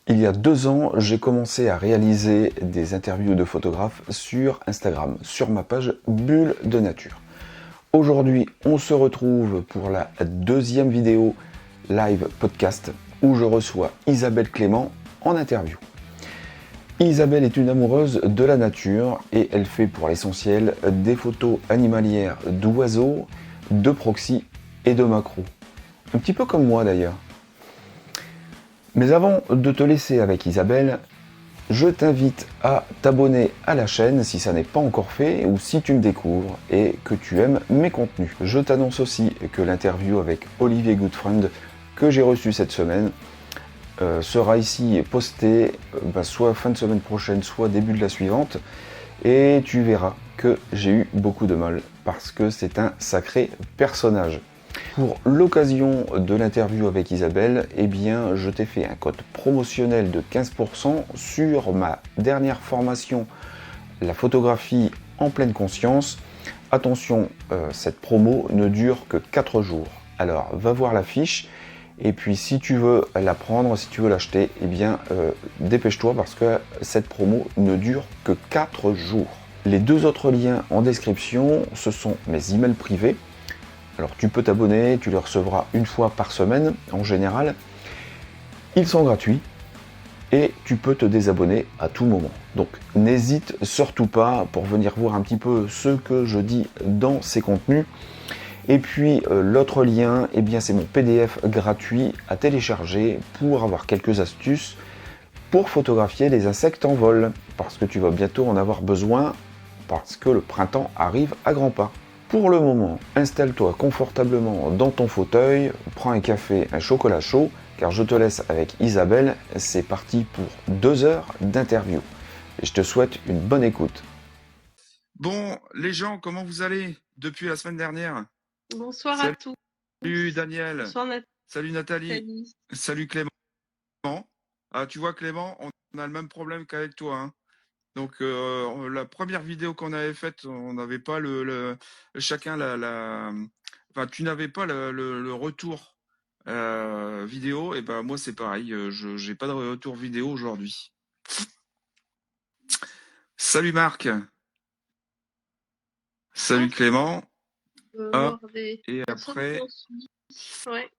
Il y a 2 ans, j'ai commencé à réaliser des interviews de photographes sur Instagram, sur ma page Bulle de Nature. Aujourd'hui, on se retrouve pour la 2e vidéo live podcast où je reçois Isabelle Clément en interview. Isabelle est une amoureuse de la nature et elle fait pour l'essentiel des photos animalières d'oiseaux, de proxy et de macro. Un petit peu comme moi d'ailleurs. Mais avant de te laisser avec Isabelle, je t'invite à t'abonner à la chaîne si ça n'est pas encore fait ou si tu me découvres et que tu aimes mes contenus. Je t'annonce aussi que l'interview avec Olivier Goodfriend que j'ai reçu cette semaine sera ici postée soit fin de semaine prochaine, soit début de la suivante. Et tu verras que j'ai eu beaucoup de mal parce que c'est un sacré personnage. Pour l'occasion de l'interview avec Isabelle, eh bien, je t'ai fait un code promotionnel de 15% sur ma dernière formation, la photographie en pleine conscience. Attention, cette promo ne dure que 4 jours. Alors, va voir la fiche. Et puis, si tu veux la prendre, si tu veux l'acheter, eh bien, dépêche-toi parce que cette promo ne dure que 4 jours. Les 2 autres liens en description, ce sont mes emails privés. Alors tu peux t'abonner, tu les recevras une fois par semaine en général. Ils sont gratuits et tu peux te désabonner à tout moment. Donc n'hésite surtout pas pour venir voir un petit peu ce que je dis dans ces contenus. Et puis l'autre lien, eh bien, c'est mon PDF gratuit à télécharger pour avoir quelques astuces pour photographier les insectes en vol. Parce que tu vas bientôt en avoir besoin parce que le printemps arrive à grands pas. Pour le moment, installe-toi confortablement dans ton fauteuil, prends un café, un chocolat chaud, car je te laisse avec Isabelle. C'est parti pour 2 heures d'interview. Et je te souhaite une bonne écoute. Bon, les gens, comment vous allez depuis la semaine dernière? Bonsoir à tous. Salut Daniel. Bonsoir Salut Nathalie. Salut Clément. Ah, tu vois Clément, on a le même problème qu'avec toi, hein. Donc la première vidéo qu'on avait faite, on n'avait pas chacun enfin tu n'avais pas le retour vidéo, et ben moi c'est pareil, je j'ai pas de retour vidéo aujourd'hui. Salut Marc. Salut Clément. voir des Et personnes après, qui ont suivi. Ouais.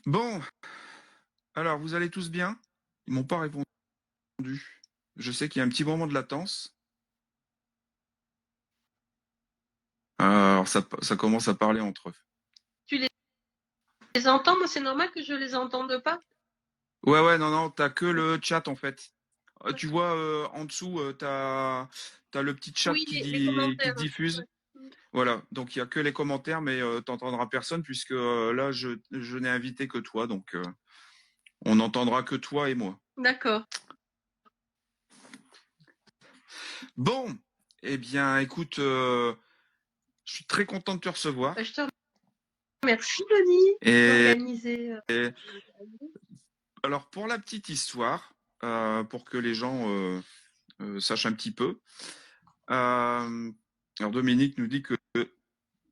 bon, alors vous allez tous bien? Ils m'ont pas répondu. Je sais qu'il y a un petit moment de latence. Alors ça commence à parler entre eux. Tu les entends? Moi, c'est normal que je les entende pas. Ouais, non, t'as que le chat en fait. Tu vois, en dessous, t'as le petit chat Oui, qui les qui commentaires. diffuse. Voilà, donc il y a que les commentaires, mais t'entendras personne puisque là, je n'ai invité que toi, donc on n'entendra que toi et moi. D'accord. Bon, eh bien, écoute, je suis très content de te recevoir. Je te remercie, Denis, d'organiser. Alors, pour la petite histoire, pour que les gens sachent un petit peu, alors Dominique nous dit que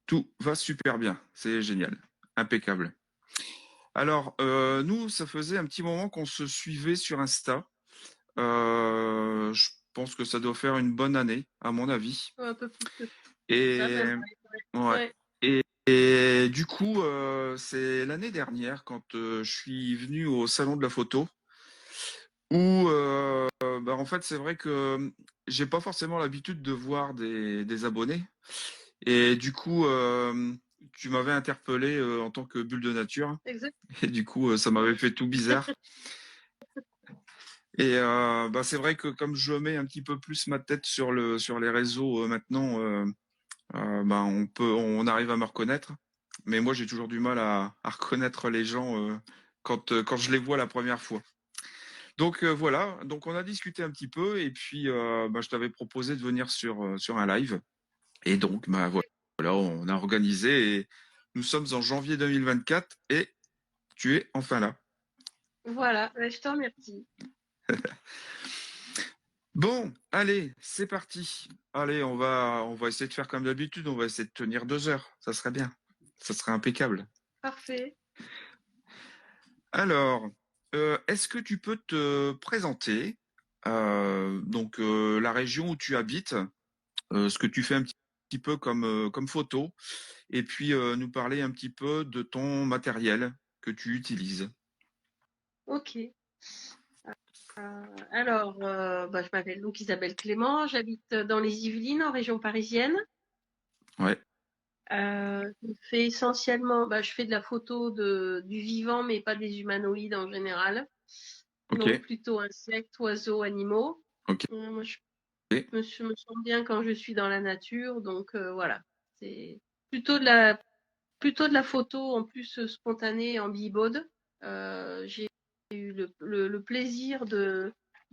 tout va super bien, c'est génial, impeccable. Alors, nous, ça faisait un petit moment qu'on se suivait sur Insta. Je pense que ça doit faire une bonne année, à mon avis. Un peu plus que Et, ça, même. ouais. Et du coup, c'est l'année dernière, quand je suis venu au Salon de la photo, où, en fait, c'est vrai que j'ai pas forcément l'habitude de voir des abonnés. Et du coup, tu m'avais interpellé en tant que bulle de nature. Exact. Et du coup, ça m'avait fait tout bizarre. Et c'est vrai que comme je mets un petit peu plus ma tête sur les réseaux maintenant, on arrive à me reconnaître. Mais moi, j'ai toujours du mal à reconnaître les gens quand je les vois la première fois. Donc voilà, donc on a discuté un petit peu et puis je t'avais proposé de venir sur un live. Et donc, voilà, on a organisé et nous sommes en janvier 2024 et tu es enfin là. Voilà, je te remercie. Bon, allez, c'est parti. Allez, on va essayer de faire comme d'habitude, on va essayer de tenir 2 heures. Ça serait bien. Ça serait impeccable. Parfait. Alors, Est-ce que tu peux te présenter, donc la région où tu habites, ce que tu fais un petit peu comme photo, et puis nous parler un petit peu de ton matériel que tu utilises. Ok. Alors, je m'appelle donc Isabelle Clément, j'habite dans les Yvelines, en région parisienne. Ouais, Je fais essentiellement, je fais de la photo du vivant, mais pas des humanoïdes en général. ok, Donc plutôt insectes, oiseaux, animaux. ok, Moi, je me sens bien quand je suis dans la nature, donc voilà. C'est plutôt de la plutôt de la photo en plus spontanée en bibode. J'ai eu le plaisir de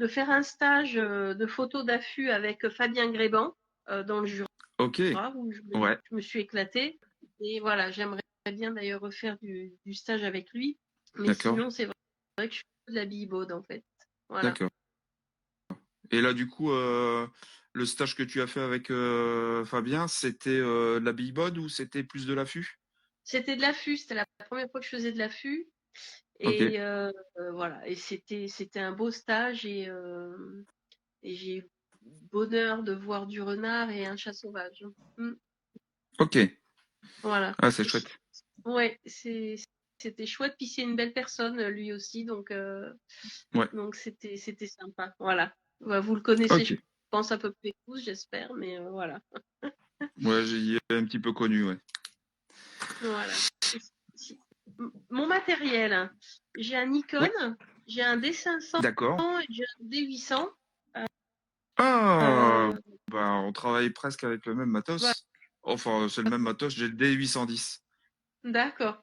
faire un stage de photo d'affût avec Fabien Gréban dans le Jura ok, où ouais, je me suis éclatée. Et voilà, j'aimerais bien d'ailleurs refaire du stage avec lui. Mais d'accord, sinon, c'est vrai que je fais de la bibode en fait. Voilà. d'accord. Et là, du coup, le stage que tu as fait avec Fabien, c'était de la big-bod ou c'était plus de l'affût? C'était de l'affût, c'était la première fois que je faisais de l'affût. Ok, Et voilà, et c'était un beau stage et j'ai eu le bonheur de voir du renard et un chat sauvage. Mm, ok, voilà. ah, c'est chouette. Ouais, c'était chouette. Puis c'est une belle personne lui aussi, Ouais, donc c'était sympa. Voilà. Bah, vous le connaissez, ok, je pense à peu près tous, j'espère, mais voilà. ouais, j'ai un petit peu connu, ouais. Voilà. Et mon matériel, hein, j'ai un Oui, Nikon, j'ai un D500 d'accord. et j'ai un D800. Ah, Euh, bah, on travaille presque avec le même voilà. matos. Enfin, c'est le même matos, j'ai le D810. D'accord.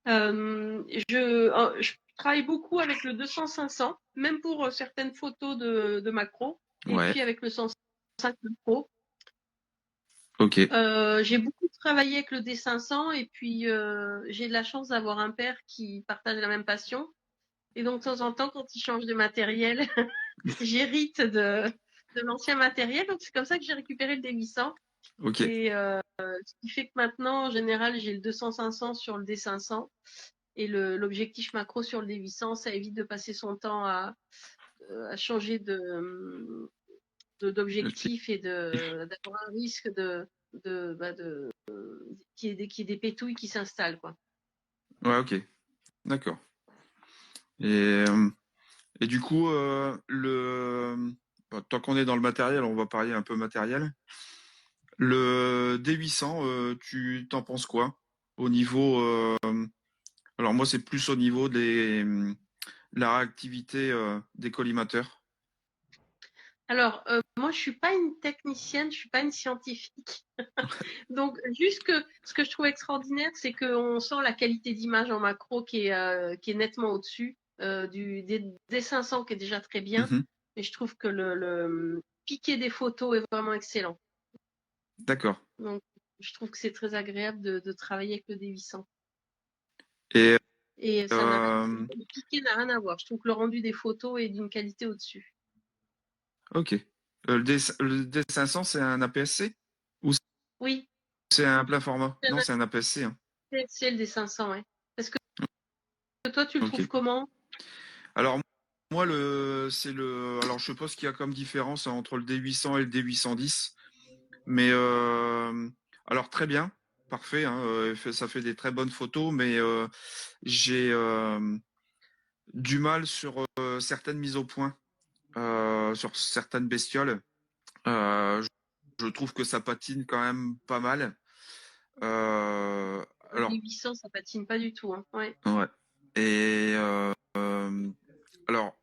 Je travaille beaucoup avec le 200-500, même pour certaines photos de macro, et Ouais, puis avec le 105 macro. ok. J'ai beaucoup travaillé avec le D500, et puis j'ai de la chance d'avoir un père qui partage la même passion. Et donc, de temps en temps, quand il change de matériel, j'hérite de l'ancien matériel. Donc, c'est comme ça que j'ai récupéré le D800. Ok. Et ce qui fait que maintenant, en général, j'ai le 200-500 sur le D500. Et l'objectif macro sur le D800, ça évite de passer son temps à changer d'objectif et d'avoir un risque qu'il y ait des pétouilles qui s'installent, quoi. Ouais, ok. D'accord. Et, euh, et du coup, tant qu'on est dans le matériel, on va parler un peu matériel. Le D800, tu t'en penses quoi? Au niveau, alors moi, c'est plus au niveau la réactivité des collimateurs. Alors, moi, je suis pas une technicienne, je suis pas une scientifique. Donc, juste que ce que je trouve extraordinaire, c'est qu'on sent la qualité d'image en macro qui est nettement au-dessus des 500 qui est déjà très bien. Mhm. Mais je trouve que le piqué des photos est vraiment excellent. D'accord. Donc, je trouve que c'est très agréable de travailler avec le D800. Et Et ça n'a, euh, le piqué n'a rien à voir. Je trouve que le rendu des photos est d'une qualité au-dessus. ok. Le D500, c'est un APS-C ou Oui, c'est un plein format? c'est Non, un c'est un APS-C, hein. APS-C, le D500, ouais. Parce que toi, tu le Ok. trouves comment? Alors moi alors je suppose qu'il y a comme différence entre le D800 et le D810, mais alors très bien, parfait, hein, ça fait des très bonnes photos, mais j'ai du mal sur certaines mises au point, sur certaines bestioles. Euh, je, je trouve que ça patine quand même pas mal. Euh, Le alors D800, ça patine pas du tout, hein. Ouais. ouais. Et alors,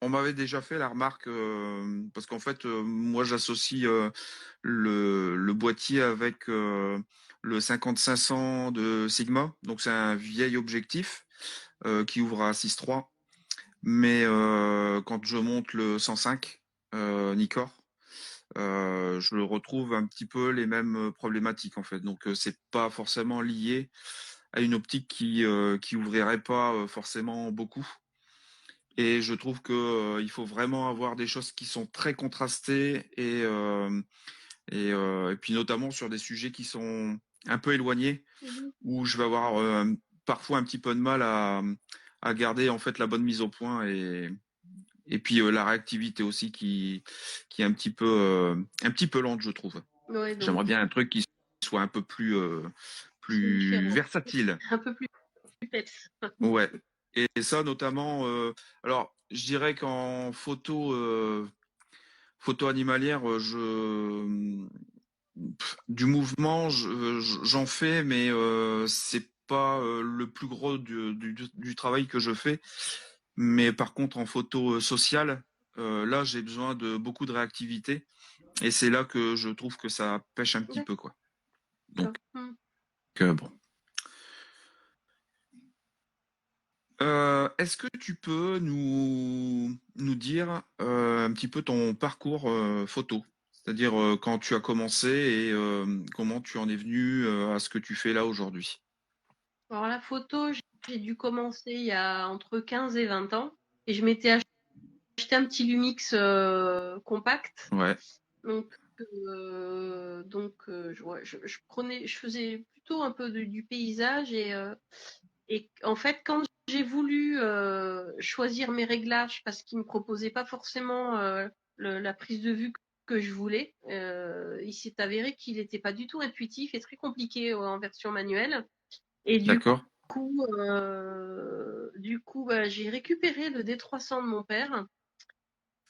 on m'avait déjà fait la remarque, parce qu'en fait, moi, j'associe le boîtier avec le 50-500 de Sigma. Donc, c'est un vieil objectif qui ouvre à 6.3. Mais quand je monte le 105 Nikkor, je le retrouve un petit peu les mêmes problématiques, en fait. Donc, c'est pas forcément lié à une optique qui ouvrirait pas forcément beaucoup. Et je trouve que il faut vraiment avoir des choses qui sont très contrastées et puis notamment sur des sujets qui sont un peu éloignés Mhm. où je vais avoir parfois un petit peu de mal à garder en fait la bonne mise au point et puis la réactivité aussi qui est un petit peu lente, je trouve. Ouais, donc J'aimerais bien un truc qui soit un peu c'est plus différent. versatile. Un peu plus peps. Ouais. Et ça notamment. Alors, je dirais qu'en photo animalière, du mouvement, j'en fais, mais c'est pas le plus gros du travail que je fais. Mais par contre, en photo sociale, là, j'ai besoin de beaucoup de réactivité. Et c'est là que je trouve que ça pêche un petit peu, quoi. Donc, D'accord. bon. Est-ce que tu peux nous dire un petit peu ton parcours photo? C'est-à-dire quand tu as commencé et comment tu en es venu à ce que tu fais là aujourd'hui? Alors la photo, j'ai dû commencer il y a entre 15 et 20 ans et je m'étais acheté un petit Lumix compact. Ouais, Je faisais plutôt un peu du paysage et en fait quand j'ai voulu choisir mes réglages parce qu'ils me proposaient pas forcément la prise de vue que je voulais, il s'est avéré qu'il n'était pas du tout intuitif et très compliqué en version manuelle. Et d'accord. du coup, bah, j'ai récupéré le D300 de mon père.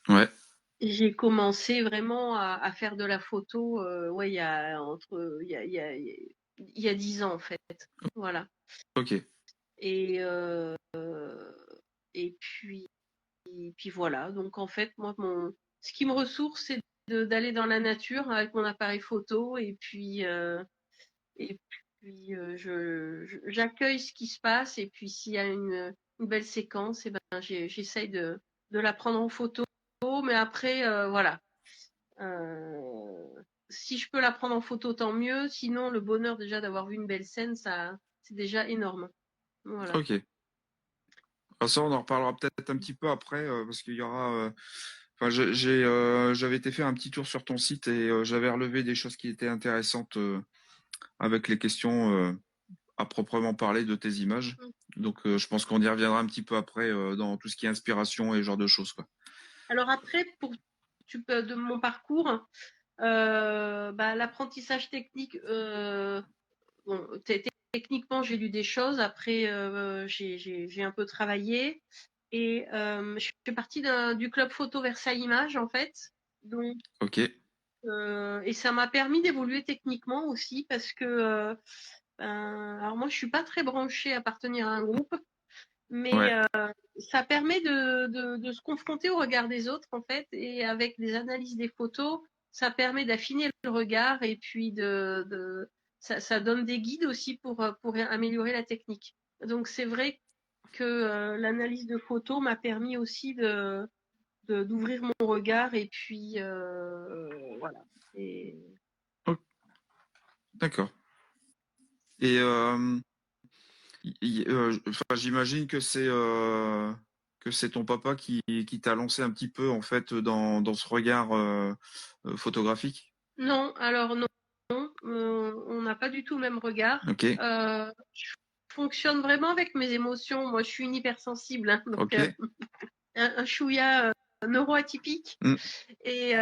Ouais, Et j'ai commencé vraiment à faire de la photo, ouais, il y a 10 ans en fait. Voilà. ok, Et, euh, et puis voilà. Donc en fait, moi, ce qui me ressource, c'est d'aller dans la nature avec mon appareil photo et puis j'accueille ce qui se passe. Et puis s'il y a une belle séquence, et ben, j'essaye de la prendre en photo. Mais après, voilà. Euh, Si je peux la prendre en photo, tant mieux. Sinon, le bonheur déjà d'avoir vu une belle scène, ça, c'est déjà énorme. Voilà. ok. Alors ça, on en reparlera peut-être un petit peu après parce qu'il y aura. Enfin, j'avais été faire un petit tour sur ton site et j'avais relevé des choses qui étaient intéressantes avec les questions à proprement parler de tes images. Donc, je pense qu'on y reviendra un petit peu après dans tout ce qui est inspiration et ce genre de choses, quoi. Alors après, de mon parcours, bah, l'apprentissage technique, bon, techniquement, j'ai lu des choses. Après, j'ai un peu travaillé et je fais partie du club photo Versailles Images en fait. Donc, Ok, et ça m'a permis d'évoluer techniquement aussi parce que alors moi, je suis pas très branchée à appartenir à un groupe, mais ouais, ça permet de se confronter au regard des autres, en fait, et avec des analyses des photos, ça permet d'affiner le regard et puis ça donne des guides aussi pour améliorer la technique. Donc c'est vrai que l'analyse de photos m'a permis aussi d'ouvrir mon regard et puis voilà. Et oh, d'accord. Et enfin, j'imagine que c'est ton papa qui t'a lancé un petit peu en fait dans ce regard photographique. non, alors non, on n'a pas du tout le même regard. Ok, Je fonctionne vraiment avec mes émotions. Moi, je suis une hypersensible, hein, donc ok, un chouïa neuroatypique. hmm, Et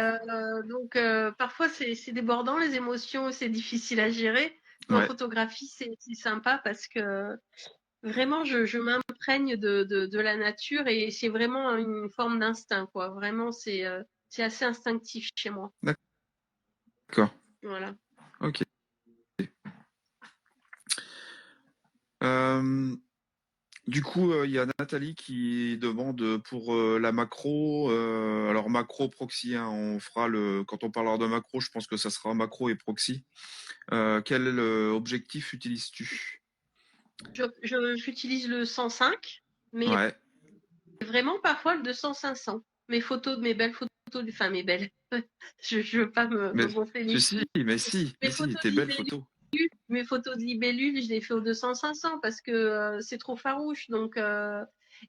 donc, parfois, c'est débordant les émotions, c'est difficile à gérer. Mais en ouais, photographie, c'est sympa parce que vraiment, je m'imprègne de la nature et c'est vraiment une forme d'instinct, quoi. Vraiment, c'est assez instinctif chez moi. d'accord, Voilà. ok. Euh, Du coup, il y a Nathalie qui demande pour la macro. Alors macro proxy, hein, on fera quand on parlera de macro, je pense que ça sera macro et proxy. Quel objectif utilises-tu? J'utilise le 105, mais Ouais. vraiment parfois le 200-500. Mes belles photos, enfin mes belles. Je veux pas me Mais gonfler les si, cheveux. mais Mes si, photos tes de belles libellule, photos. mes photos de libellule, je les fais au 200-500 parce que c'est trop farouche. Donc,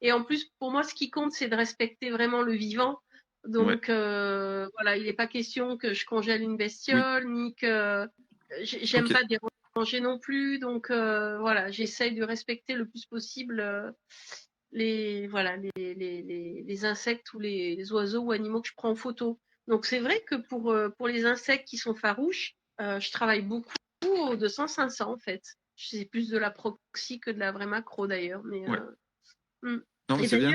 et en plus, pour moi, ce qui compte, c'est de respecter vraiment le vivant. Ouais. Donc, voilà, il n'est pas question que je congèle une Oui. bestiole, ni que j'aime Ok. pas déranger non plus. Donc, voilà, j'essaye de respecter le plus possible les insectes ou les oiseaux ou animaux que je prends en photo. Donc c'est vrai que pour les insectes qui sont farouches, je travaille beaucoup au 200-500 en fait. C'est plus de la proxy que de la vraie macro d'ailleurs. Ouais. Non, mais Et c'est bien.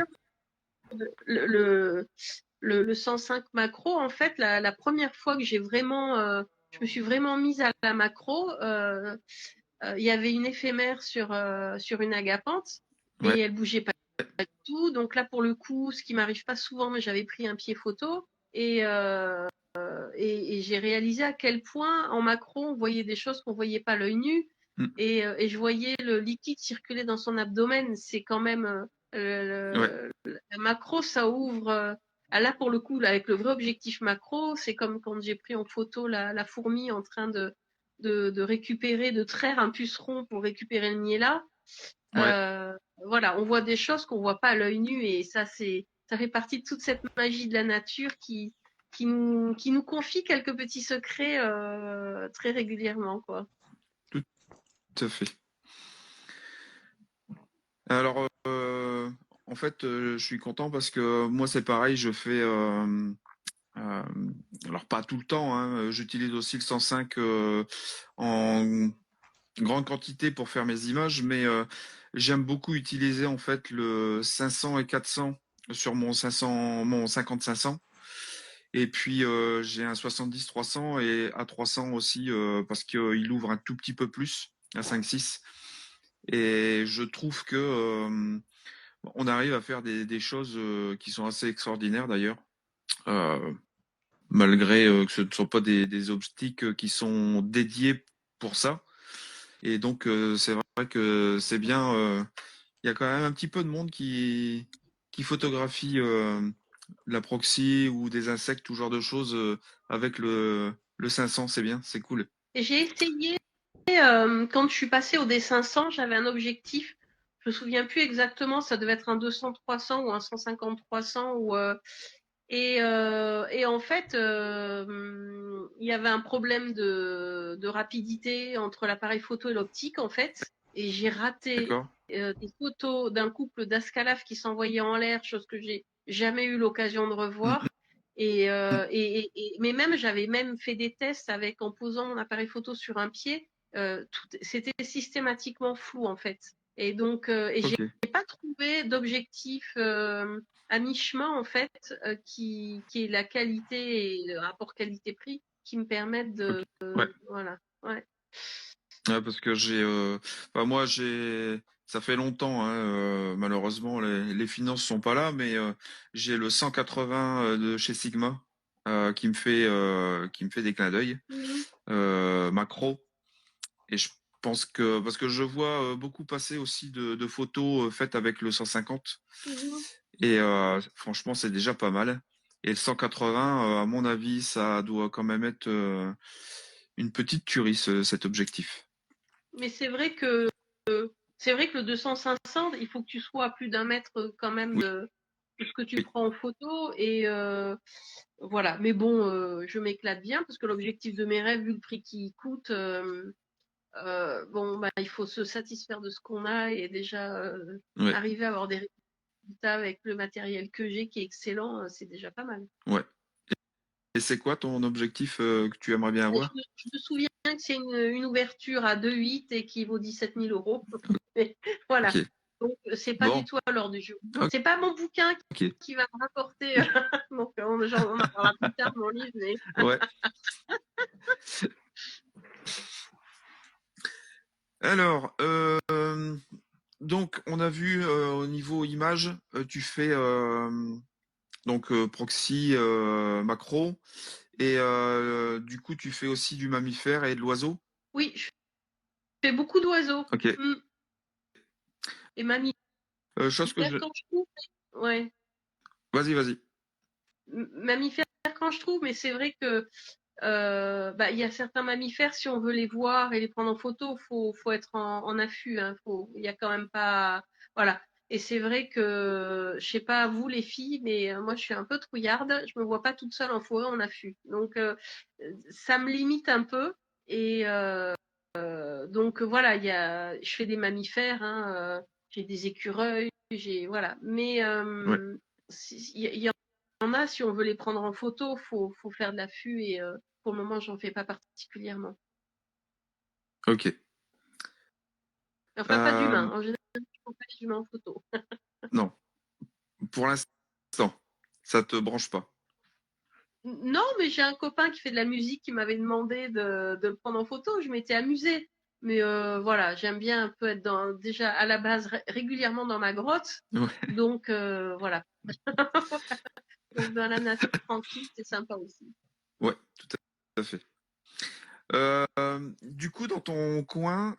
d'ailleurs, le 105 macro, en fait, la première fois que je me suis vraiment mise à la macro, il y avait une éphémère sur une agapante Ouais. et elle bougeait pas du tout. Donc là, pour le coup, ce qui m'arrive pas souvent, mais j'avais pris un pied photo et j'ai réalisé à quel point en macro on voyait des choses qu'on voyait pas à l'œil nu et je voyais le liquide circuler dans son abdomen. C'est quand même la macro, ça ouvre. Là, pour le coup, là, avec le vrai objectif macro, c'est comme quand j'ai pris en photo la fourmi en train de récupérer, de traire un puceron pour récupérer le miella. Voilà, on voit des choses qu'on voit pas à l'œil nu et ça fait partie de toute cette magie de la nature qui nous confie quelques petits secrets très régulièrement, quoi. Tout à fait. Alors, en fait, je suis content parce que moi, c'est pareil, je fais, alors pas tout le temps, hein, j'utilise aussi le 105 en grande quantité pour faire mes images, mais j'aime beaucoup utiliser en fait le 500 et 400 sur mon 500, mon 50-500. Et puis j'ai un 70-300 et à 300 aussi parce qu'il ouvre un tout petit peu plus à 5-6. Et je trouve que on arrive à faire des choses qui sont assez extraordinaires d'ailleurs, euh, malgré que ce ne sont pas des optiques qui sont dédiées pour ça. Et donc c'est vrai que c'est bien. Il y a quand même un petit peu de monde qui photographie la proxy ou des insectes, tout genre de choses avec le 500. C'est bien, c'est cool. Et j'ai essayé, quand je suis passée au D500, j'avais un objectif, je me souviens plus exactement, ça devait être un 200-300 ou un 150-300 et en fait, il y avait un problème de rapidité entre l'appareil photo et l'optique, en fait. Et j'ai raté D'accord. des photos d'un couple d'ascalaphes qui s'envoyaient en l'air, chose que j'ai jamais eu l'occasion de Mm, revoir. mm, Mais même, j'avais même fait des tests avec, en posant mon appareil photo sur un pied, c'était systématiquement flou, en fait. Et donc, j'ai ok. pas trouvé d'objectif à mi-chemin en fait, qui est la qualité et le rapport qualité-prix qui me permettent Ok. de Ouais. voilà. Ouais. Ouais, parce que enfin, moi ça fait longtemps, hein, malheureusement les finances sont pas là, mais j'ai le 180 de chez Sigma qui me fait des clins d'œil Mhm. macro. Et je pense que parce que je vois beaucoup passer aussi de photos faites avec le 150 Mhm. et franchement c'est déjà pas mal. Et le 180, à mon avis, ça doit quand même être une petite tuerie cet objectif. Mais c'est vrai que le 200-500, il faut que tu sois à plus d'un mètre quand même Oui, de ce que tu oui, prends en photo et voilà. Mais bon, je m'éclate bien parce que l'objectif de mes rêves, vu le prix qu'il coûte, bon, bah, il faut se satisfaire de ce qu'on a et déjà ouais, arriver à avoir des résultats avec le matériel que j'ai qui est excellent, c'est déjà pas mal. ouais. Et c'est quoi ton objectif que tu aimerais bien avoir? Je me souviens que c'est une ouverture à 2,8 et qui vaut 17 000 euros. Voilà. Ok. Donc, c'est pas du Bon, tout à l'heure du jour. C'est pas mon bouquin ok. qui va me rapporter. Donc, on en parlera plus tard, mon livre. Mais... Ouais. Alors, donc on a vu au niveau image, tu fais donc proxy macro et du coup tu fais aussi du mammifère et de l'oiseau. Oui, je fais beaucoup d'oiseaux. Ok. Mm. Et mammifères, Chose que je. quand je trouve. Ouais. Vas-y, vas-y. Mammifères, quand je trouve, mais c'est vrai que bah, il y a certains mammifères, si on veut les voir et les prendre en photo, faut être en affût. Hein, il y a quand même pas, voilà. Et c'est vrai que, je sais pas vous les filles, mais moi je suis un peu trouillarde. Je me vois pas toute seule en forêt en affût. Donc ça me limite un peu. Et donc voilà, je fais des mammifères. Hein, j'ai des écureuils, voilà. Mais il y en a, si on veut les prendre en photo, faut faire de l'affût et pour le moment, j'en fais pas particulièrement. Ok. Enfin, pas d'humain. En général, je ne prends pas les humains en photo. Non, pour l'instant, ça te branche pas. Non, mais j'ai un copain qui fait de la musique qui m'avait demandé de le prendre en photo. Je m'étais amusée. Mais voilà, j'aime bien un peu être déjà à la base régulièrement dans ma grotte. Ouais. Donc voilà. Donc dans la nature tranquille, c'est sympa aussi. Ouais, tout à fait. Du coup, dans ton coin,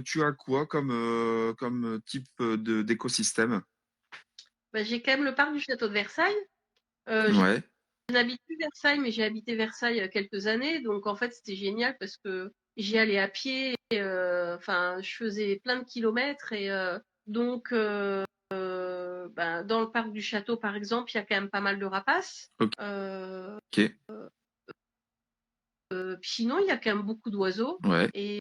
tu as quoi comme type d'écosystème? J'ai quand même le parc du château de Versailles. Ouais, Je n'habite plus Versailles, mais j'ai habité Versailles quelques années. Donc, en fait, c'était génial parce que j'y allais à pied. Enfin, je faisais plein de kilomètres. Et donc, dans le parc du château, par exemple, il y a quand même pas mal de rapaces. ok. Puis sinon, il y a quand même beaucoup d'oiseaux. Ouais, Et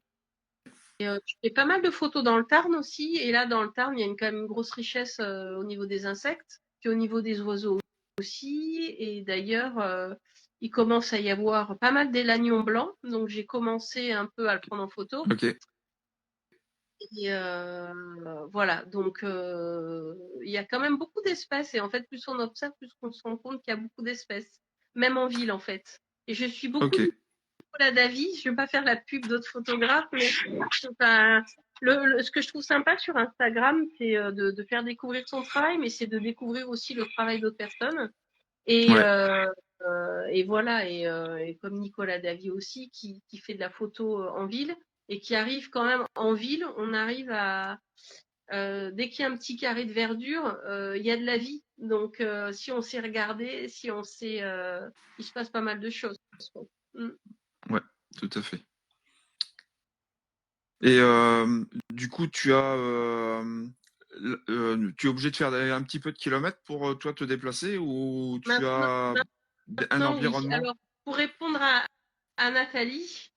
je fais pas mal de photos dans le Tarn aussi. Et là, dans le Tarn, il y a quand même une grosse richesse au niveau des insectes, puis au niveau des oiseaux aussi. Et d'ailleurs, il commence à y avoir pas mal d'élagnons blancs. Donc, j'ai commencé un peu à le prendre en photo. ok, Et voilà. Donc, il y a quand même beaucoup d'espèces. Et en fait, plus on observe, plus on se rend compte qu'il y a beaucoup d'espèces. Même en ville, en fait. Et je suis beaucoup ok, Nicolas Davy. Je ne vais pas faire la pub d'autres photographes, mais enfin, ce que je trouve sympa sur Instagram, c'est de faire découvrir son travail, mais c'est de découvrir aussi le travail d'autres personnes. Et, ouais, et voilà, et comme Nicolas Davy aussi, qui fait de la photo en ville et qui arrive quand même en ville, on arrive à dès qu'il y a un petit carré de verdure, il y a de la vie. Donc si on sait regarder, si on sait, il se passe pas mal de choses. Mm. ouais, tout à fait. Et du coup, tu es obligé de faire un petit peu de kilomètres pour toi te déplacer ou tu Maintenant, as un maintenant, oui. environnement? Alors, pour répondre à Nathalie,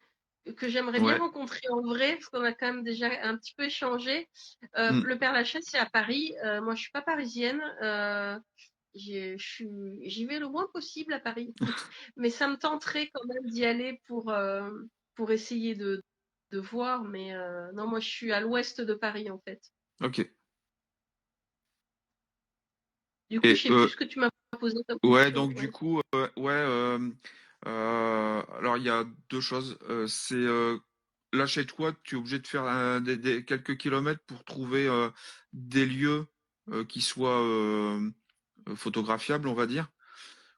que j'aimerais bien Ouais. rencontrer en vrai, parce qu'on a quand même déjà un petit peu échangé. Hmm. Le Père Lachaise, c'est à Paris. Moi, je suis pas parisienne. J'y vais le moins possible à Paris, mais ça me tenterait quand même d'y aller pour essayer de voir. Mais non, moi, je suis à l'ouest de Paris en fait. Ok. Du coup, Et je sais plus ce que tu m'as posé comme ouais, question. donc du Ouais. coup, ouais. Alors il y a deux choses. C'est là chez toi, tu es obligé de faire quelques kilomètres pour trouver des lieux qui soient photographiables, on va dire.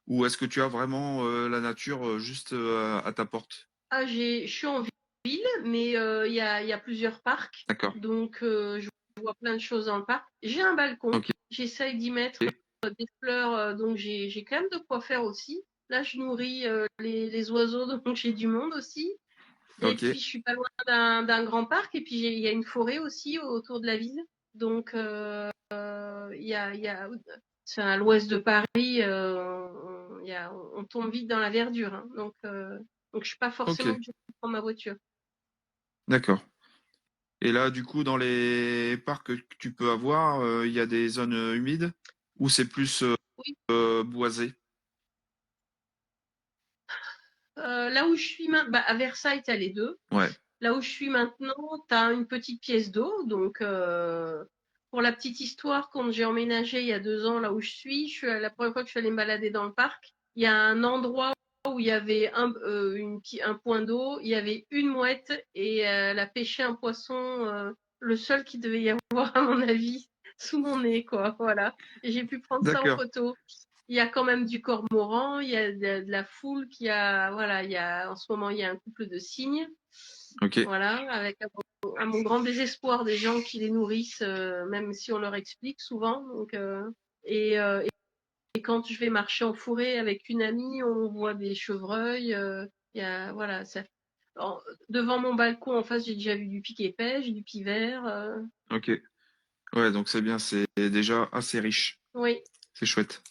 Ou est-ce que tu as vraiment la nature juste à ta porte? Je suis en ville, mais il y a plusieurs parcs. D'accord. Donc, je vois plein de choses dans le parc. J'ai un balcon. Ok. J'essaye d'y mettre des fleurs. Donc, j'ai quand même de quoi faire aussi. Là, je nourris les oiseaux, donc j'ai du monde aussi. Et Ok. puis, je suis pas loin d'un grand parc. Et puis, il y a une forêt aussi autour de la ville. Donc, c'est à l'ouest de Paris. On tombe vite dans la verdure. Hein. Donc, je suis pas Ok. forcément obligée de prendre ma voiture. D'accord. Et là, du coup, dans les parcs que tu peux avoir, il y a des zones humides ou c'est plus Oui. boisé? Là où je suis maintenant, à Versailles, tu as les deux. Ouais. Là où je suis maintenant, tu as une petite pièce d'eau. Donc, pour la petite histoire, quand j'ai emménagé il y a 2 ans, là où la première fois que je suis allée me balader dans le parc, il y a un endroit où il y avait un point d'eau, il y avait une mouette et elle a pêché un poisson, le seul qui devait y avoir, à mon avis, sous mon nez, quoi. Voilà. Et j'ai pu prendre ça en D'accord. photo. Il y a quand même du cormoran, il y a de la foule voilà, en ce moment, il y a un couple de cygnes. Ok. Voilà, avec à mon grand désespoir des gens qui les nourrissent, même si on leur explique souvent. Donc, et, euh, et quand je vais marcher en forêt avec une amie, on voit des chevreuils. Voilà, devant mon balcon en face, j'ai déjà vu du piquet-pêche, du pivert. Ok. Ouais, donc c'est bien, c'est déjà assez riche. Oui. C'est chouette.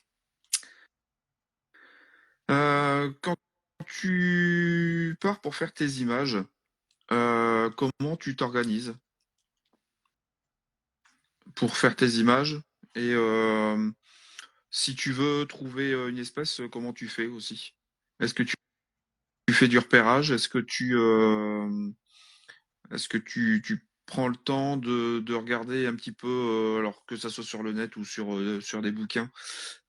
Quand tu pars pour faire tes images, comment tu t'organises pour faire tes images? Et si tu veux trouver une espèce, comment tu fais aussi? Est-ce que tu fais du repérage? Est-ce que tu prends le temps de regarder un petit peu, alors que ça soit sur le net ou sur des bouquins,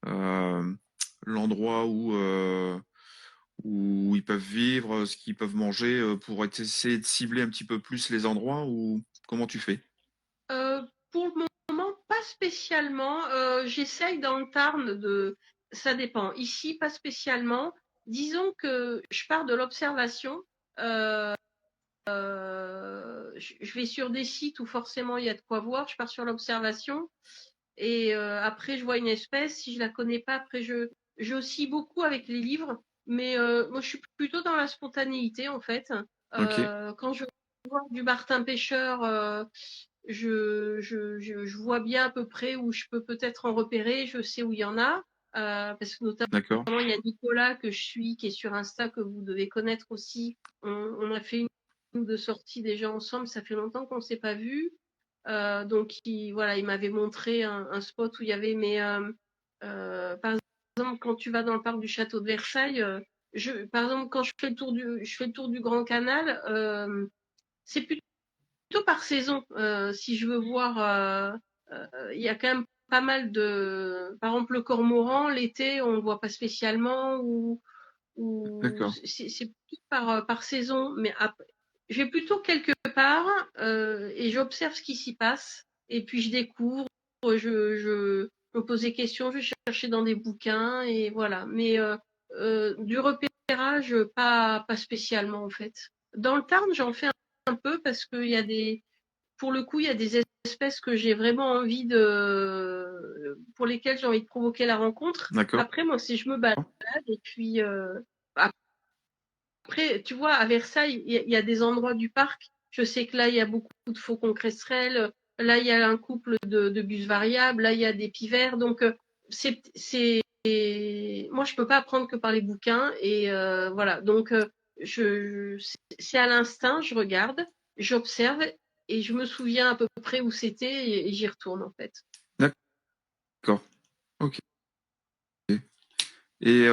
euh, l'endroit où ils peuvent vivre, ce qu'ils peuvent manger, pour essayer de cibler un petit peu plus les endroits, ou comment tu fais? Euh, pour le moment, pas spécialement. J'essaye dans le Tarn de. Ça dépend. Ici, pas spécialement. Disons que je pars de l'observation. Euh, je vais sur des sites où forcément il y a de quoi voir. Je pars sur l'observation et après je vois une espèce. Si je la connais pas, après je aussi beaucoup avec les livres. Mais moi, je suis plutôt dans la spontanéité en fait. Ok, Quand je vois du martin pêcheur. Je vois bien à peu près où je peux peut-être en repérer, je sais où il y en a, parce que notamment d'accord, il y a Nicolas que je suis, qui est sur Insta, que vous devez connaître aussi. On a fait une ou deux sorties déjà ensemble, ça fait longtemps qu'on ne s'est pas vu. Donc voilà, il m'avait montré un spot où il y avait, mais par exemple, quand tu vas dans le parc du château de Versailles, par exemple, quand je fais le tour du Grand Canal, c'est plutôt par saison. Si je veux voir, il y a quand même pas mal de. Par exemple, le cormoran, l'été, on ne le voit pas spécialement, ou d'accord, c'est plutôt par saison. Mais après, je vais plutôt quelque part et j'observe ce qui s'y passe. Et puis je découvre, je me pose des questions, je vais chercher dans des bouquins, et voilà. Mais du repérage, pas spécialement en fait. Dans le Tarn, j'en fais un peu parce qu'il y a pour le coup, il y a des espèces que j'ai vraiment pour lesquelles j'ai envie de provoquer la rencontre. d'accord, Après, moi, si je me balade, et puis après, tu vois, à Versailles, il y a des endroits du parc. Je sais que là, il y a beaucoup de faucons cresserelles. Là, il y a un couple de bus variables. Là, il y a des pivers. Donc, moi, je peux pas apprendre que par les bouquins. Et voilà. Donc, c'est à l'instinct. Je regarde, j'observe et je me souviens à peu près où c'était et j'y retourne en fait. d'accord, ok. Et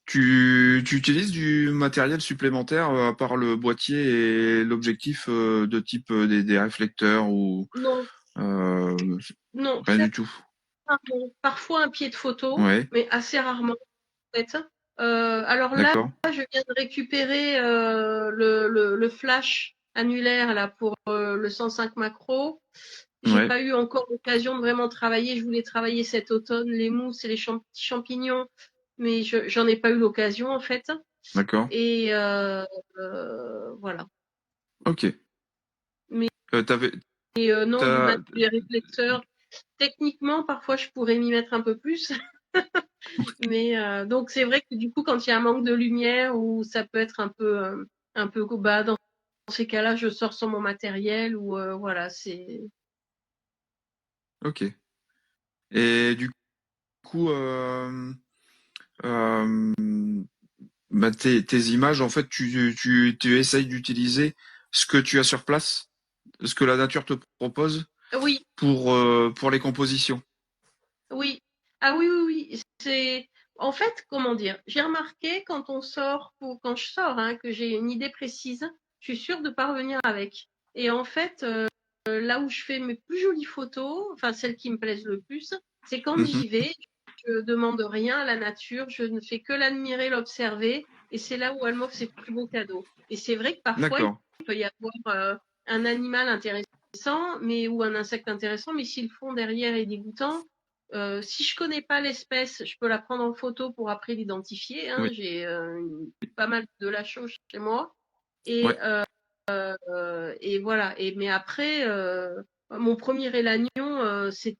tu utilises du matériel supplémentaire, à part le boîtier et l'objectif, de type, des réflecteurs, ou Non, euh, non, rien du tout? parfois un pied de photo, Ouais, mais assez rarement. Fait. Alors là, d'accord. je viens de récupérer le flash annulaire là pour le 105 macro. J'ai Ouais, pas eu encore l'occasion de vraiment travailler. Je voulais travailler cet automne les mousses et les champignons, mais j'en ai pas eu l'occasion en fait. d'accord. Et voilà. Ok. Mais T'avais, non, t'as, des réflecteurs. Techniquement, parfois, je pourrais m'y mettre un peu plus. Mais donc c'est vrai que du coup, quand il y a un manque de lumière ou ça peut être un peu bas, dans ces cas-là, je sors sans mon matériel ou voilà, c'est. ok. Et du coup, euh, bah, tes images, en fait, tu essayes d'utiliser ce que tu as sur place, ce que la nature te propose, Oui, pour les compositions. oui. Ah oui, oui, oui. C'est en fait, comment dire, j'ai remarqué quand on sort, quand je sors, hein, que j'ai une idée précise, je suis sûre de parvenir avec. Et en fait, là où je fais mes plus jolies photos, enfin celles qui me plaisent le plus, c'est quand Mhm. j'y vais, je demande rien à la nature, je ne fais que l'admirer, l'observer, et c'est là où elle m'offre ses plus beaux cadeaux. Et c'est vrai que parfois, il D'accord. peut y avoir un animal intéressant, ou un insecte intéressant, mais si le fond derrière est dégoûtant, si je connais pas l'espèce, je peux la prendre en photo pour après l'identifier. Hein. Oui. J'ai pas mal de la chose chez moi. Ouais. Et et voilà. Mais après, mon premier élagnon, c'est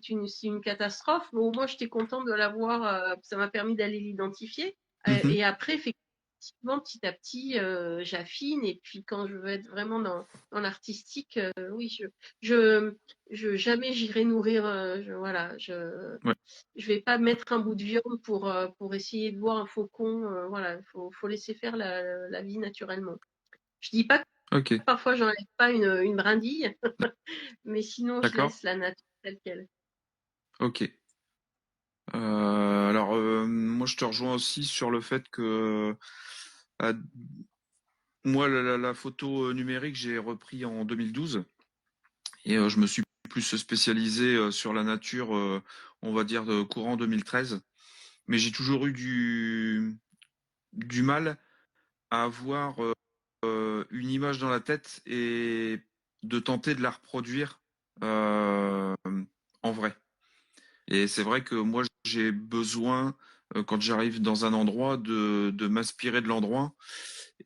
une catastrophe. Mais au moins, j'étais contente de l'avoir. Ça m'a permis d'aller l'identifier. Mhm. Et après, effectivement, petit à petit, j'affine. Et puis, quand je veux être vraiment dans l'artistique, oui, je, jamais j'irai nourrir. Voilà, Ouais. je vais pas mettre un bout de viande pour essayer de voir un faucon. Voilà, faut laisser faire la vie naturellement. Je dis pas que Ok. parfois j'enlève pas une brindille, mais sinon je D'accord. laisse la nature telle qu'elle. Ok. Alors, moi, je te rejoins aussi sur le fait que euh, moi, la photo numérique, j'ai repris en 2012 et je me suis plus spécialisé sur la nature, on va dire, de courant 2013. Mais j'ai toujours eu du mal à avoir une image dans la tête et de tenter de la reproduire euh, en vrai. Et c'est vrai que moi, j'ai besoin, quand j'arrive dans un endroit, de m'inspirer de l'endroit.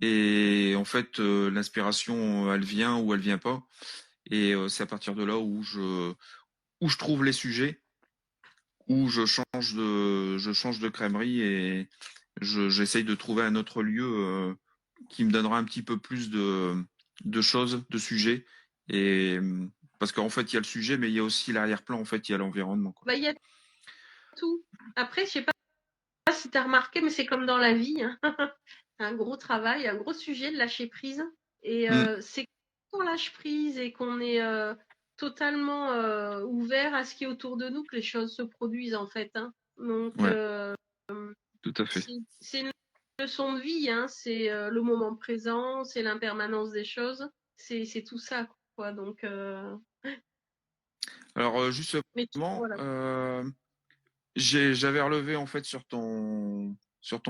Et en fait, l'inspiration, elle vient ou elle vient pas. Et c'est à partir de là où je trouve les sujets, où je change de crèmerie et j'essaye de trouver un autre lieu qui me donnera un petit peu plus de choses, de sujets. Et parce qu'en fait, il y a le sujet, mais il y a aussi l'arrière-plan. En fait, il y a l'environnement, quoi. Bah, il y a tout. Après, je sais pas si tu as remarqué, mais c'est comme dans la vie, hein. C'est un gros travail, un gros sujet de lâcher prise. Et Mm, c'est quand on lâche prise et qu'on est totalement ouvert à ce qui est autour de nous que les choses se produisent en fait, hein. Donc ouais, tout à fait. c'est une leçon de vie, hein. C'est le moment présent, c'est l'impermanence des choses, c'est tout ça, quoi. Donc Alors mais justement, voilà. j'avais relevé en fait sur ton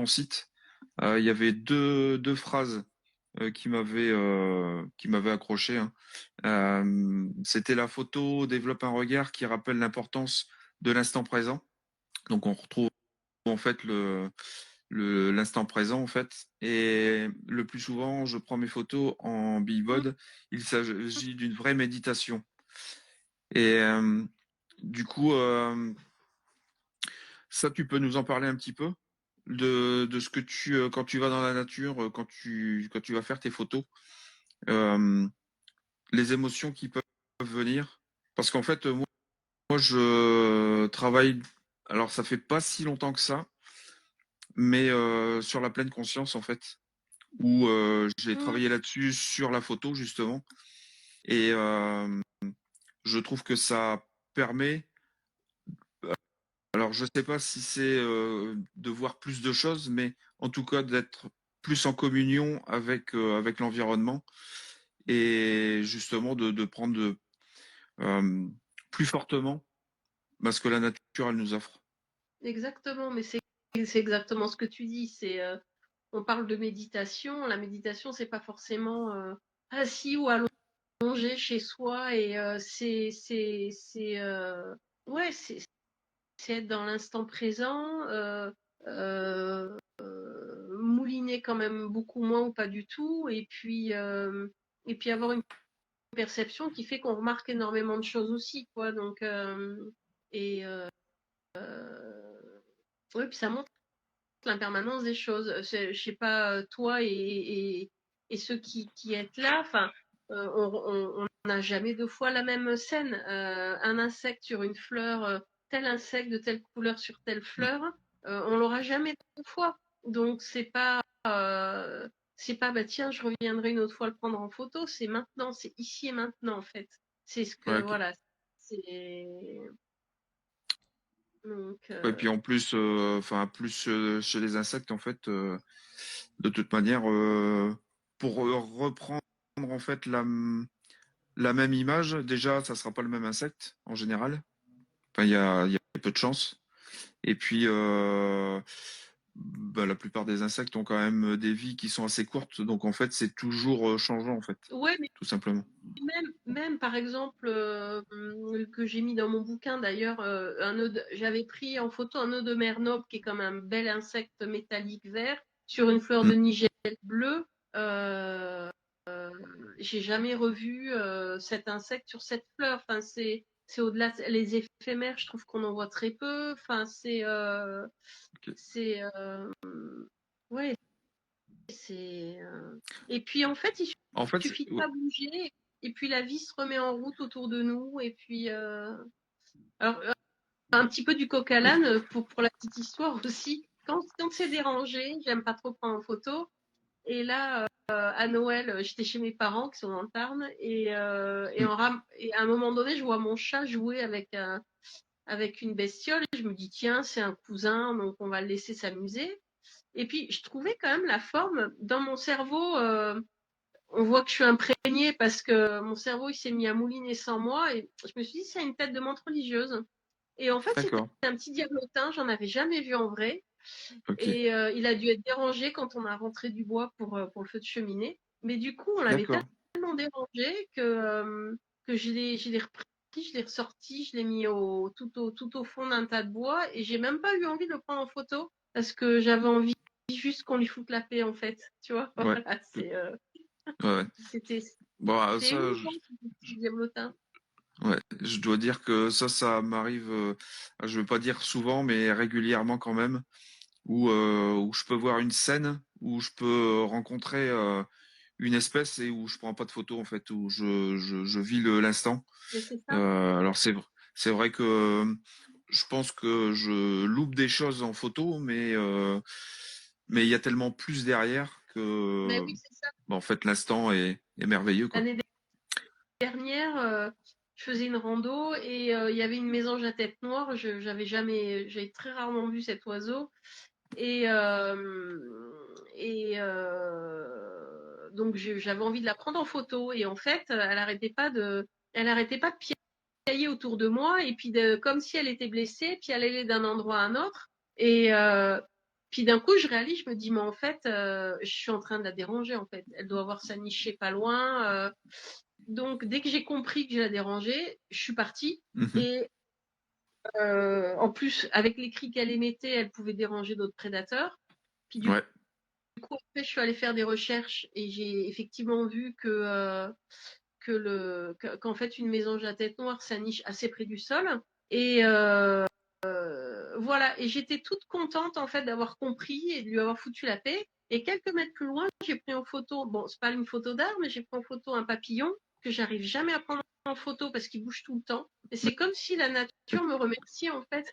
site, il y avait deux phrases qui m'avaient accroché, hein. C'était la photo développe un regard qui rappelle l'importance de l'instant présent. Donc on retrouve en fait l'instant présent en fait. Et le plus souvent, je prends mes photos en Mmh. billboard. Il s'agit d'une vraie méditation. Et du coup, ça, tu peux nous en parler un petit peu de ce que quand tu vas dans la nature, quand tu vas faire tes photos, euh, les émotions qui peuvent venir. Parce qu'en fait, moi, je travaille, alors ça fait pas si longtemps que ça, mais sur la pleine conscience, en fait, où j'ai Mmh. travaillé là-dessus sur la photo, justement. Et je trouve que ça permet, alors je sais pas si c'est de voir plus de choses, mais en tout cas d'être plus en communion avec l'environnement et justement de prendre euh, plus fortement ce que la nature elle nous offre. Exactement, mais c'est exactement ce que tu dis. C'est on parle de méditation. La méditation, c'est pas forcément assis ou allongé chez soi et c'est ouais c'est être dans l'instant présent, mouliner quand même beaucoup moins ou pas du tout, et puis avoir une perception qui fait qu'on remarque énormément de choses aussi, quoi. Donc et ouais, puis ça montre l'impermanence des choses. Je sais pas, toi et ceux qui êtes là, enfin, on n'a jamais deux fois la même scène. Un insecte sur une fleur, tel insecte de telle couleur sur telle Mm. fleur, on l'aura jamais deux fois. Donc c'est pas bah tiens, je reviendrai une autre fois le prendre en photo. C'est maintenant, c'est ici et maintenant en fait. C'est ce que Ouais, voilà. C'est donc et puis en plus, enfin plus chez les insectes en fait, de toute manière, pour reprendre en fait la même image, déjà ça sera pas le même insecte en général. Enfin il y a peu de chance. Et puis la plupart des insectes ont quand même des vies qui sont assez courtes, donc en fait c'est toujours changeant en fait, ouais, tout simplement. même par exemple, que j'ai mis dans mon bouquin d'ailleurs, j'avais pris en photo un œuf de mer noble qui est comme un bel insecte métallique vert sur une fleur de Mm. nigelle bleue. Euh, j'ai jamais revu cet insecte sur cette fleur. Enfin, c'est au-delà les éphémères, je trouve qu'on en voit très peu. Enfin, Ok. c'est ouais, c'est et puis en fait, il En fait, suffit de pas bouger et puis la vie se remet en route autour de nous et puis alors un petit peu du coq à oui. l'âne pour la petite histoire aussi. Quand c'est dérangé, j'aime pas trop prendre en photo. Et là, à Noël, j'étais chez mes parents qui sont dans le Tarn et Mm. et à un moment donné, je vois mon chat jouer avec avec une bestiole. Et je me dis, tiens, c'est un cousin, donc on va le laisser s'amuser. Et puis, je trouvais quand même la forme dans mon cerveau. On voit que je suis imprégnée parce que mon cerveau il s'est mis à mouliner sans moi. Et je me suis dit, c'est une tête de menthe religieuse. Et en fait, c'était D'accord. un petit diablotin, j'en avais jamais vu en vrai. Ok. Et il a dû être dérangé quand on a rentré du bois pour le feu de cheminée. Mais du coup, on l'avait D'accord. tellement dérangé que je l'ai repris, je l'ai ressorti, je l'ai mis tout au fond d'un tas de bois. Et j'ai même pas eu envie de le prendre en photo parce que j'avais envie juste qu'on lui foute la paix, en fait. Tu vois, Ouais. voilà, Ouais. c'était, Bon, c'est émouvant, ce petit diablotin. ouais, je dois dire que ça m'arrive, je vais pas dire souvent, mais régulièrement quand même, où je peux voir une scène, où je peux rencontrer une espèce et où je prends pas de photo en fait, où je vis l'instant. Mais c'est ça. Alors c'est vrai que je pense que je loupe des choses en photo, mais il y a tellement plus derrière Mais que oui, c'est ça. en fait l'instant est merveilleux quoi. L'année dernière, je faisais une rando et il y avait une mésange à tête noire. J'avais très rarement vu cet oiseau. Et, donc j'avais envie de la prendre en photo. Et en fait, elle arrêtait pas de piailler autour de moi. Et puis comme si elle était blessée, puis elle allait d'un endroit à un autre. Et puis d'un coup, je réalise, je me dis, mais en fait, je suis en train de la déranger. En fait, elle doit avoir sa nichée pas loin. Donc, dès que j'ai compris que je la dérangeais, je suis partie. Mhm. Et en plus, avec les cris qu'elle émettait, elle pouvait déranger d'autres prédateurs. Puis du Ouais. coup, après, je suis allée faire des recherches et j'ai effectivement vu qu'en fait, une mésange à tête noire, ça niche assez près du sol. Et voilà. Et j'étais toute contente en fait d'avoir compris et de lui avoir foutu la paix. Et quelques mètres plus loin, j'ai pris en photo, bon, c'est pas une photo d'art, mais j'ai pris en photo un papillon que j'arrive jamais à prendre en photo parce qu'il bouge tout le temps. Et c'est comme si la nature me remerciait en fait.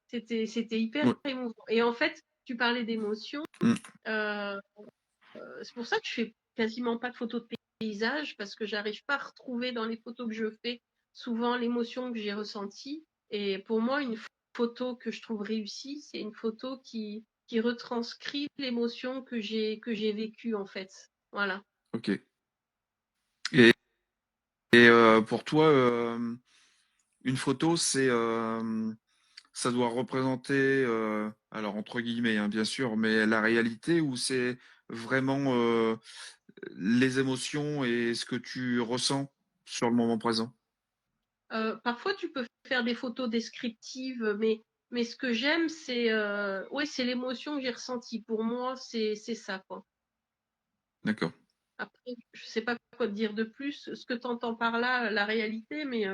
C'était hyper Ouais. émouvant. Et en fait, tu parlais d'émotion. Mm. Euh, c'est pour ça que je fais quasiment pas de photos de paysage parce que j'arrive pas à retrouver dans les photos que je fais souvent l'émotion que j'ai ressentie. Et pour moi, une photo que je trouve réussie, c'est une photo qui retranscrit l'émotion que j'ai vécue en fait. Voilà. Ok. Et, et pour toi, une photo, ça doit représenter, alors entre guillemets, hein, bien sûr, mais la réalité ou c'est vraiment les émotions et ce que tu ressens sur le moment présent. Parfois, tu peux faire des photos descriptives, mais ce que j'aime, c'est l'émotion que j'ai ressentie. Pour moi, c'est ça, quoi. D'accord. Après, je sais pas quoi te dire de plus. Ce que tu entends par là, la réalité, mais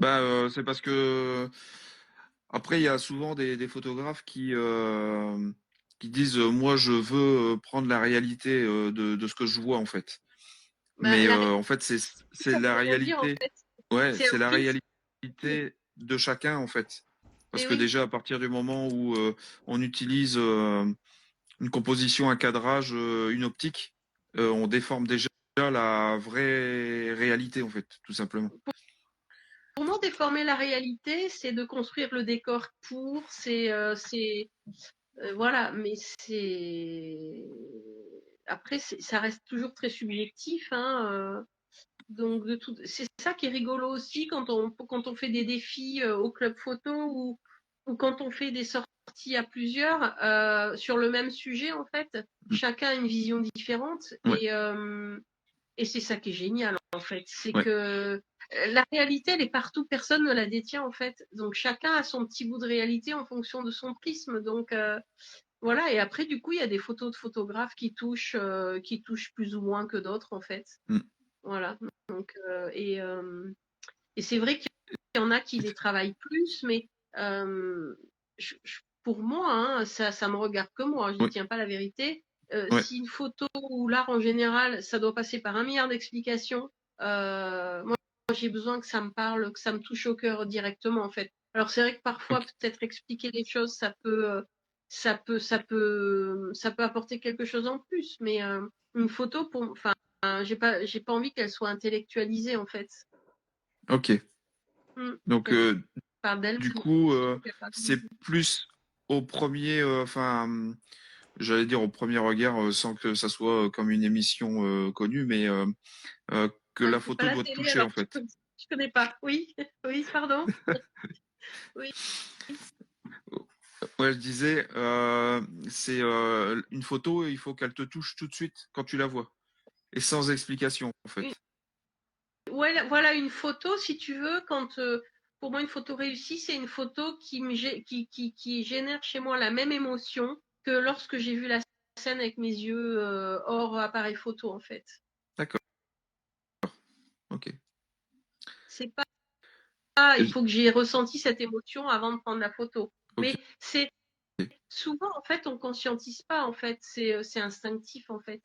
Bah, c'est parce que après, il y a souvent des photographes qui disent moi, je veux prendre la réalité de ce que je vois en fait. bah, Mais la réalité, en fait, c'est ça la veut rien dire en réalité. fait. Ouais, C'est un c'est la filtre. réalité de chacun en fait. Parce Et que oui, déjà, à partir du moment où on utilise une composition, un cadrage, une optique, on déforme déjà la vraie réalité en fait, tout simplement. pour moi, déformer la réalité, c'est de construire le décor voilà, mais après, ça reste toujours très subjectif, hein. Donc c'est ça qui est rigolo aussi quand on fait des défis au club photo ou quand on fait des sorties à plusieurs sur le même sujet en fait. Mm. Chacun a une vision différente Ouais, et c'est ça qui est génial en fait. C'est ouais, que la réalité elle est partout, personne ne la détient en fait. Donc chacun a son petit bout de réalité en fonction de son prisme. Donc voilà. Et après du coup il y a des photos de photographes qui touchent plus ou moins que d'autres en fait. mm. Voilà. Donc, et c'est vrai qu'il y en a qui les travaillent plus, mais pour moi, hein, ça me regarde que moi, je ne Ouais, détiens pas la vérité. ouais, Si une photo ou l'art en général, ça doit passer par un milliard d'explications, moi j'ai besoin que ça me parle, que ça me touche au cœur directement en fait. Alors c'est vrai que parfois ok, peut-être expliquer les choses, ça peut apporter quelque chose en plus, mais une photo enfin, j'ai pas envie qu'elle soit intellectualisée en fait. ok. Donc, Par d'elle, du coup, c'est plus au premier, j'allais dire au premier regard, sans que ça soit comme une émission connue, mais que la C'est pas photo la doit te télé, toucher alors en fait. je connais pas. Oui, oui, pardon. Oui. Ouais, je disais, c'est une photo, il faut qu'elle te touche tout de suite quand tu la vois, et sans explication en fait. Ouais, voilà une photo, si tu veux, pour moi une photo réussie, c'est une photo qui génère chez moi la même émotion que lorsque j'ai vu la scène avec mes yeux hors appareil photo en fait. D'accord. Ok. C'est pas il faut que j'ai ressenti cette émotion avant de prendre la photo. Ok. Mais c'est souvent en fait on conscientise pas en fait, c'est instinctif en fait.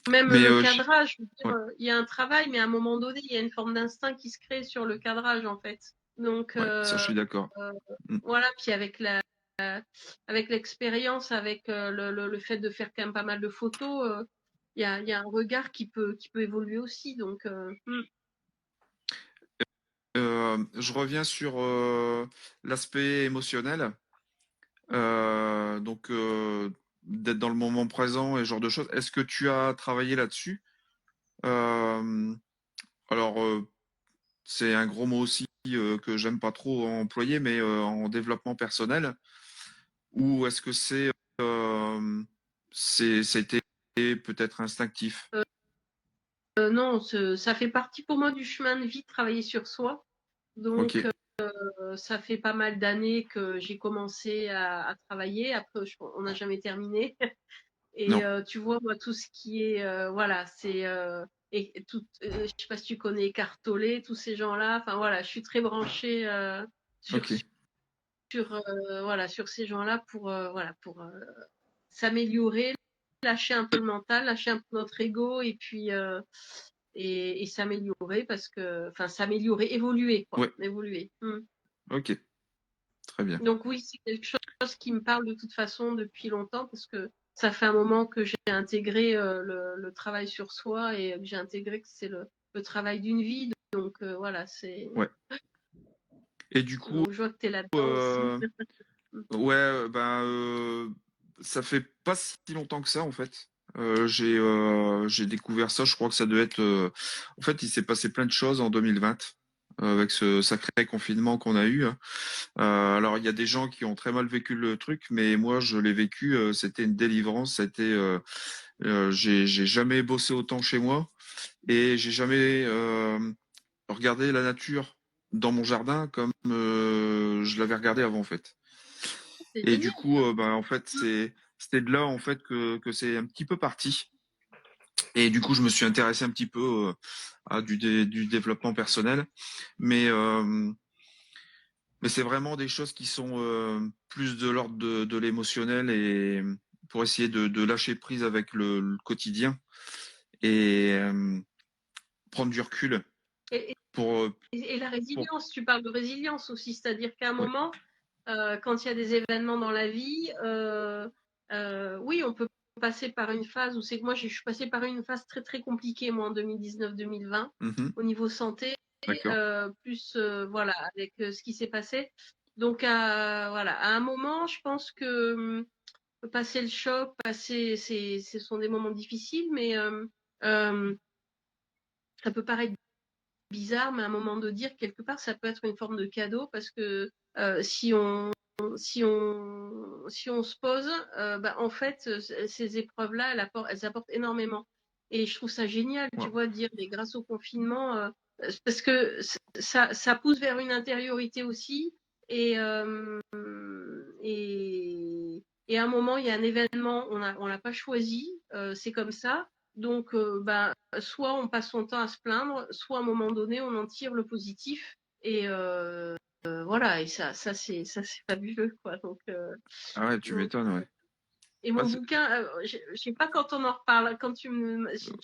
Même Mais le cadrage, je veux dire, ouais. il y a un travail, mais à un moment donné, il y a une forme d'instinct qui se crée sur le cadrage en fait. Donc Ouais, ça je suis d'accord. voilà, puis avec l'expérience, avec le fait de faire quand même pas mal de photos, il y a un regard qui peut évoluer aussi. Donc Je reviens sur l'aspect émotionnel. Donc, d'être dans le moment présent et ce genre de choses. Est-ce que tu as travaillé là-dessus? Euh, alors, c'est un gros mot aussi que j'aime pas trop employer, mais en développement personnel. Ou est-ce que ça a été peut-être instinctif? non, ça fait partie pour moi du chemin de vie de travailler sur soi. Ok, Donc ça fait pas mal d'années que j'ai commencé à travailler. Après, on n'a jamais terminé. Et non, tu vois, moi, tout ce qui est, voilà, c'est, et tout, je sais pas si tu connais Eckhart Tolle, tous ces gens-là. Enfin voilà, je suis très branchée sur ok, voilà, sur ces gens-là pour voilà, pour s'améliorer, lâcher un peu le mental, lâcher un peu notre ego et puis et s'améliorer parce que, enfin, s'améliorer, évoluer quoi, ouais, évoluer. ok, très bien. Donc oui, c'est quelque chose qui me parle de toute façon depuis longtemps parce que ça fait un moment que j'ai intégré le travail sur soi et que j'ai intégré que c'est le travail d'une vie. Donc voilà, c'est. Ouais. Et du coup, Donc je vois que tu es là-dedans aussi. euh, ouais, ben, ça fait pas si longtemps que ça en fait. J'ai découvert ça. Je crois que ça doit être. En fait, il s'est passé plein de choses en 2020 avec ce sacré confinement qu'on a eu, hein. Alors, il y a des gens qui ont très mal vécu le truc, mais moi, je l'ai vécu. C'était une délivrance. J'ai jamais bossé autant chez moi et j'ai jamais regardé la nature dans mon jardin comme je l'avais regardé avant en fait. C'est Et génial. du coup, ben, en fait, c'était de là en fait que c'est un petit peu parti. Et du coup, je me suis intéressé un petit peu à du développement personnel, mais euh, mais c'est vraiment des choses qui sont plus de l'ordre de l'émotionnel et pour essayer de lâcher prise avec le quotidien et prendre du recul Et, pour et la pour résilience, tu parles de résilience aussi, c'est-à-dire qu'à un ouais. moment, quand il y a des événements dans la vie, oui, on peut passer par une phase où c'est que moi, je suis passée par une phase très très compliquée, moi, en 2019-2020, Mhm. au niveau santé, D'accord. plus voilà, avec ce qui s'est passé. Donc, voilà, à un moment, je pense que passer le choc, ce sont des moments difficiles, mais euh, ça peut paraître bizarre, mais à un moment de dire quelque part, ça peut être une forme de cadeau parce que si on se pose, bah, en fait, ces épreuves-là, elles apportent énormément. Et je trouve ça génial, tu Wow. vois, de dire, mais grâce au confinement, parce que ça pousse vers une intériorité aussi. Et, et à un moment, il y a un événement, on l'a pas choisi, c'est comme ça. Donc, bah, soit on passe son temps à se plaindre, soit à un moment donné, on en tire le positif. Et voilà, et ça c'est fabuleux, quoi. Ah ouais, tu Donc, m'étonnes, ouais. et Ah, mon bouquin, je sais pas quand on en reparle, quand tu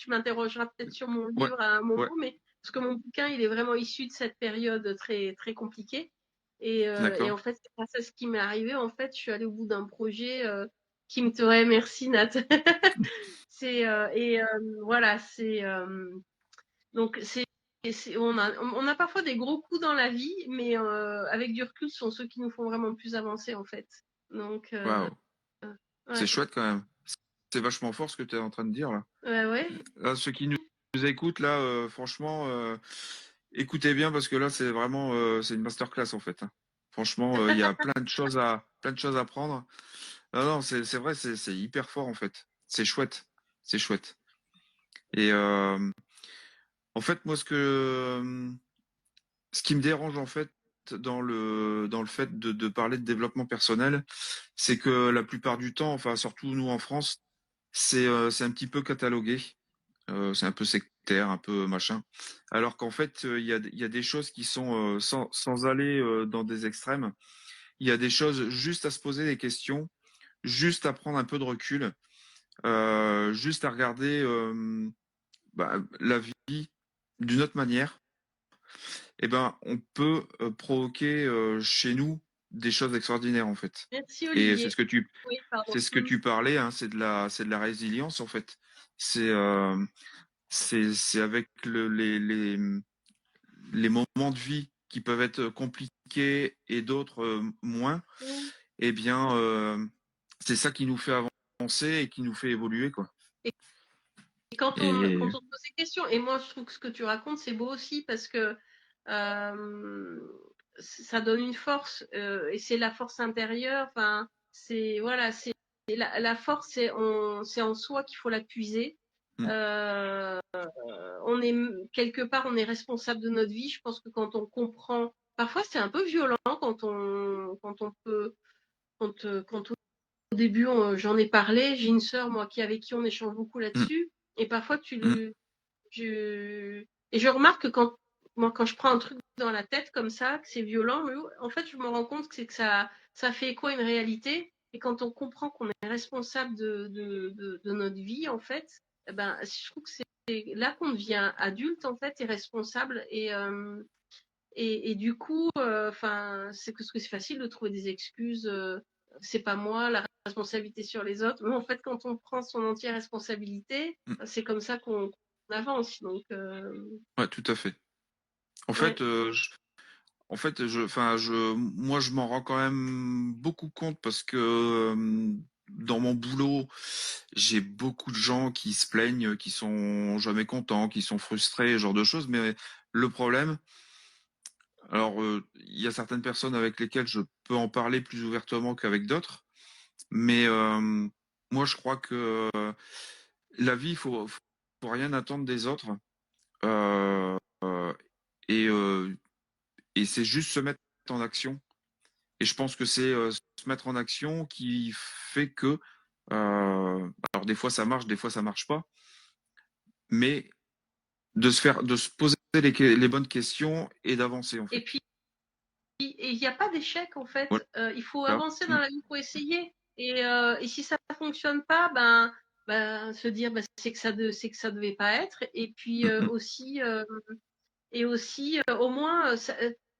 m'interrogeras peut-être sur mon ouais, livre à un moment, ouais, mais parce que mon bouquin, il est vraiment issu de cette période très très compliquée. Et d'accord. en fait, c'est grâce à ce qui m'est arrivé, en fait, je suis allée au bout d'un projet qui me ouais, merci Nat. C'est voilà, c'est donc on a parfois des gros coups dans la vie, mais avec du recul, ce sont ceux qui nous font vraiment plus avancer, en fait. Donc, Waouh, c'est ouais, chouette quand même. C'est vachement fort ce que tu es en train de dire là. ouais. Là, ceux qui nous écoutent là, franchement, écoutez bien parce que là, c'est vraiment, c'est une masterclass en fait, hein. Franchement, il y a plein de choses à prendre. Non, non, c'est vrai, c'est hyper fort en fait. C'est chouette, c'est chouette. Et en fait, moi, ce qui me dérange en fait dans le fait de parler de développement personnel, c'est que la plupart du temps, enfin surtout nous en France, c'est un petit peu catalogué. C'est un peu sectaire, un peu machin. Alors qu'en fait, il y a des choses qui sont, sans aller dans des extrêmes, il y a des choses juste à se poser des questions, juste à prendre un peu de recul, juste à regarder la vie d'une autre manière. Eh ben, on peut provoquer chez nous des choses extraordinaires en fait. Merci, Et Olivier. Oui, pardon. c'est ce que tu parlais, hein, c'est de la résilience en fait. C'est c'est avec les moments de vie qui peuvent être compliqués et d'autres moins, Mm. eh bien, c'est ça qui nous fait avancer et qui nous fait évoluer, quoi. Et quand Et on se pose des questions, et moi je trouve que ce que tu racontes, c'est beau aussi parce que ça donne une force, et c'est la force intérieure. Enfin, c'est voilà, c'est la force, c'est en soi qu'il faut la puiser. mm, Euh, on est quelque part, on est responsable de notre vie. Je pense que quand on comprend, parfois c'est un peu violent quand on peut, quand au début, j'en ai parlé. J'ai une sœur, moi, avec qui on échange beaucoup mm, là-dessus. Et parfois, mm, et je remarque que quand je prends un truc dans la tête comme ça, que c'est violent, mais en fait, je me rends compte que c'est que ça fait écho à une réalité. Et quand on comprend qu'on est responsable de notre vie, en fait, eh ben, je trouve que c'est là qu'on devient adulte, en fait, et responsable. Et du coup, enfin, c'est que c'est facile de trouver des excuses. C'est pas moi, la responsabilité sur les autres. Mais en fait, quand on prend son entière responsabilité, mm. c'est comme ça qu'on avance. Donc, Ouais, tout à fait. En ouais. fait, moi, je m'en rends quand même beaucoup compte parce que dans mon boulot, j'ai beaucoup de gens qui se plaignent, qui sont jamais contents, qui sont frustrés, ce genre de choses. Mais le problème, alors, il y a certaines personnes avec lesquelles je peux en parler plus ouvertement qu'avec d'autres, mais moi, je crois que la vie, faut rien attendre des autres, euh, et, c'est juste se mettre en action. Et je pense que c'est se mettre en action qui fait que, alors des fois ça marche, des fois ça marche pas, mais de se poser les bonnes questions et d'avancer en Et fait. puis, il n'y a pas d'échec, en Voilà. fait. Il faut avancer dans Mm, la vie, il faut essayer. Et si ça ne fonctionne pas, se dire, c'est que c'est que ça devait pas être. Et puis mm, mm. aussi, au moins,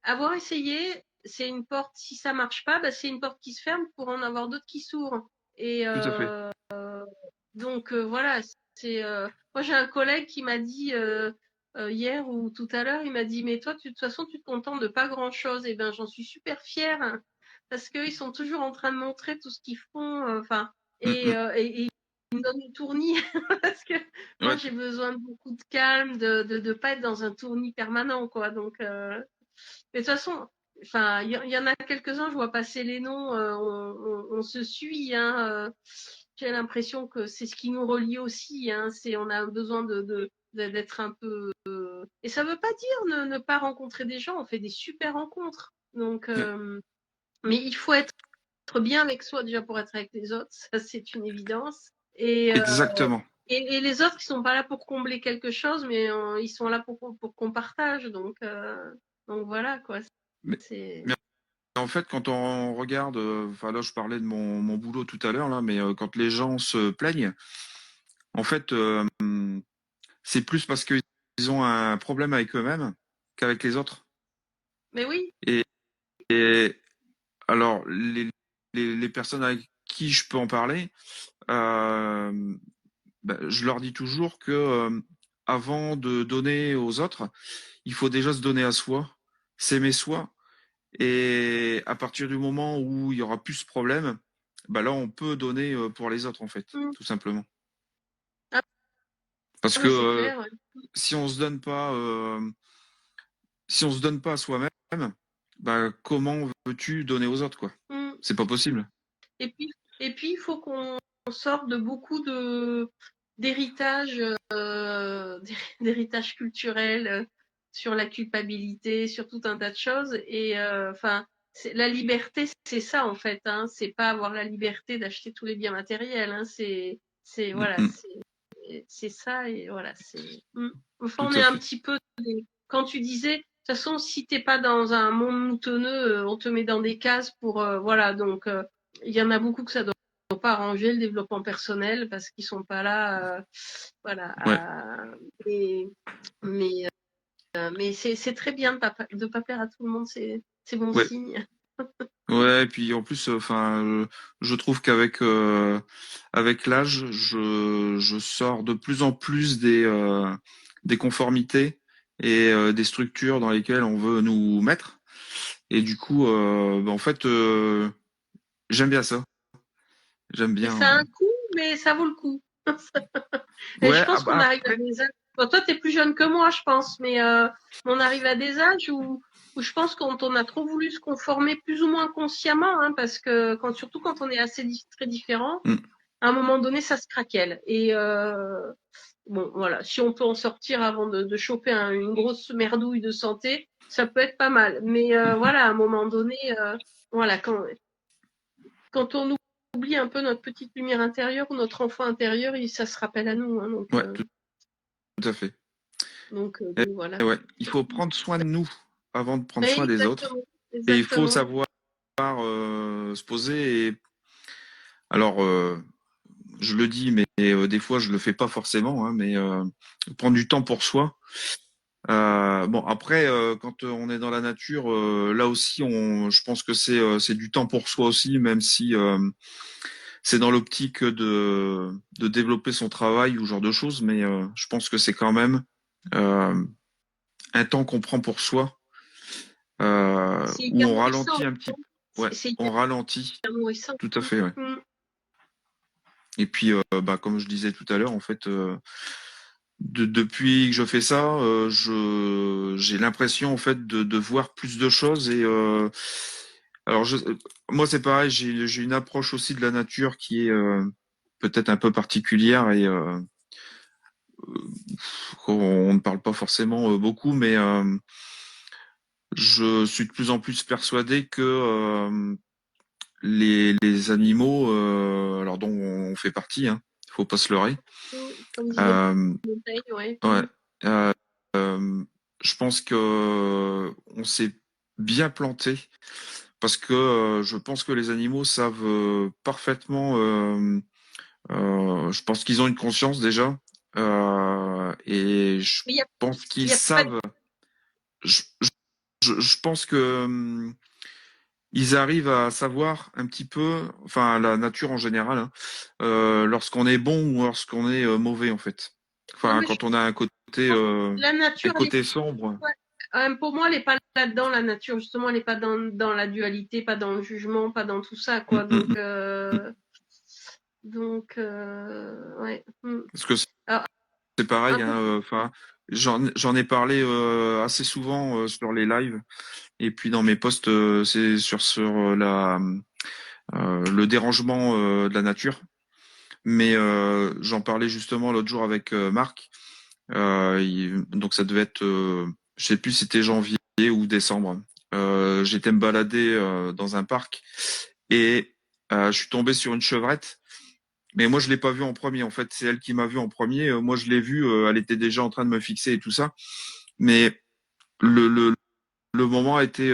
avoir essayé, c'est une porte. Si ça marche pas, c'est une porte qui se ferme pour en avoir d'autres qui s'ouvrent. Et Tout à fait. donc voilà, moi j'ai un collègue qui m'a dit hier ou tout à l'heure, il m'a dit mais toi de toute façon tu te contentes de pas grand chose. Et ben j'en suis super fière, hein, parce qu'ils sont toujours en train de montrer tout ce qu'ils font. Enfin Mm, mm. et ils me donnent une tournis parce que moi Ouais, j'ai besoin de beaucoup de calme, de pas être dans un tournis permanent quoi. Donc mais de toute façon. Enfin, il y en a quelques-uns, je vois passer les noms, on se suit, hein. J'ai l'impression que c'est ce qui nous relie aussi, hein. On a besoin d'être un peu. Et ça veut pas dire ne pas rencontrer des gens. On fait des super rencontres. Donc, ouais. mais il faut être bien avec soi déjà pour être avec les autres. Ça, c'est une évidence. Et, Exactement. et les autres, ils sont pas là pour combler quelque chose, mais ils sont là pour qu'on partage. Donc voilà quoi. Mais, C'est. mais en fait, quand on regarde, enfin là, je parlais de mon boulot tout à l'heure là, mais quand les gens se plaignent, en fait, c'est plus parce qu'ils ont un problème avec eux-mêmes qu'avec les autres. Mais oui. Et, et alors, les personnes avec qui je peux en parler, je leur dis toujours que avant de donner aux autres, il faut déjà se donner à soi, s'aimer soi. Et à partir du moment où il y aura plus ce problème, bah là, on peut donner pour les autres, en fait, Mmh. tout simplement. Ah, Parce que mais c'est clair, ouais. si on se donne pas, si on se donne pas à soi-même, bah comment veux-tu donner aux autres, quoi? Mmh. C'est pas possible. Et puis, il faut qu'on sorte de beaucoup d'héritage, d'héritage culturel sur la culpabilité, sur tout un tas de choses. Et enfin, la liberté, c'est ça en fait. Hein. C'est pas avoir la liberté d'acheter tous les biens matériels. Hein. Mm, Voilà, mm, c'est ça et voilà. Enfin, tout on est à un fait. petit peu. Quand tu disais, de toute façon, si t'es pas dans un monde moutonneux, on te met dans des cases pour voilà. Donc il y en a beaucoup que ça doit pas arranger le développement personnel parce qu'ils sont pas là, voilà. Ouais, Mais mais, mais c'est très bien de pas plaire à tout le monde, c'est bon ouais, signe. ouais. Et puis en plus, enfin, je trouve qu'avec avec l'âge, je sors de plus en plus des conformités et des structures dans lesquelles on veut nous mettre. Et du coup, bah, en fait, j'aime bien ça. J'aime Et bien. ça a un coût, mais ça vaut le coup. Et je Ouais, pense qu'on arrive à après, des âges. Bon, toi, t'es plus jeune que moi, je pense, mais on arrive à des âges où je pense quand on a trop voulu se conformer plus ou moins consciemment, hein, parce que surtout quand on est très différent, mm, à un moment donné, ça se craquelle. Et bon, voilà, si on peut en sortir avant de choper une grosse merdouille de santé, ça peut être pas mal. Mais voilà, à un moment donné, voilà, quand on oublie un peu notre petite lumière intérieure ou notre enfant intérieur, ça se rappelle à nous. Hein, ouais, tout à fait. donc voilà. Et ouais, il faut prendre soin de nous avant de prendre Mais soin des autres. exactement, Et il faut exactement. savoir se poser. Et alors, je le dis, mais des fois, je le fais pas forcément. Hein, mais prendre du temps pour soi. Bon, après, quand on est dans la nature, là aussi, je pense que c'est du temps pour soi aussi, même si c'est dans l'optique de développer son travail ou ce genre de choses. Mais je pense que c'est quand même euh, un temps qu'on prend pour soi, C'est où hyper on nourrissant. ralentit un petit peu. Ouais, C'est hyper on ralentit, nourrissant. tout à fait, ouais. Mm. Et puis, bah, comme je disais tout à l'heure, en fait, depuis que je fais ça, j'ai l'impression en fait de voir plus de choses. Et alors, moi, c'est pareil, j'ai une approche aussi de la nature qui est peut-être un peu particulière et on ne parle pas forcément beaucoup, mais je suis de plus en plus persuadé que les animaux, alors dont on fait partie, hein, faut pas se leurrer. Comme disait Euh, Montaigne, ouais. ouais, Mm. euh, je pense que on s'est bien planté parce que je pense que les animaux savent parfaitement. Je pense qu'ils ont une conscience déjà et je Mais pense qu'ils il y a pas savent. Je, je pense que ils arrivent à savoir un petit peu, enfin la nature en général, hein, lorsqu'on est bon ou lorsqu'on est mauvais en fait. non, Enfin, mais quand on a la un nature, côté sombre. pour moi, elle n'est pas là-dedans, la nature. Justement, elle n'est pas dans la dualité, pas dans le jugement, pas dans tout ça, Mm, quoi. mm, mm. Ouais. Mm. Parce que Alors, c'est un pareil, peu, hein, enfin, j'en ai parlé assez souvent sur les lives et puis dans mes posts, c'est sur le dérangement de la nature. Mais j'en parlais justement l'autre jour avec Marc. Donc ça devait être, je sais plus si c'était janvier ou décembre. J'étais me balader dans un parc et je suis tombé sur une chevrette. Mais moi je l'ai pas vue en premier. En fait, c'est elle qui m'a vu en premier. Moi je l'ai vue. Elle était déjà en train de me fixer et tout ça. Mais le le, le moment a été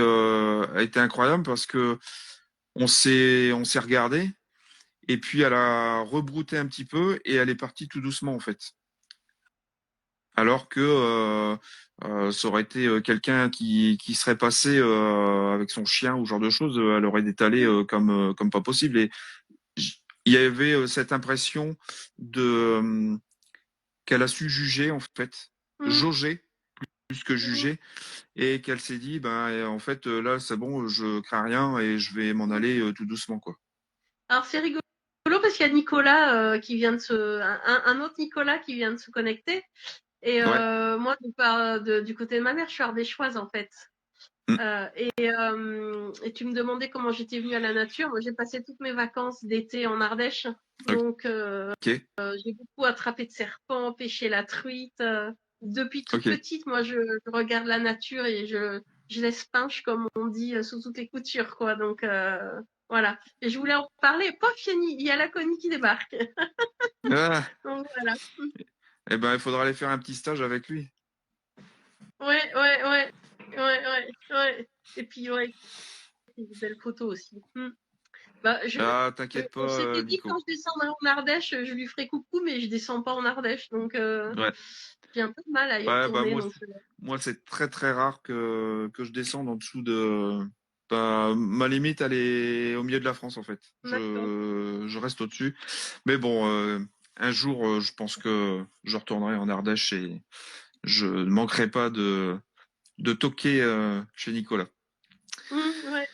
incroyable parce que on s'est regardé et puis elle a rebrouté un petit peu et elle est partie tout doucement en fait. Alors que ça aurait été quelqu'un qui serait passé avec son chien ou ce genre de choses, elle aurait détalé comme pas possible. Et il y avait cette impression de qu'elle a su juger en fait, Mmh. jauger plus que Mmh. juger, et qu'elle s'est dit, ben en fait là c'est bon, je crains rien et je vais m'en aller tout doucement quoi. Alors c'est rigolo parce qu'il y a Nicolas qui vient de un autre Nicolas qui vient de se connecter. Et Ouais. moi, du côté de ma mère, je suis ardéchoise en fait. Mm. Et tu me demandais comment j'étais venue à la nature. Moi, j'ai passé toutes mes vacances d'été en Ardèche. Donc, Ok. j'ai beaucoup attrapé de serpents, pêché la truite. Depuis toute Ok. petite, moi, je regarde la nature et je laisse pinche, comme on dit, sous toutes les coutures, quoi. Donc, voilà. Et je voulais en parler. Pof, il y a la Connie qui débarque. Ah, Donc, voilà. eh ben il faudra aller faire un petit stage avec lui. Ouais, ouais, ouais. Ouais, ouais, ouais. Et puis, ouais, c'est des belles photos aussi. Bah, Ah, t'inquiète on pas, s'était dit que quand Nico. je descendrais en Ardèche, je lui ferais coucou, mais je descends pas en Ardèche, donc Ouais. j'ai un peu de mal à y Ouais, bah retourner. Donc, moi c'est très très rare que je descende en dessous de. Bah, ma limite, elle est au milieu de la France en fait. d'accord. Je reste au-dessus. Mais bon, un jour, je pense que je retournerai en Ardèche et je ne manquerai pas de toquer chez Nicolas. Ouais,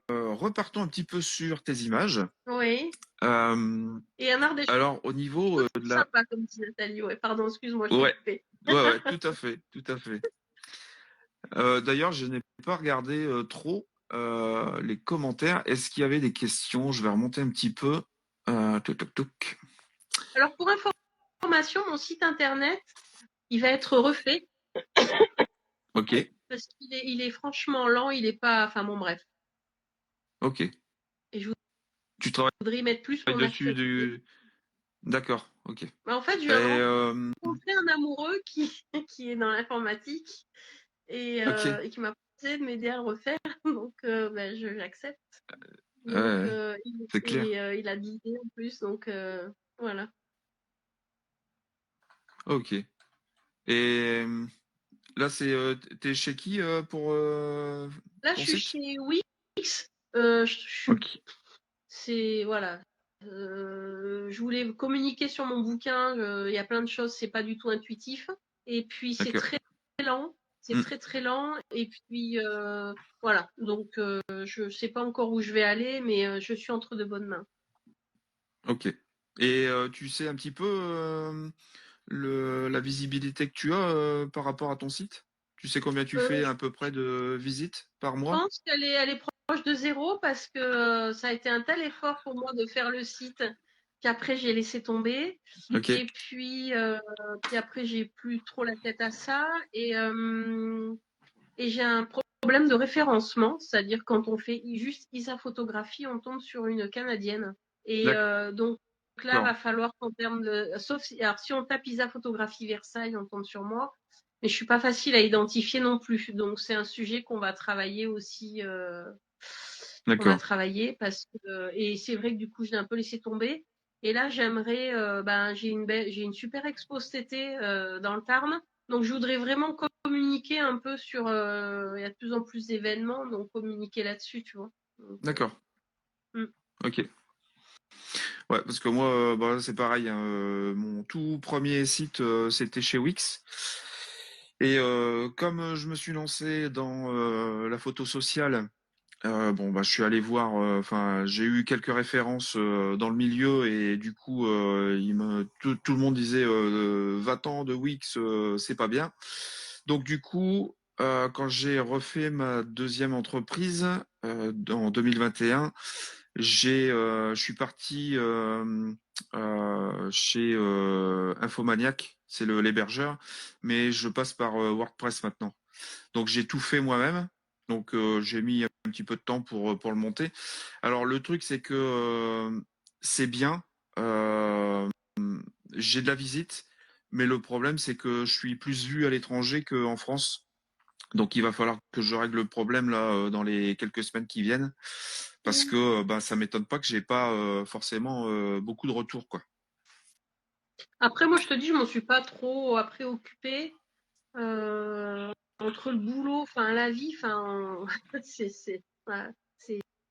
Repartons un petit peu sur tes images. oui. Euh, Et un Ardèche alors, au niveau tout de la. sympa, comme dit Nathalie. Ouais, pardon, excuse-moi, je t'ai Ouais, coupé. ouais, tout à fait, tout à fait. D'ailleurs, je n'ai pas regardé trop les commentaires. Est-ce qu'il y avait des questions? Je vais remonter un petit peu. Toc, toc, toc. Alors, pour information, mon site internet, il va être refait Ok, parce il est franchement lent. Il est pas. Enfin, bon, bref. ok. Et je Tu travailles voudrais y mettre plus mon dessus actualité. du. D'accord, ok. Et Mais en fait, je viens de rencontrer un amoureux qui est dans l'informatique ok. et qui m'a proposé de m'aider à le refaire. Donc, j'accepte. Donc, Ouais, c'est clair. il a 10 idées en plus. Donc, voilà. Ok. Et là, t'es chez qui pour Là, je ton suis site? chez Wix. Ok. C'est, voilà. Je voulais communiquer sur mon bouquin. Il y a plein de choses, c'est pas du tout intuitif. Et puis, c'est D'accord. très lent. C'est Hmm. très, très lent. Et puis, voilà. Donc, je sais pas encore où je vais aller, mais je suis entre de bonnes mains. Ok. Et tu sais un petit peu la visibilité que tu as par rapport à ton site? Tu sais combien tu fais Je à peu près de visites par mois? pense elle est proche de zéro parce que ça a été un tel effort pour moi de faire le site qu'après j'ai laissé tomber. Ok. Puis après j'ai plus trop la tête à ça et j'ai un problème de référencement, c'est-à-dire quand on fait juste Isa photographie, on tombe sur une canadienne. Et donc là, va falloir qu'en termes de, sauf si, alors si on tape Isa photographie Versailles, on tombe sur moi. Mais je suis pas facile à identifier non plus. Donc c'est un sujet qu'on va travailler aussi. On va D'accord. travailler parce que et c'est vrai que du coup je l'ai un peu laissé tomber. Et là j'aimerais, j'ai une super expo cet été dans le Tarn. Donc je voudrais vraiment communiquer un peu sur. Il y a de plus en plus d'événements, donc communiquer là-dessus, tu vois. Donc, D'accord. mm. Ok. Ouais, parce que moi, bah, c'est pareil, hein, mon tout premier site, c'était chez Wix. Et comme je me suis lancé dans la photo sociale, bon, bah, je suis allé voir. Enfin, j'ai eu quelques références dans le milieu et du coup, tout le monde disait va-t'en de Wix, c'est pas bien. Donc du coup, quand j'ai refait ma deuxième entreprise en 2021, je suis parti chez Infomaniac, c'est l'hébergeur, mais je passe par WordPress maintenant. Donc j'ai tout fait moi-même. Donc j'ai mis un petit peu de temps pour le monter. Alors le truc c'est que c'est bien, euh, j'ai de la visite, mais le problème c'est que je suis plus vu à l'étranger qu'en France. Donc il va falloir que je règle le problème là dans les quelques semaines qui viennent, parce que bah ça m'étonne pas que j'ai pas forcément beaucoup de retours quoi. Après moi je te dis, je m'en suis pas trop préoccupée. Entre le boulot, enfin la vie, enfin c'est voilà,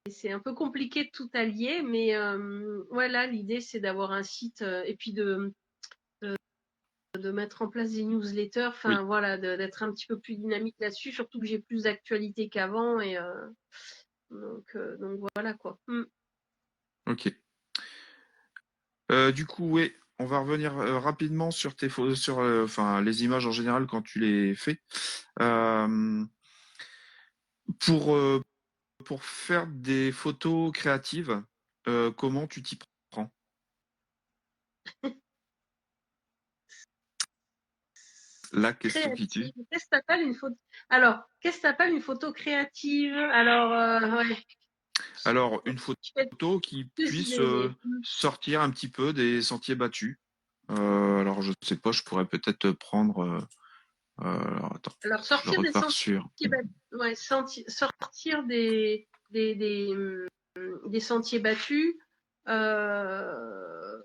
c'est un peu compliqué de tout allier, mais voilà, l'idée c'est d'avoir un site et puis de mettre en place des newsletters, enfin Oui, voilà, d'être un petit peu plus dynamique là-dessus, surtout que j'ai plus d'actualité qu'avant et donc voilà quoi. ok. Du coup, oui, on va revenir rapidement sur tes photos, sur enfin les images en général quand tu les fais. Euh, pour pour faire des photos créatives, comment tu t'y prends? La question qui tue. Créative. Qu'est-ce que t'appelles une photo? Alors, qu'est-ce que t'appelles une photo créative? Alors, ouais, Alors, une je fais photo qui plus puisse des. sortir un petit peu des sentiers battus. Alors, je sais pas, je pourrais peut-être prendre. Alors, attends, Alors, je sortir des repars sentiers sur. battus, ouais, sortir des sentiers battus. euh,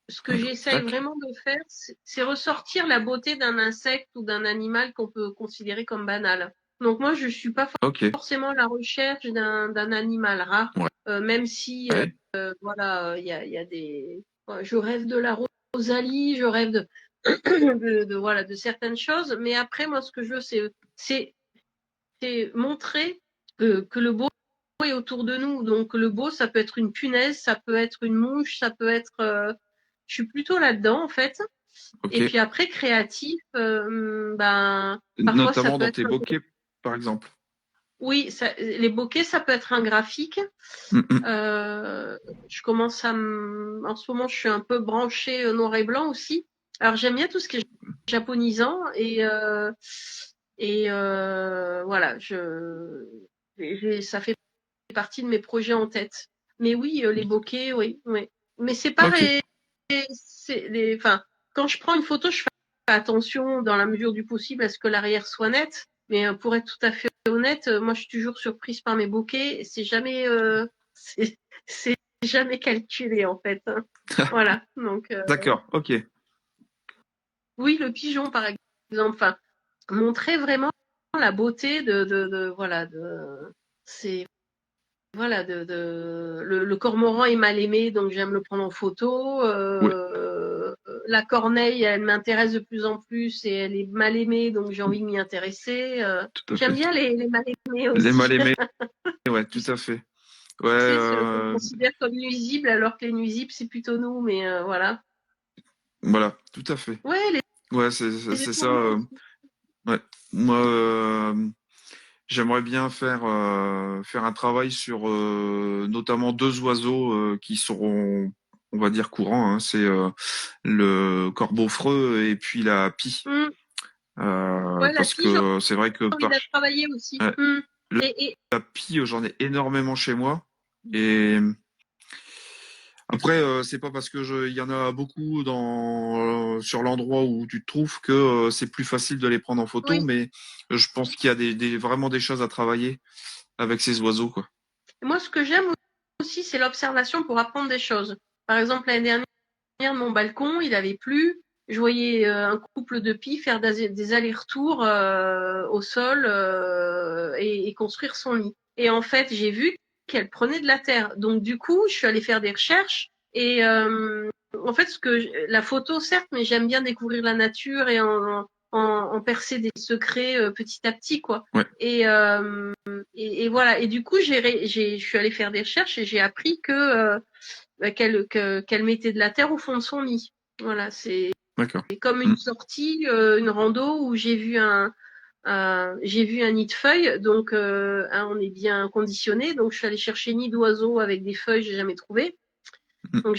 Ce que Alors, j'essaye tac. vraiment de faire, c'est ressortir la beauté d'un insecte ou d'un animal qu'on peut considérer comme banal. Donc moi, je suis pas Ok. forcément à la recherche d'un animal rare, Ouais. même si Ouais. voilà, il y a des. Ouais, je rêve de la rosalie, je rêve voilà de certaines choses, mais après moi, ce que je veux, c'est montrer que le beau est autour de nous. Donc le beau, ça peut être une punaise, ça peut être une mouche, ça peut être. Je suis plutôt là-dedans en fait. Ok. Et puis après créatif, ben parfois ça Notamment peut dans être tes bokeh, par exemple. oui, les bokeh, ça peut être un graphique. Mm. Euh, je commence en ce moment, je suis un peu branchée noir et blanc aussi. Alors j'aime bien tout ce qui est japonisant et voilà, ça fait partie de mes projets en tête. Mais oui, les bokeh, oui, oui. Mais c'est Ok. pareil, enfin, quand je prends une photo, je fais attention dans la mesure du possible à ce que l'arrière soit net. Mais pour être tout à fait honnête, moi je suis toujours surprise par mes bokeh. C'est jamais, c'est jamais calculé en fait, hein. Voilà. Donc D'accord. Ok. oui, le pigeon par exemple. Enfin, montrer vraiment la beauté voilà c'est voilà, le cormoran est mal aimé, donc j'aime le prendre en photo. Oui. La corneille, elle m'intéresse de plus en plus et elle est mal aimée, donc j'ai envie de m'y intéresser. Tout à J'aime fait. bien les mal aimés Les aussi. mal aimés. Ouais, Tu tout à fait. Ouais. sais, ceux qu'on considère comme nuisibles, alors que les nuisibles, c'est plutôt nous, mais voilà. Voilà. Tout à fait. Ouais, Ouais, les c'est ça. étourneaux aussi. Ouais. Moi, j'aimerais bien faire un travail sur notamment deux oiseaux qui seront, on va dire, courants, hein. C'est le corbeau-freux et puis la pie. Hmm. Ouais, la Parce pie, j'ai que c'est vrai que envie de la travailler aussi. ouais, Et la pie, j'en ai énormément chez moi. Et après, c'est pas parce que il y en a beaucoup sur l'endroit où tu te trouves que c'est plus facile de les prendre en photo, oui, mais je pense qu'il y a vraiment des choses à travailler avec ces oiseaux, quoi. moi, ce que j'aime aussi, c'est l'observation pour apprendre des choses. Par exemple, l'année dernière, mon balcon, il avait plu. Je voyais un couple de pies faire des allers-retours au sol et construire son nid. Et en fait, j'ai vu qu'elle prenait de la terre. Donc du coup, je suis allée faire des recherches et en fait, la photo, certes, mais j'aime bien découvrir la nature et en percer des secrets petit à petit, quoi. Ouais, Et, et voilà. Et du coup, je suis allée faire des recherches et j'ai appris qu'elle mettait de la terre au fond de son nid. Voilà, c'est d'accord. comme une Mm. sortie, une rando où j'ai vu un nid de feuilles, donc on est bien conditionné. Donc je suis allée chercher nid d'oiseau avec des feuilles, j'ai jamais trouvé. Mm. Donc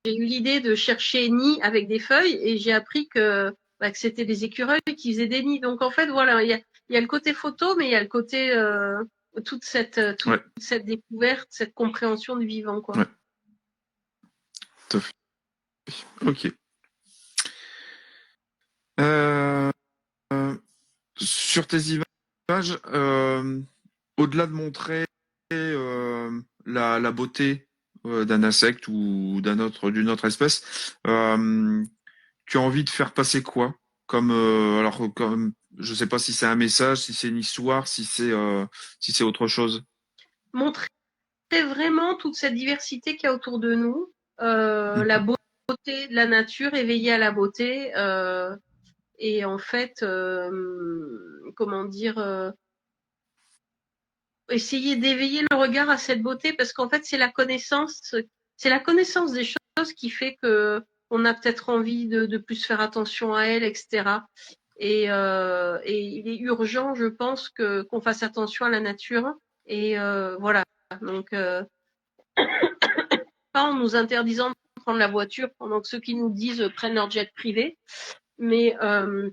j'ai eu l'idée de chercher nid avec des feuilles et j'ai appris que c'était des écureuils qui faisaient des nids. Donc en fait voilà, il y a le côté photo, mais il y a le côté toute Ouais, cette découverte, cette compréhension du vivant, quoi. ouais, tout à fait. Ok. Euh, sur tes images, au-delà de montrer la beauté d'un insecte ou d'une autre espèce, tu as envie de faire passer quoi? Comme, je sais pas si c'est un message, si c'est une histoire, si c'est autre chose. montrer vraiment toute cette diversité qu'il y a autour de nous, la beauté de la nature, éveiller à la beauté, et en fait, comment dire, essayer d'éveiller le regard à cette beauté, parce qu'en fait, c'est la connaissance des choses qui fait que on a peut-être envie de plus faire attention à elles, etc. Et il est urgent, je pense, qu'on fasse attention à la nature. Et voilà. Donc, pas en nous interdisant de prendre la voiture pendant que ceux qui nous disent prennent leur jet privé. Mais, alors,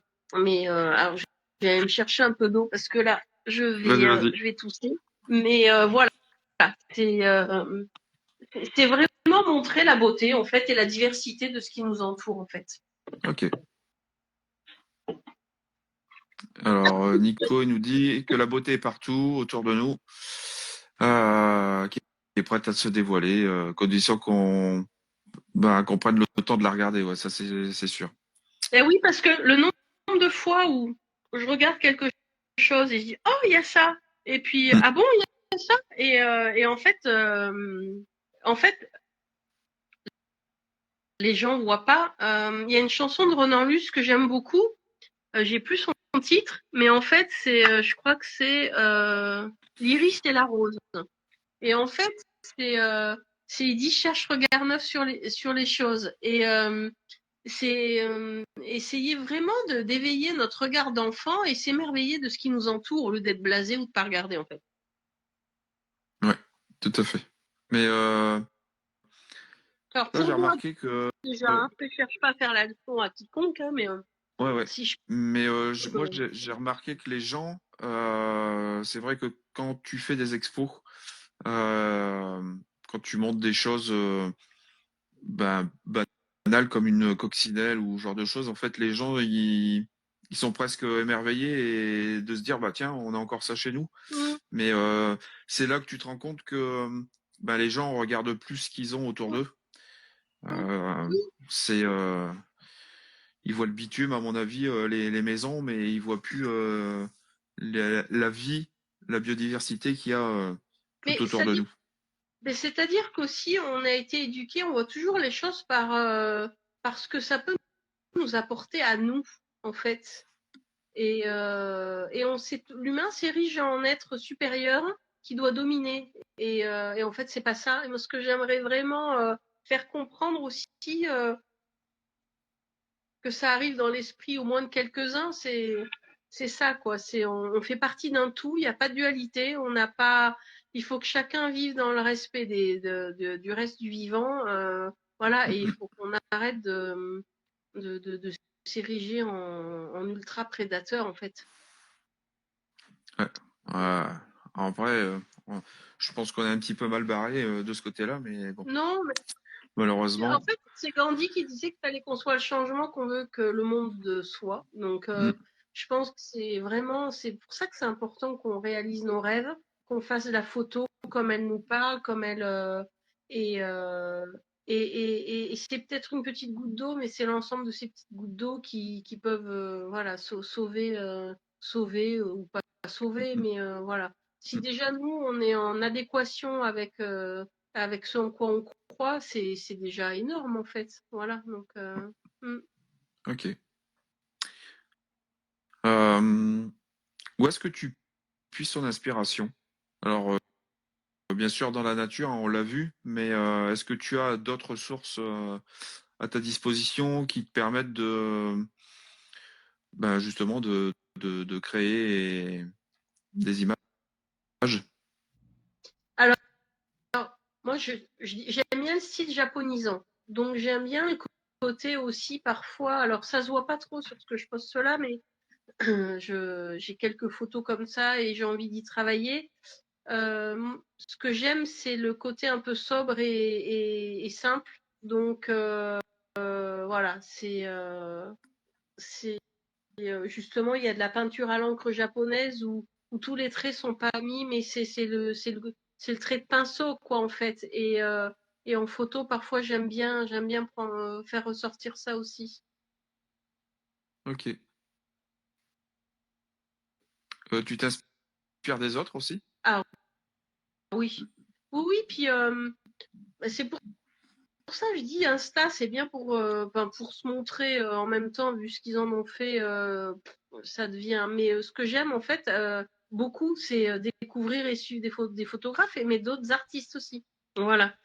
je vais me chercher un peu d'eau parce que là, Vas-y. je vais tousser. Mais voilà, c'est vraiment montrer la beauté en fait et la diversité de ce qui nous entoure en fait. Ok. Alors, Nico, il nous dit que la beauté est partout autour de nous, qui est prête à se dévoiler, condition qu'on prenne le temps de la regarder. Ouais, ça, c'est sûr. Et oui, parce que le nombre de fois où je regarde quelque chose et je dis oh il y a ça et puis ah bon il y a ça et en fait les gens voient pas. Il y a une chanson de Renan Luce que j'aime beaucoup. J'ai plus son titre, mais en fait je crois que c'est L'iris et la rose. Et en fait c'est il dit cherche regard neuf sur les choses et c'est essayer vraiment d'éveiller notre regard d'enfant et s'émerveiller de ce qui nous entoure au lieu d'être blasé ou de pas regarder en fait. Ouais, tout à fait. Mais Alors là, pour j'ai moi remarqué que déjà, je cherche pas à faire la leçon à quiconque, hein, mais ouais. si je Mais moi, peux. j'ai remarqué que les gens, c'est vrai que quand tu fais des expos, euh, quand tu montres des choses banales comme une coccinelle ou ce genre de choses, en fait, les gens, ils sont presque émerveillés et de se dire, bah tiens, on a encore ça chez nous. Mmh, Mais c'est là que tu te rends compte que les gens regardent plus ce qu'ils ont autour d'eux. mmh, Euh, oui, c'est Ils voient le bitume, à mon avis, les maisons, mais ils voient plus la vie, la biodiversité qu'il y a tout mais autour de nous. c'est-à-dire qu'aussi on a été éduqués, on voit toujours les choses par ce que ça peut nous apporter à nous en fait. Et l'humain s'érige en être supérieur qui doit dominer. Et en fait, c'est pas ça. Et moi, ce que j'aimerais vraiment faire comprendre aussi, que ça arrive dans l'esprit au moins de quelques-uns, c'est ça, quoi. On fait partie d'un tout. Il n'y a pas de dualité. On n'a pas. Il faut que chacun vive dans le respect du reste du vivant. Voilà. Et il faut qu'on arrête de s'ériger en ultra prédateur, en fait. Ouais. Ouais. En vrai, je pense qu'on est un petit peu mal barré de ce côté-là, mais bon, Non, en malheureusement. fait, c'est Gandhi qui disait qu'il fallait qu'on soit le changement qu'on veut que le monde soit. Donc, Mm. je pense que c'est pour ça que c'est important qu'on réalise nos rêves, qu'on fasse la photo comme elle nous parle, comme elle, et, euh, et c'est peut-être une petite goutte d'eau, mais c'est l'ensemble de ces petites gouttes d'eau qui peuvent, voilà, sauver ou pas sauver, mais voilà. Si déjà nous, on est en adéquation avec ce en quoi on croit, c'est déjà énorme en fait. Voilà, donc mm. Ok. Euh, Où est-ce que tu puisses ton inspiration? Alors, bien sûr, dans la nature, hein, on l'a vu, mais est-ce que tu as d'autres sources à ta disposition qui te permettent justement de créer des images? Alors, moi, j'aime bien le style japonisant. Donc, j'aime bien le côté aussi parfois. Alors, ça se voit pas trop sur ce que je poste là, mais j'ai quelques photos comme ça et j'ai envie d'y travailler. Ce que j'aime, c'est le côté un peu sobre et simple. Donc, voilà, c'est justement, il y a de la peinture à l'encre japonaise où tous les traits sont pas mis, mais c'est le trait de pinceau, quoi, en fait. Et en photo, parfois, j'aime bien faire ressortir ça aussi. Ok. Tu t'inspires des autres aussi? Ah oui. Oui, puis c'est pour ça que je dis Insta, c'est bien pour se montrer en même temps, vu ce qu'ils en ont fait, ça devient. Mais ce que j'aime en fait beaucoup, c'est découvrir et suivre des photographes, mais d'autres artistes aussi. Voilà,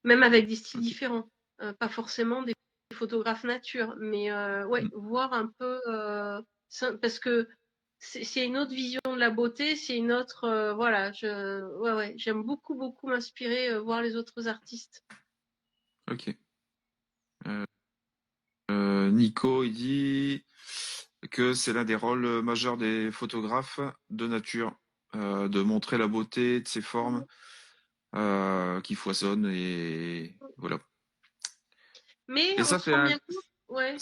même avec des styles Ok. différents, pas forcément des photographes nature, mais ouais, voir un peu, parce que c'est une autre vision de la beauté, c'est une autre, voilà, ouais, j'aime beaucoup m'inspirer, voir les autres artistes. Ok. Nico, il dit que c'est l'un des rôles majeurs des photographes de nature, de montrer la beauté de ses formes qui foisonnent et voilà. Mais Et on ça, se rend bien compte, ouais,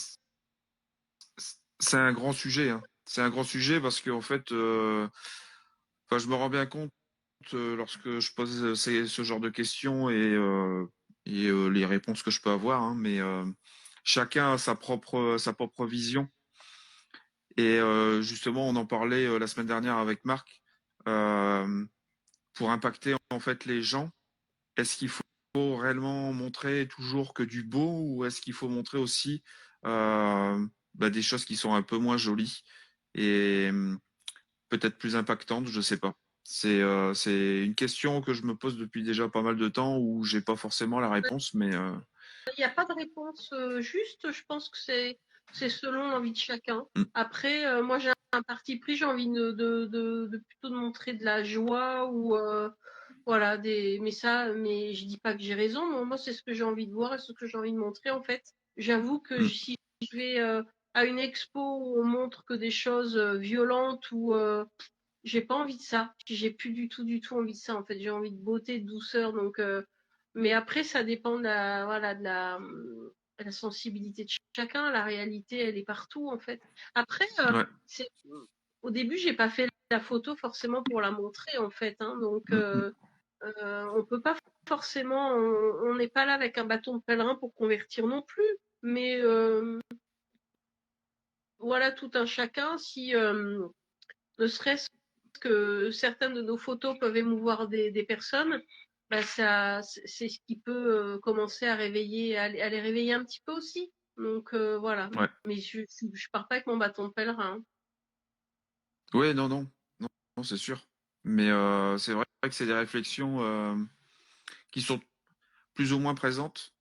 c'est un grand sujet, hein. C'est un grand sujet parce qu'en fait, enfin, je me rends bien compte lorsque je pose ce genre de questions et les réponses que je peux avoir, hein, mais chacun a sa propre vision. Et justement, on en parlait la semaine dernière avec Marc. Euh, pour impacter en fait les gens, est-ce qu'il faut réellement montrer toujours que du beau ou est-ce qu'il faut montrer aussi des choses qui sont un peu moins jolies et peut-être plus impactantes, je sais pas. C'est une question que je me pose depuis déjà pas mal de temps où j'ai pas forcément la réponse, mais il n'y a pas de réponse juste, je pense que c'est selon l'envie de chacun. mm, Après, moi j'ai un parti pris, j'ai envie de plutôt de montrer de la joie ou voilà, mais je dis pas que j'ai raison, mais moi c'est ce que j'ai envie de voir et ce que j'ai envie de montrer en fait. J'avoue que mm, si je vais à une expo où on montre que des choses violentes ou j'ai pas envie de ça. J'ai plus du tout envie de ça en fait. J'ai envie de beauté, de douceur, donc mais après ça dépend de la voilà de la sensibilité de chacun. La réalité elle est partout en fait. Après ouais, c'est au début j'ai pas fait la photo forcément pour la montrer en fait, hein, donc mm, mm. on peut pas forcément, on n'est pas là avec un bâton de pèlerin pour convertir non plus. Mais voilà, tout un chacun, si ne serait-ce que certaines de nos photos peuvent émouvoir des personnes, bah c'est ce qui peut commencer à réveiller, à les réveiller un petit peu aussi. Donc voilà. Ouais. Mais je pars pas avec mon bâton de pèlerin, hein. Ouais, non, non, non, non, c'est sûr. Mais c'est vrai que c'est des réflexions qui sont plus ou moins présentes.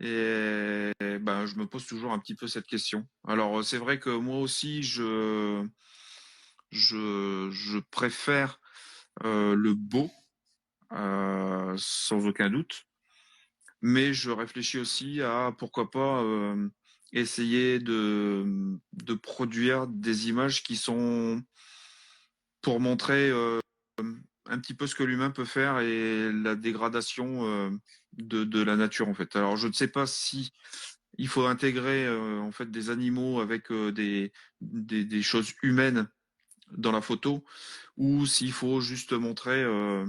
Et ben, je me pose toujours un petit peu cette question. Alors, c'est vrai que moi aussi, je préfère le beau, sans aucun doute. Mais je réfléchis aussi à pourquoi pas essayer de produire des images qui sont pour montrer un petit peu ce que l'humain peut faire et la dégradation de la nature en fait. Alors je ne sais pas si il faut intégrer en fait des animaux avec des choses humaines dans la photo ou s'il faut juste montrer euh,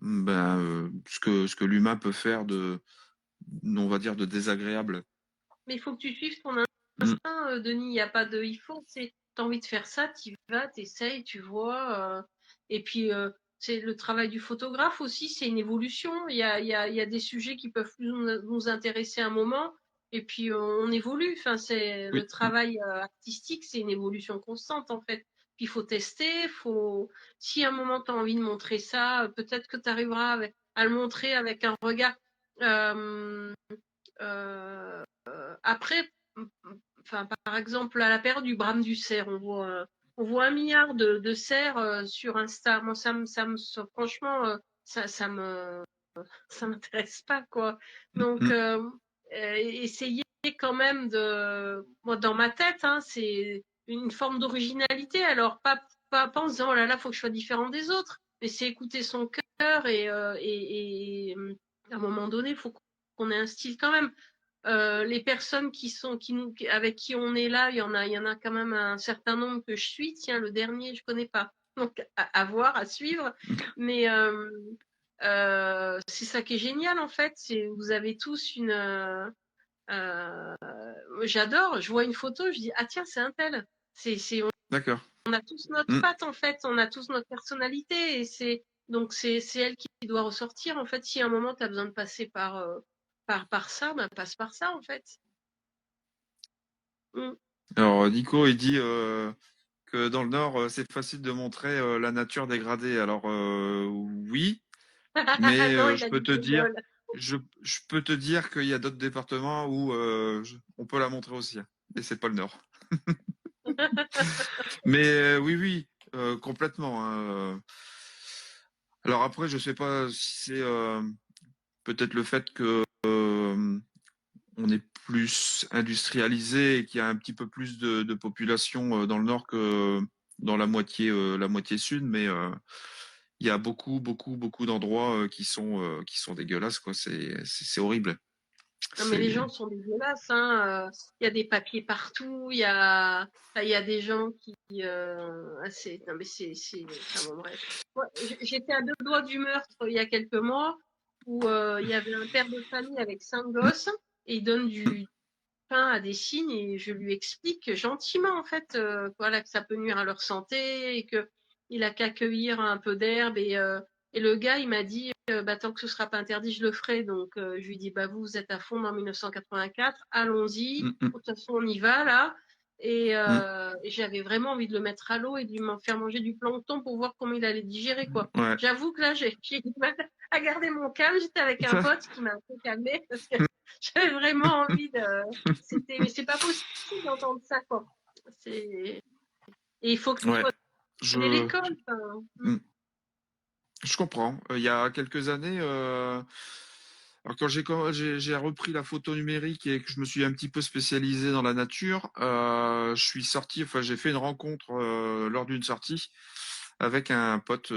ce que l'humain peut faire de on va dire de désagréable. Mais il faut que tu suives ton Mm. instinct, Denis. Il n'y a pas de il faut. C'est t'as envie de faire ça, tu vas, t'essayes, tu vois. Et puis c'est le travail du photographe aussi, c'est une évolution. Il y a des sujets qui peuvent plus nous intéresser à un moment, et puis on évolue. Enfin, c'est Oui. le travail artistique, c'est une évolution constante en fait. Puis il faut tester, faut. Si à un moment tu as envie de montrer ça, peut-être que tu arriveras à le montrer avec un regard. Euh, euh, après, enfin, par exemple, à la période du brame du cerf, on voit un milliard de cerfs sur Insta. Moi, franchement, ça m'intéresse pas, quoi. Donc, Mm. essayer quand même moi, dans ma tête, hein, c'est une forme d'originalité. Alors, pas en se disant, oh là là, faut que je sois différent des autres, mais c'est écouter son cœur et à un moment donné, il faut qu'on ait un style quand même. Les personnes avec qui on est là, il y en a quand même un certain nombre que je suis. Tiens, le dernier, je connais pas. Donc, à voir, à suivre. Mais c'est ça qui est génial, en fait. C'est, vous avez tous j'adore. Je vois une photo, je dis, ah tiens, c'est un tel. D'accord. On a tous notre Mm. patte, en fait. On a tous notre personnalité. Et Donc c'est elle qui doit ressortir. En fait, si à un moment tu as besoin de passer par ça, ben passe par ça en fait. Mm. Alors Nico, il dit que dans le Nord, c'est facile de montrer la nature dégradée. Alors oui, mais Non, il je a peux dit te je dire, rigole. je peux te dire qu'il y a d'autres départements où on peut la montrer aussi, hein. Et c'est pas le Nord. Mais oui, oui, complètement, hein. Alors après, je sais pas si c'est peut-être le fait que on est plus industrialisé et qu'il y a un petit peu plus de population dans le Nord que dans la moitié sud, mais il y a beaucoup, beaucoup, beaucoup d'endroits qui sont dégueulasses, quoi. C'est horrible. Non, mais les C'est gens sont dégueulasses, hein. Il y a des papiers partout, il y a des gens qui, non, mais enfin bon, bref. Moi, j'étais à 2 doigts du meurtre il y a quelques mois où il y avait un père de famille avec 5 gosses et il donne du pain à des cygnes et je lui explique gentiment en fait, voilà que ça peut nuire à leur santé et que il a qu'à cueillir un peu d'herbe et le gars il m'a dit bah tant que ce sera pas interdit je le ferai donc je lui dis bah vous êtes à fond dans 1984 allons-y de Mm, mm, toute façon on y va là mm. et j'avais vraiment envie de le mettre à l'eau et de lui faire manger du plancton pour voir comment il allait digérer quoi. Ouais. J'avoue que là j'ai du mal à garder mon calme, j'étais avec un pote qui m'a un peu calmé parce que j'avais vraiment envie de mais c'est pas possible d'entendre ça, quoi. C'est, et il faut que ce Ouais. soit dès Je, l'école, enfin. mm, je comprends. Il y a quelques années, alors quand j'ai repris la photo numérique et que je me suis un petit peu spécialisé dans la nature, je suis sorti, enfin j'ai fait une rencontre lors d'une sortie avec un pote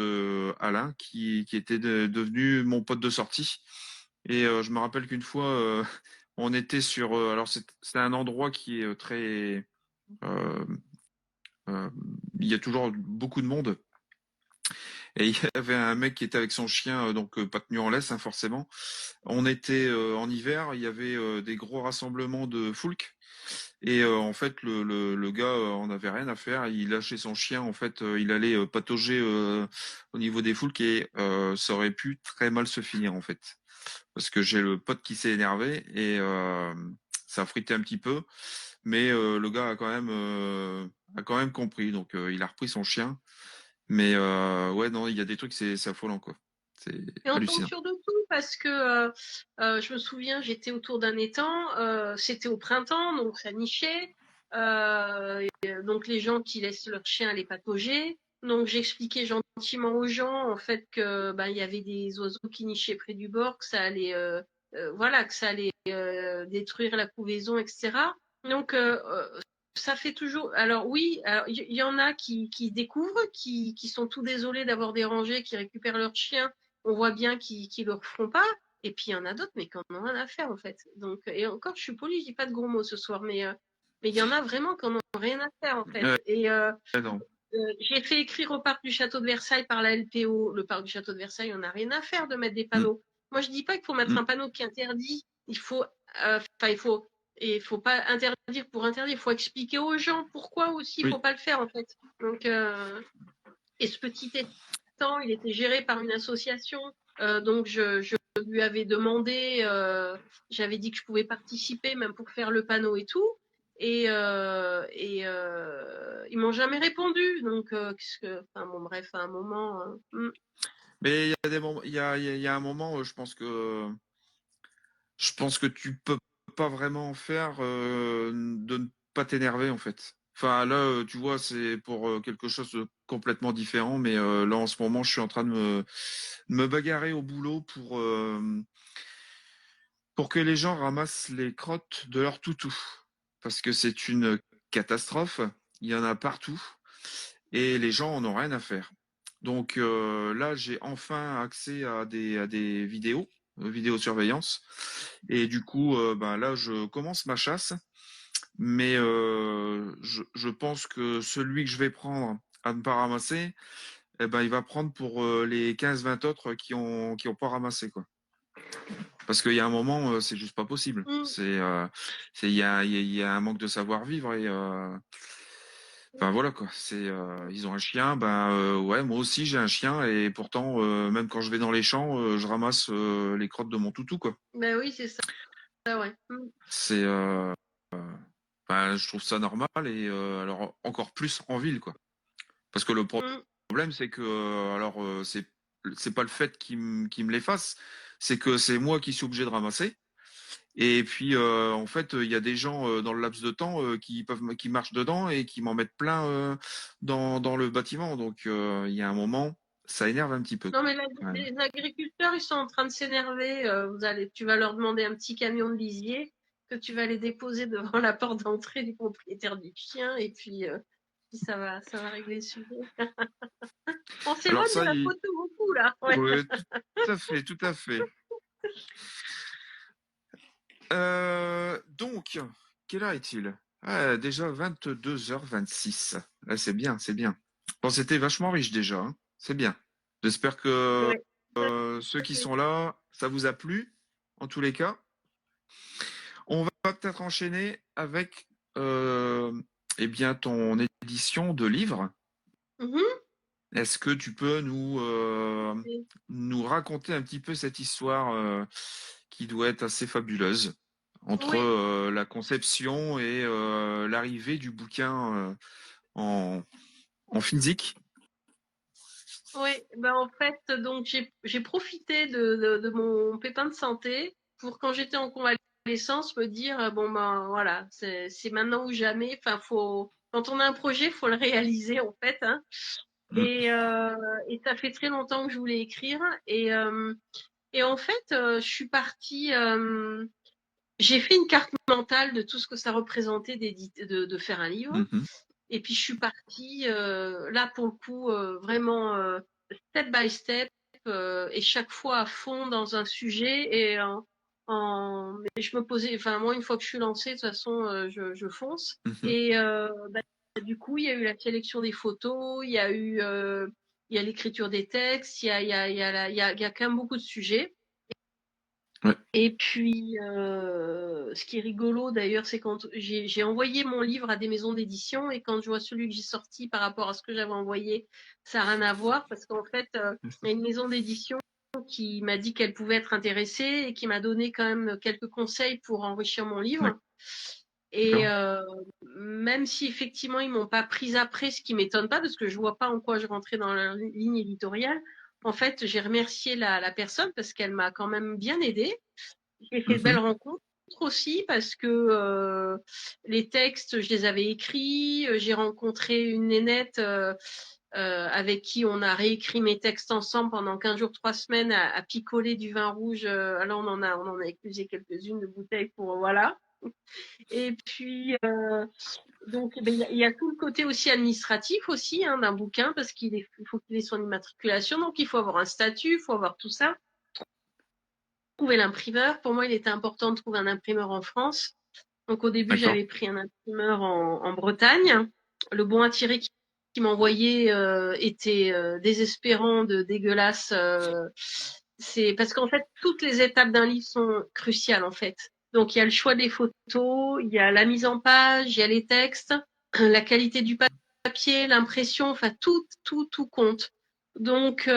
Alain qui était devenu mon pote de sortie. Et je me rappelle qu'une fois on était sur, alors c'est un endroit qui est très, euh, euh, il y a toujours beaucoup de monde. Et il y avait un mec qui était avec son chien, donc pas tenu en laisse, hein, forcément. On était en hiver, il y avait des gros rassemblements de foulques. Et en fait, le gars en avait rien à faire. Il lâchait son chien. En fait, il allait patauger au niveau des foulques et ça aurait pu très mal se finir en fait. Parce que j'ai le pote qui s'est énervé et ça a frité un petit peu. Mais le gars a quand même compris. Donc il a repris son chien. Mais ouais, non, il y a des trucs, c'est affolant quoi. C'est Et on tombe hallucinant. sur de tout parce que je me souviens, j'étais autour d'un étang, c'était au printemps, donc ça nichait. Donc les gens qui laissent leur chien aller patauger. Donc j'expliquais gentiment aux gens en fait que il y avait des oiseaux qui nichaient près du bord, que ça allait voilà, que ça allait détruire la couvaison, etc. Donc ça fait toujours. Alors oui, il y en a qui découvrent, qui sont tout désolés d'avoir dérangé, qui récupèrent leur chien. On voit bien qu'ils le referont pas. Et puis il y en a d'autres, mais qui en ont rien à faire en fait. Donc et encore, je suis polie, je dis pas de gros mots ce soir, mais il y en a vraiment qui en ont rien à faire en fait. Et Non. j'ai fait écrire au parc du château de Versailles par la LPO. Le parc du château de Versailles, on n'a rien à faire de mettre des Mm, panneaux. Moi, je dis pas qu'il faut mettre mm. un panneau qui interdit. Il faut, il faut pas interdire pour interdire. Il faut expliquer aux gens pourquoi aussi il faut Oui. pas le faire en fait. Donc, et ce petit étang, il était géré par une association. Donc, je lui avais demandé, j'avais dit que je pouvais participer, même pour faire le panneau et tout. Ils m'ont jamais répondu. Donc, enfin bon, bref, à un moment. Mais il y a des moments, il y a un moment, je pense que tu peux pas vraiment faire de ne pas t'énerver en fait. Enfin là, tu vois, c'est pour quelque chose de complètement différent, mais là en ce moment, je suis en train de me bagarrer au boulot pour que les gens ramassent les crottes de leurs toutous, parce que c'est une catastrophe. Il y en a partout et les gens en ont rien à faire. Donc là, j'ai enfin accès à des vidéos, vidéosurveillance. Et du coup, ben là, je commence ma chasse. Mais je pense que celui que je vais prendre à ne pas ramasser, eh ben, il va prendre pour les 15-20 autres qui ont pas ramassé, quoi. Parce qu'il y a un moment, c'est juste pas possible. Mm. Il y a un manque de savoir-vivre et Enfin voilà quoi, ils ont un chien, ouais, moi aussi j'ai un chien et pourtant même quand je vais dans les champs, je ramasse les crottes de mon toutou quoi. Ben oui, c'est ça, ouais. Mm. C'est je trouve ça normal et alors encore plus en ville quoi. Parce que le Mm. problème c'est que c'est pas le fait qu'ils me les fassent, c'est que c'est moi qui suis obligé de ramasser. Et puis en fait, il y a des gens dans le laps de temps qui marchent dedans et qui m'en mettent plein dans le bâtiment. Donc il y a un moment, ça énerve un petit peu Non, mais quand même. les agriculteurs, ils sont en train de s'énerver. Tu vas leur demander un petit camion de lisier que tu vas les déposer devant la porte d'entrée du propriétaire du chien et puis ça va régler le sujet. On Alors s'éloigne de ça, la photo beaucoup là. Ouais. ouais, tout à fait, tout à fait. Donc, quelle heure est-il? Déjà 22h26. Là, c'est bien, c'est bien. Bon, c'était vachement riche déjà, hein. C'est bien. J'espère que Ouais. ceux qui sont là, ça vous a plu, en tous les cas. On va peut-être enchaîner avec eh bien, ton édition de livre. Mhm. Est-ce que tu peux nous raconter un petit peu cette histoire qui doit être assez fabuleuse entre Oui, la conception et l'arrivée du bouquin en, en physique? oui. Ben, en fait, donc j'ai profité de mon pépin de santé pour quand j'étais en convalescence me dire bon ben voilà, c'est maintenant ou jamais. Enfin, faut quand on a un projet, faut le réaliser en fait, hein. Mm. Et ça fait très longtemps que je voulais écrire. Et en fait, je suis partie. J'ai fait une carte mentale de tout ce que ça représentait de faire un livre. Mhm. Et puis je suis partie là pour le coup vraiment step by step et chaque fois à fond dans un sujet mais je me posais, enfin moi une fois que je suis lancée de toute façon je fonce Mhm. et du coup il y a eu la sélection des photos, il y a l'écriture des textes, il y a quand même beaucoup de sujets. Ouais, Et puis, ce qui est rigolo d'ailleurs, c'est quand j'ai envoyé mon livre à des maisons d'édition et quand je vois celui que j'ai sorti par rapport à ce que j'avais envoyé, ça n'a rien à voir parce qu'en fait, il y a une maison d'édition qui m'a dit qu'elle pouvait être intéressée et qui m'a donné quand même quelques conseils pour enrichir mon livre. Et d'accord. même si effectivement ils m'ont pas prise après, ce qui m'étonne pas parce que je vois pas en quoi je rentrais dans la ligne éditoriale. En fait, j'ai remercié la personne parce qu'elle m'a quand même bien aidée. J'ai fait de belles Mhm. rencontres aussi parce que les textes, je les avais écrits. J'ai rencontré une nénette avec qui on a réécrit mes textes ensemble pendant 15 jours, 3 semaines à picoler du vin rouge. Alors on en a éclusé quelques-unes de bouteilles pour voilà. Et puis donc ben, il y a tout le côté aussi administratif aussi hein, d'un bouquin parce il faut qu'il ait son immatriculation, donc il faut avoir un statut, il faut avoir tout ça. Trouver l'imprimeur. Pour moi, il était important de trouver un imprimeur en France. Donc au début, D'accord. j'avais pris un imprimeur en Bretagne. Le bon à tirer qui m'envoyait était désespérant, de dégueulasse. C'est parce qu'en fait, toutes les étapes d'un livre sont cruciales en fait. Donc il y a le choix des photos, il y a la mise en page, il y a les textes, la qualité du papier, l'impression, enfin tout compte. Donc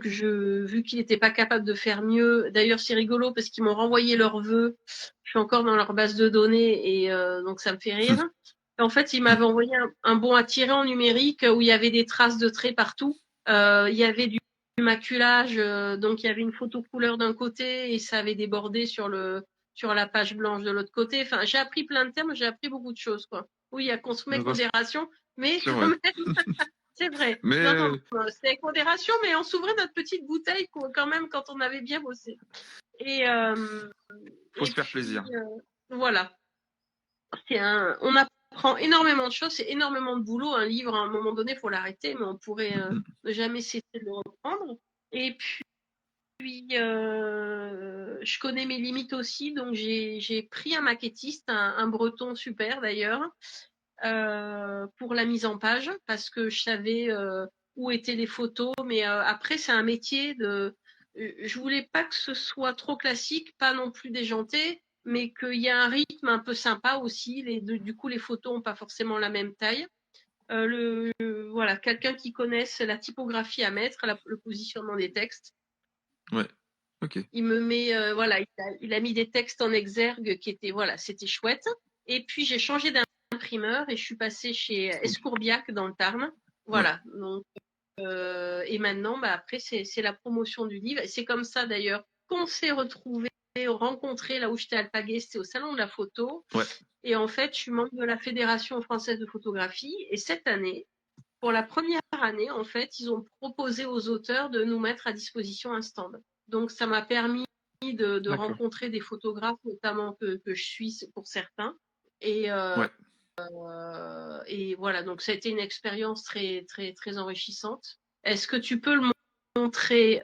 vu qu'il n'était pas capable de faire mieux, d'ailleurs c'est rigolo parce qu'ils m'ont renvoyé leurs vœux. Je suis encore dans leur base de données et donc ça me fait rire. Et en fait, ils m'avaient envoyé un bon à tirer en numérique où il y avait des traces de traits partout. Il y avait du maculage, donc il y avait une photo couleur d'un côté et ça avait débordé sur la page blanche de l'autre côté. Enfin, j'ai appris plein de termes, j'ai appris beaucoup de choses quoi. Oui, à consommer avec D'accord, modération, mais c'est quand vrai. même, c'est vrai. Mais Non, non, c'était avec modération, mais on s'ouvrait notre petite bouteille quand même quand on avait bien bossé. Et, euh, faut et se faire puis, plaisir. voilà. On apprend énormément de choses, c'est énormément de boulot. Un livre, à un moment donné, il faut l'arrêter, mais on pourrait Mhm. ne jamais cesser de le reprendre. Et puis, je connais mes limites aussi, donc j'ai pris un maquettiste, un breton super d'ailleurs, pour la mise en page, parce que je savais où étaient les photos. Mais après, c'est un métier de. Je voulais pas que ce soit trop classique, pas non plus déjanté, mais qu'il y a un rythme un peu sympa aussi. Du coup, les photos n'ont pas forcément la même taille. Voilà, quelqu'un qui connaisse la typographie à mettre, le positionnement des textes. Ouais. Ok. Il me met, voilà, il a mis des textes en exergue qui étaient, voilà, c'était chouette. Et puis j'ai changé d'imprimeur et je suis passée chez Escourbiac dans le Tarn. Voilà. Ouais. Donc, et maintenant, après, c'est la promotion du livre. Et c'est comme ça d'ailleurs qu'on s'est retrouvés, rencontrés là où j'étais à Alpaguet, c'était au salon de la photo. Ouais. Et en fait, je suis membre de la Fédération française de photographie. Et cette année, pour la première année, en fait, ils ont proposé aux auteurs de nous mettre à disposition un stand. Donc, ça m'a permis de rencontrer des photographes, notamment que je suis pour certains. Et, ouais. Et voilà, donc ça a été une expérience très, très, très enrichissante. Est-ce que tu peux le montrer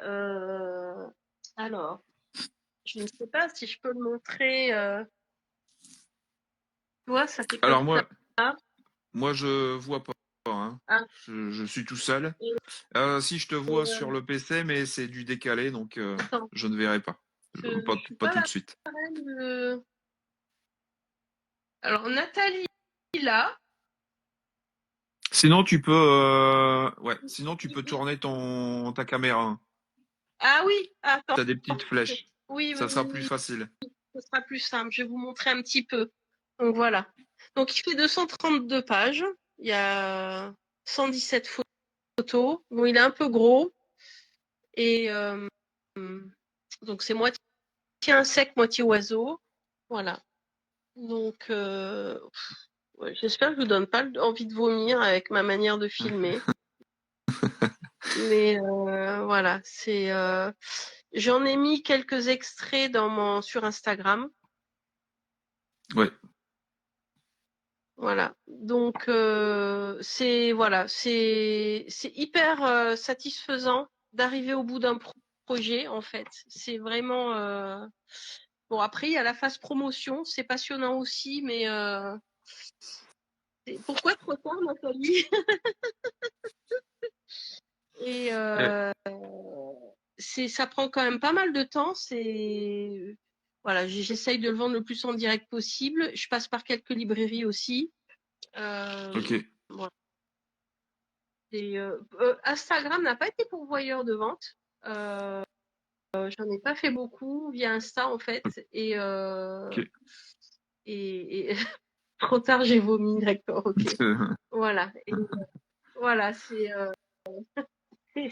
Alors, je ne sais pas si je peux le montrer. Tu vois, ça fait Alors comme ça. Moi, je vois pas. Hein. Ah. Je suis tout seul. Si je te vois sur le PC, mais c'est du décalé, donc je ne verrai pas. Pas tout de suite. Alors, Nathalie, là. Sinon, tu peux, sinon tu peux tourner ta caméra. Ah oui, attends. Tu as des petites flèches. Oui, ça sera plus facile. Ça sera plus simple. Je vais vous montrer un petit peu. Donc voilà. Donc il fait 232 pages. Il y a 117 photos. Bon, il est un peu gros. Et donc c'est moitié insecte, moitié oiseau. Voilà. Donc j'espère que je vous donne pas envie de vomir avec ma manière de filmer. Mais voilà, c'est. J'en ai mis quelques extraits sur Instagram. Ouais. Voilà. Donc c'est hyper satisfaisant d'arriver au bout d'un projet en fait. C'est vraiment bon, après il y a la phase promotion, c'est passionnant aussi, mais pourquoi trop tard, Nathalie? Et ça prend quand même pas mal de temps. Voilà, j'essaye de le vendre le plus en direct possible. Je passe par quelques librairies aussi. Ok. Voilà. Instagram n'a pas été pourvoyeur de vente. J'en ai pas fait beaucoup via Insta en fait. Et, okay. et trop tard, j'ai vomi, d'accord, ok. Voilà. Et, voilà, c'est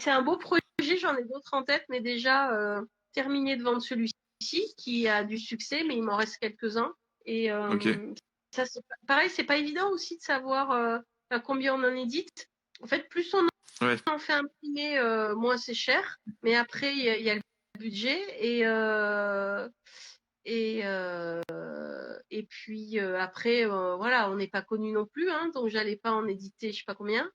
un beau projet, j'en ai d'autres en tête, mais déjà terminé de vendre celui-ci qui a du succès, mais il m'en reste quelques-uns. Et ça, pareil, c'est pas évident aussi de savoir combien on en édite. En fait, plus on en fait imprimer, moins c'est cher. Mais après, il y a le budget et puis après, voilà, on n'est pas connu non plus, hein, donc j'allais pas en éditer, je sais pas combien.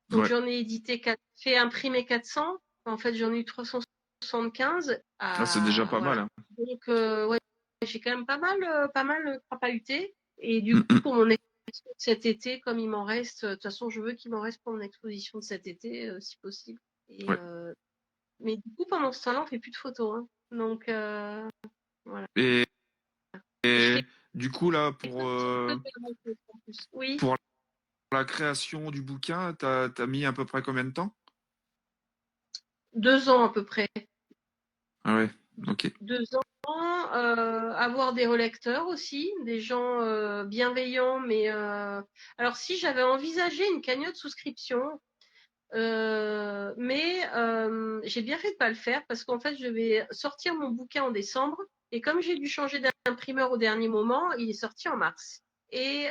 Donc j'en ai édité fait imprimer 400. En fait, j'en ai eu 375. C'est déjà pas mal. Hein. Donc ouais, j'ai quand même pas mal crapahuté. Et du coup, pour mon exposition de cet été, comme il m'en reste, de toute façon, je veux qu'il m'en reste pour mon exposition de cet été, si possible. Et, mais du coup, pendant ce temps-là, on fait plus de photos. Hein. Donc voilà. Et du coup, là, pour la création du bouquin, t'as mis à peu près combien de temps? 2 ans à peu près. Ah ouais, ok. 2 ans. Avoir des relecteurs aussi, des gens bienveillants. Mais alors si j'avais envisagé une cagnotte souscription, mais j'ai bien fait de pas le faire parce qu'en fait je vais sortir mon bouquin en décembre et comme j'ai dû changer d'imprimeur au dernier moment, il est sorti en mars. Et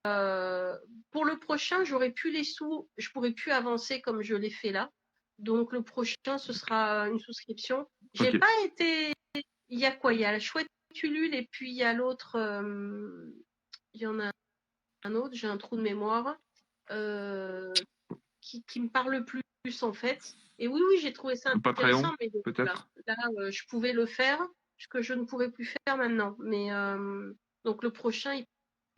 pour le prochain, j'aurai plus les sous, je pourrai plus avancer comme je l'ai fait là. Donc le prochain, ce sera une souscription. J'ai pas été. Il y a quoi? Il y a la Chouette Ulule et puis il y a l'autre. Il y en a un autre, j'ai un trou de mémoire qui me parle plus en fait. Et oui, j'ai trouvé ça intéressant, mais peut-être. Là, je pouvais le faire, ce que je ne pourrais plus faire maintenant. Mais donc le prochain, il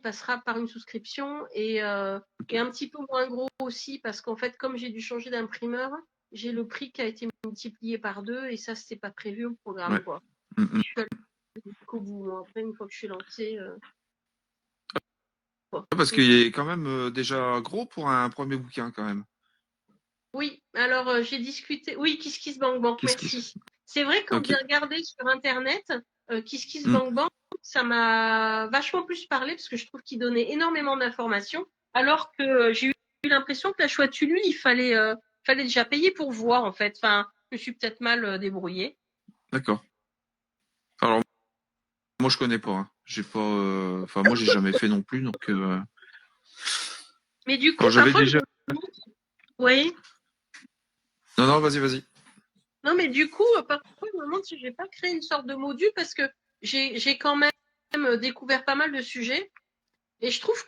passera par une souscription et un petit peu moins gros aussi parce qu'en fait, comme j'ai dû changer d'imprimeur, j'ai le prix qui a été multiplié par 2 et ça, c'était pas prévu au programme, quoi. Je suis jusqu'au bout. Après, une fois que je suis lancée, Parce qu'il est quand même déjà gros pour un premier bouquin quand même. Oui, alors j'ai discuté. Oui, KissKissBankBank, Qu'est-ce qui... merci. C'est vrai, quand Ok. j'ai regardé sur Internet, Hmm. KissKissBankBank, ça m'a vachement plus parlé parce que je trouve qu'il donnait énormément d'informations, alors que j'ai eu l'impression que la Chouette Ulule, fallait déjà payer pour voir en fait. Enfin, je me suis peut-être mal débrouillée. D'accord. Alors moi je connais pas. Hein. J'ai pas. Enfin moi j'ai jamais fait non plus. Donc. Mais du coup, Alors j'avais parfois, je déjà. me demande. Oui. Non non vas-y vas-y. Non, mais du coup, parfois, je me demande si je vais pas créer une sorte de module parce que j'ai quand même découvert pas mal de sujets et je trouve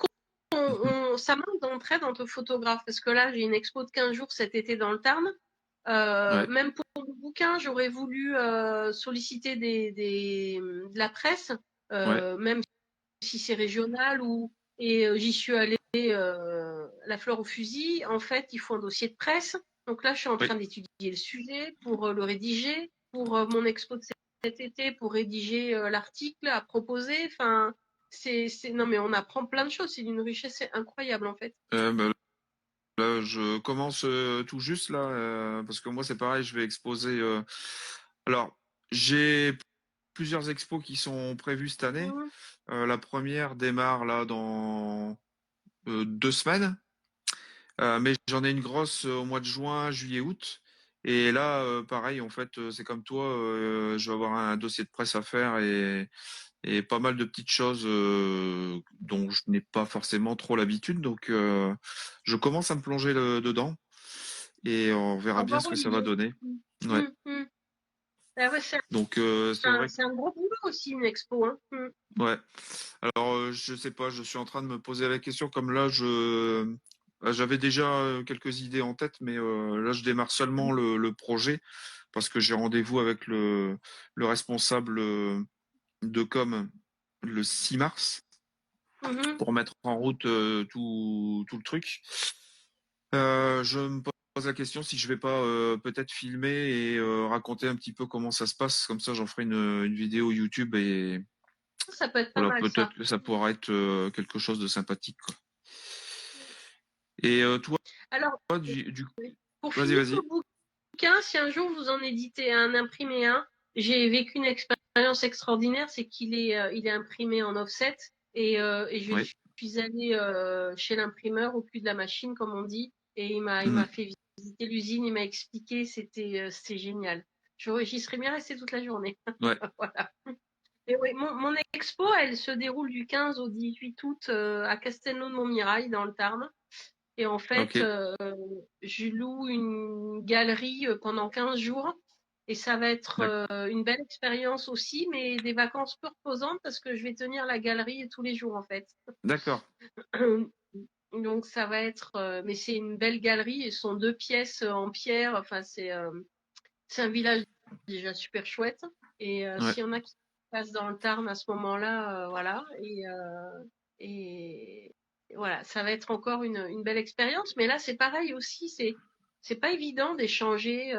Mhm. ça manque d'entraide entre photographes parce que là, j'ai une expo de 15 jours cet été dans le Tarn. Ouais Même pour le bouquin, j'aurais voulu solliciter de la presse, ouais. même si c'est régional et j'y suis allée la fleur au fusil. En fait, il faut un dossier de presse. Donc là, je suis en Oui. train d'étudier le sujet pour le rédiger, pour mon expo de cet été, pour rédiger l'article à proposer. Enfin, non, mais on apprend plein de choses. C'est d'une richesse incroyable, en fait. Bah, là je commence tout juste là parce que moi c'est pareil. Je vais exposer. Alors j'ai plusieurs expos qui sont prévues cette année. Mhm. La première démarre là dans 2 semaines. Mais j'en ai une grosse au mois de juin, juillet, août. Et là, pareil, en fait, c'est comme toi, je vais avoir un dossier de presse à faire et pas mal de petites choses dont je n'ai pas forcément trop l'habitude. Donc, je commence à me plonger dedans et on Au verra bien revoir, ce que ça va Olivier. donner. Mhm. Ouais. Mhm. Ah ouais, Donc, c'est vrai que c'est un gros boulot aussi, une expo. Hein. Mhm. ouais. Alors, je sais pas, je suis en train de me poser la question. Comme là, j'avais déjà quelques idées en tête, mais là, je démarre seulement le projet parce que j'ai rendez-vous avec le responsable de com le 6 mars Mhm. pour mettre en route tout le truc. Je me pose la question si je vais pas peut-être filmer et raconter un petit peu comment ça se passe. Comme ça, j'en ferai une vidéo YouTube et Ça peut être pas voilà, mal, peut-être ça. que ça pourra être quelque chose de sympathique, quoi. Et toi, Alors, du... pour Vas-y, finir le vas-y. bouquin, si un jour vous en éditez un, imprimez un, j'ai vécu une expérience extraordinaire, c'est il est imprimé en offset et je Oui. suis allée chez l'imprimeur au cul de la machine, comme on dit, et il Hmm. m'a fait visiter l'usine, il m'a expliqué, c'était génial. J'y serais bien restée toute la journée. Ouais. Voilà. Et oui, mon expo, elle se déroule du 15 au 18 août à Castelnau-de-Montmirail, dans le Tarn. Et en Ok. fait, je loue une galerie pendant 15 jours. Et ça va être D'ac- une belle expérience aussi, mais des vacances peu reposantes parce que je vais tenir la galerie tous les jours en fait. D'accord. Donc ça va être, mais c'est une belle galerie. Et ce sont 2 pièces en pierre. Enfin, c'est un village déjà super chouette. Et Ouais. s'il y en a qui passent dans le Tarn à ce moment-là, voilà. Et voilà, ça va être encore une belle expérience. Mais là, c'est pareil aussi. C'est pas évident d'échanger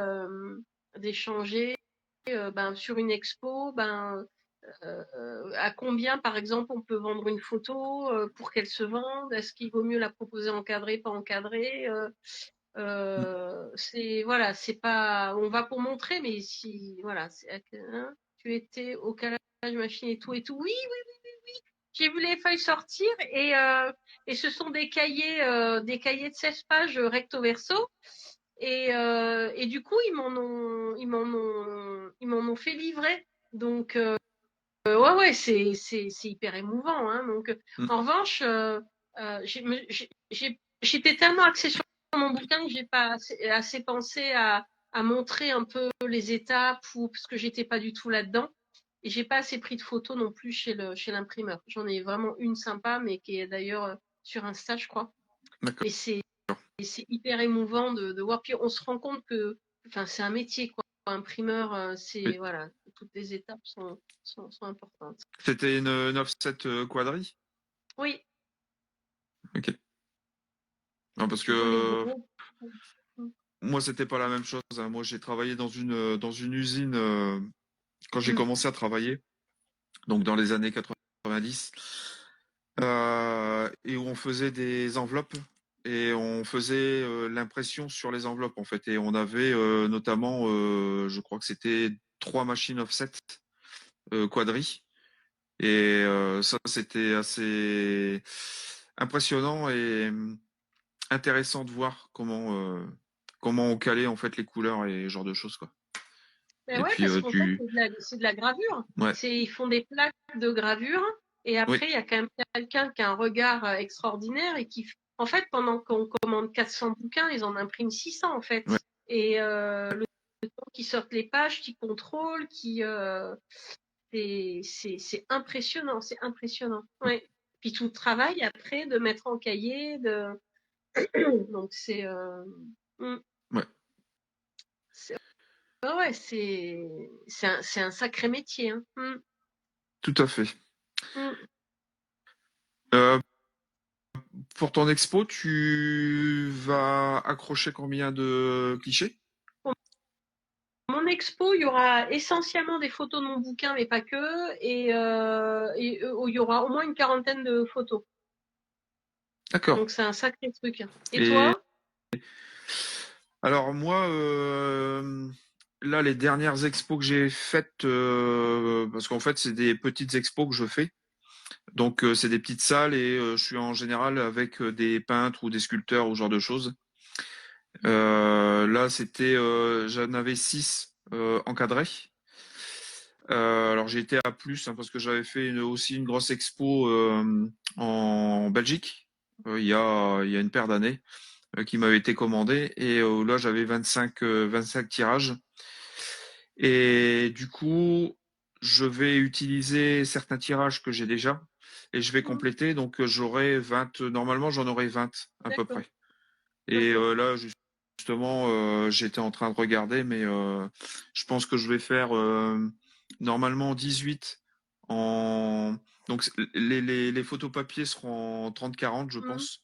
ben, sur une expo. Ben, à combien, par exemple, on peut vendre une photo pour qu'elle se vende? Est-ce qu'il vaut mieux la proposer encadrée, pas encadrée? Hmm. C'est voilà, c'est pas, on va pour montrer, mais si voilà, hein, tu étais au calage machine et tout. Oui, j'ai vu les feuilles sortir et ce sont des cahiers de 16 pages recto verso et du coup ils m'en ont fait livrer. Donc ouais ouais, c'est hyper émouvant hein. Donc Hmm. en revanche j'étais tellement axée sur mon bouquin que j'ai pas assez pensé à montrer un peu les étapes ou parce que j'étais pas du tout là-dedans. Et j'ai pas assez pris de photos non plus chez l'imprimeur. J'en ai vraiment une sympa, mais qui est d'ailleurs sur Insta, je crois. D'accord. Mais c'est hyper émouvant de voir. Puis on se rend compte que, enfin, c'est un métier, quoi. Imprimeur, Oui. voilà, toutes les étapes sont importantes. C'était une offset quadri? Oui, Ok. Non, parce que souvent les gros. moi, c'était pas la même chose. Hein. Moi, j'ai travaillé dans une usine quand j'ai commencé à travailler. donc dans les années 90, et où on faisait des enveloppes et on faisait l'impression sur les enveloppes en fait. Et on avait notamment, je crois que c'était 3 machines offset quadri. Et ça, c'était assez impressionnant et intéressant de voir comment on calait en fait les couleurs et ce genre de choses quoi. Mais Et ouais, puis parce qu'en fait, tu c'est de la gravure. ouais Ils font des plaques de gravure et oui après, il y a quand même quelqu'un qui a un regard extraordinaire et en fait, pendant qu'on commande 400 bouquins, ils en impriment 600 en fait. ouais Et le temps qu'ils sortent les pages, qu'ils contrôlent, c'est impressionnant, c'est impressionnant. Ouais. Puis tout le travail après de mettre en cahier, donc mm, ouais c'est ouais, c'est un sacré métier. Hein. tout à fait. Mm. Euh, pour ton expo, tu vas accrocher combien de clichés? Pour mon expo, il y aura essentiellement des photos de mon bouquin, mais pas que, il y aura au moins une quarantaine de photos. D'accord. Donc c'est un sacré truc. Et Et toi? alors moi, là, les dernières expos que j'ai faites, parce qu'en fait, c'est des petites expos que je fais. Donc, c'est des petites salles et je suis en général avec des peintres ou des sculpteurs ou ce genre de choses. Là, j'en avais 6 encadrés. Alors, j'ai été à plus hein, parce que j'avais fait aussi une grosse expo en Belgique il y a une paire d'années qui m'avait été commandée et là, j'avais 25 tirages. Et du coup, je vais utiliser certains tirages que j'ai déjà et je vais Mm. compléter. Donc, j'aurai 20, normalement, j'en aurai 20 à peu D'accord, près. Et d'accord. là, justement, j'étais en train de regarder, mais je pense que je vais faire normalement 18 en. Donc, les photos papier seront en 30-40, je Mm. pense.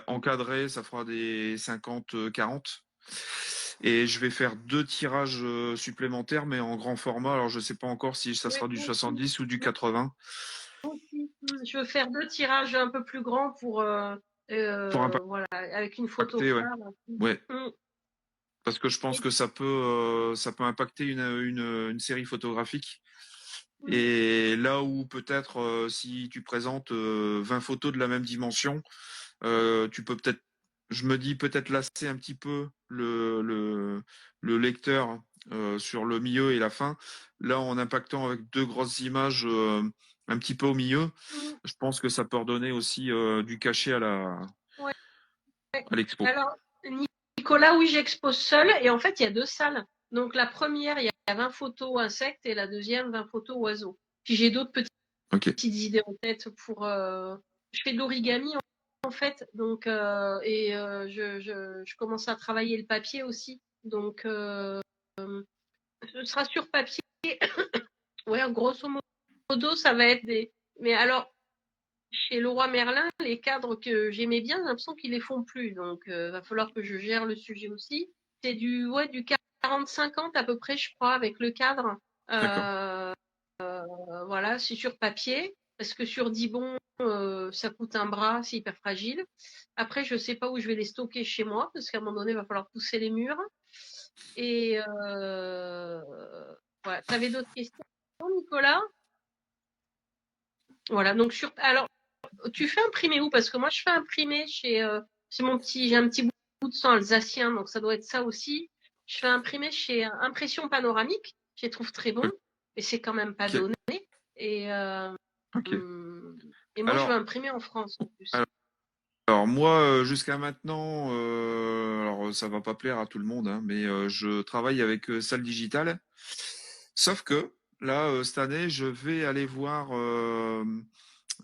Encadré, ça fera des 50-40. Et je vais faire 2 tirages supplémentaires, mais en grand format. Alors, je sais pas encore si ça Ouais, sera du moi aussi. 70 ou du 80. Moi aussi. Je veux faire 2 tirages un peu plus grands Pour voilà, avec une photo impacter, ouais. phare. Ouais. Mm. Parce que je pense Et- que ça peut impacter une série photographique. mm. Et là où peut-être, si tu présentes 20 photos de la même dimension, tu peux peut-être, je me dis peut-être lasser un petit peu le lecteur sur le milieu et la fin. Là, en impactant avec 2 grosses images un petit peu au milieu, Mm. je pense que ça peut redonner aussi du cachet Ouais. à l'expo. Alors, Nicolas, oui, j'expose seul. Et en fait, il y a 2 salles. Donc, la première, il y a 20 photos insectes et la deuxième, 20 photos oiseaux. Puis, j'ai d'autres Ok. petites idées en tête je fais de l'origami en fait. Donc, je commence à travailler le papier aussi. Donc, ce sera sur papier. Ouais, grosso modo, ça va être des. Mais alors, chez Leroy Merlin, les cadres que j'aimais bien, j'ai l'impression qu'ils les font plus. Donc, va falloir que je gère le sujet aussi. C'est du 40-50 à peu près, je crois, avec le cadre. D'accord. Euh, voilà, c'est sur papier. Parce que sur Dibon, ça coûte un bras, c'est hyper fragile. Après, je sais pas où je vais les stocker chez moi, parce qu'à un moment donné, il va falloir pousser les murs. Et voilà. T'avais d'autres questions, Nicolas? Voilà. Donc alors, tu fais imprimer où? Parce que moi, je fais imprimer j'ai un petit bout de sang alsacien, donc ça doit être ça aussi. Je fais imprimer chez Impression Panoramique. Je les trouve très bons, mais c'est quand même pas Ok. donné. Et, Ok. et moi, je veux Alors, imprimer en France en plus. alors moi, jusqu'à maintenant, alors ça va pas plaire à tout le monde, hein, mais je travaille avec Salle Digitale. Sauf que là, cette année, je vais aller voir euh,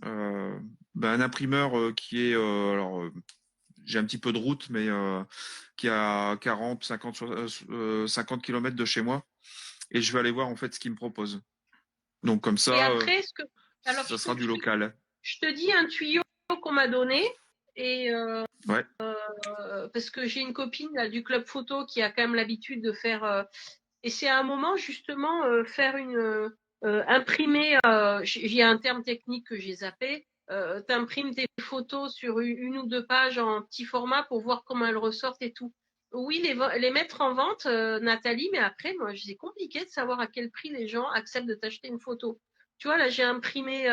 un imprimeur qui est, alors j'ai un petit peu de route, mais qui est à 40, 50, 50 km de chez moi, et je vais aller voir en fait ce qu'il me propose. Donc comme Et ça, après, alors, ça sera du local. je te dis un tuyau qu'on m'a donné. Et Ouais. parce que j'ai une copine là, du club photo qui a quand même l'habitude de faire. Et c'est à un moment justement faire imprimer, il y a un terme technique que j'ai zappé. T'imprimes tes photos sur une ou deux pages en petit format pour voir comment elles ressortent et tout. Oui, les mettre en vente, Nathalie, mais après, moi, c'est compliqué de savoir à quel prix les gens acceptent de t'acheter une photo. Tu vois, là, j'ai imprimé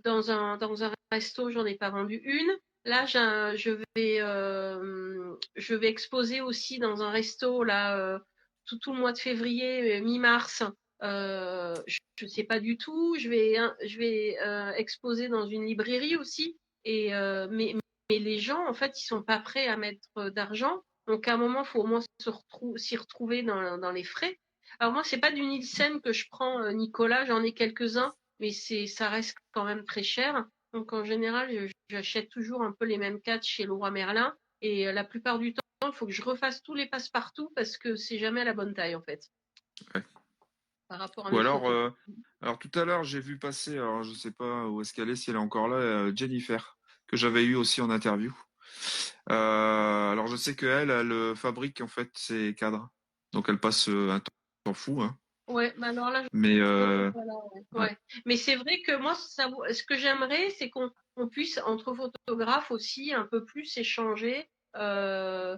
dans un resto, j'en ai pas vendu une. Là, je vais exposer aussi dans un resto là tout le mois de février, mi-mars. Je sais pas du tout. Je vais exposer dans une librairie aussi. Mais les gens, en fait, ils sont pas prêts à mettre d'argent. Donc, à un moment, il faut au moins s'y retrouver dans les frais. Alors, moi, c'est pas du Nielsen que je prends, Nicolas. J'en ai quelques-uns, mais ça reste quand même très cher. Donc, en général, j'achète toujours un peu les mêmes cadres chez Leroy Merlin. Et la plupart du temps, il faut que je refasse tous les passe-partout parce que c'est jamais la bonne taille, en fait, Ouais. par rapport à Ou mes photos. alors tout à l'heure, j'ai vu passer, alors je sais pas où est-ce qu'elle est, si elle est encore là, Jennifer, que j'avais eu aussi en interview. Alors je sais elle fabrique en fait ses cadres. Donc elle passe un temps fou, hein. Ouais, bah alors là, Mais voilà, ouais. ouais. Ouais. Mais c'est vrai que moi, ce que j'aimerais, c'est qu'on puisse, entre photographes aussi, un peu plus échanger. Euh,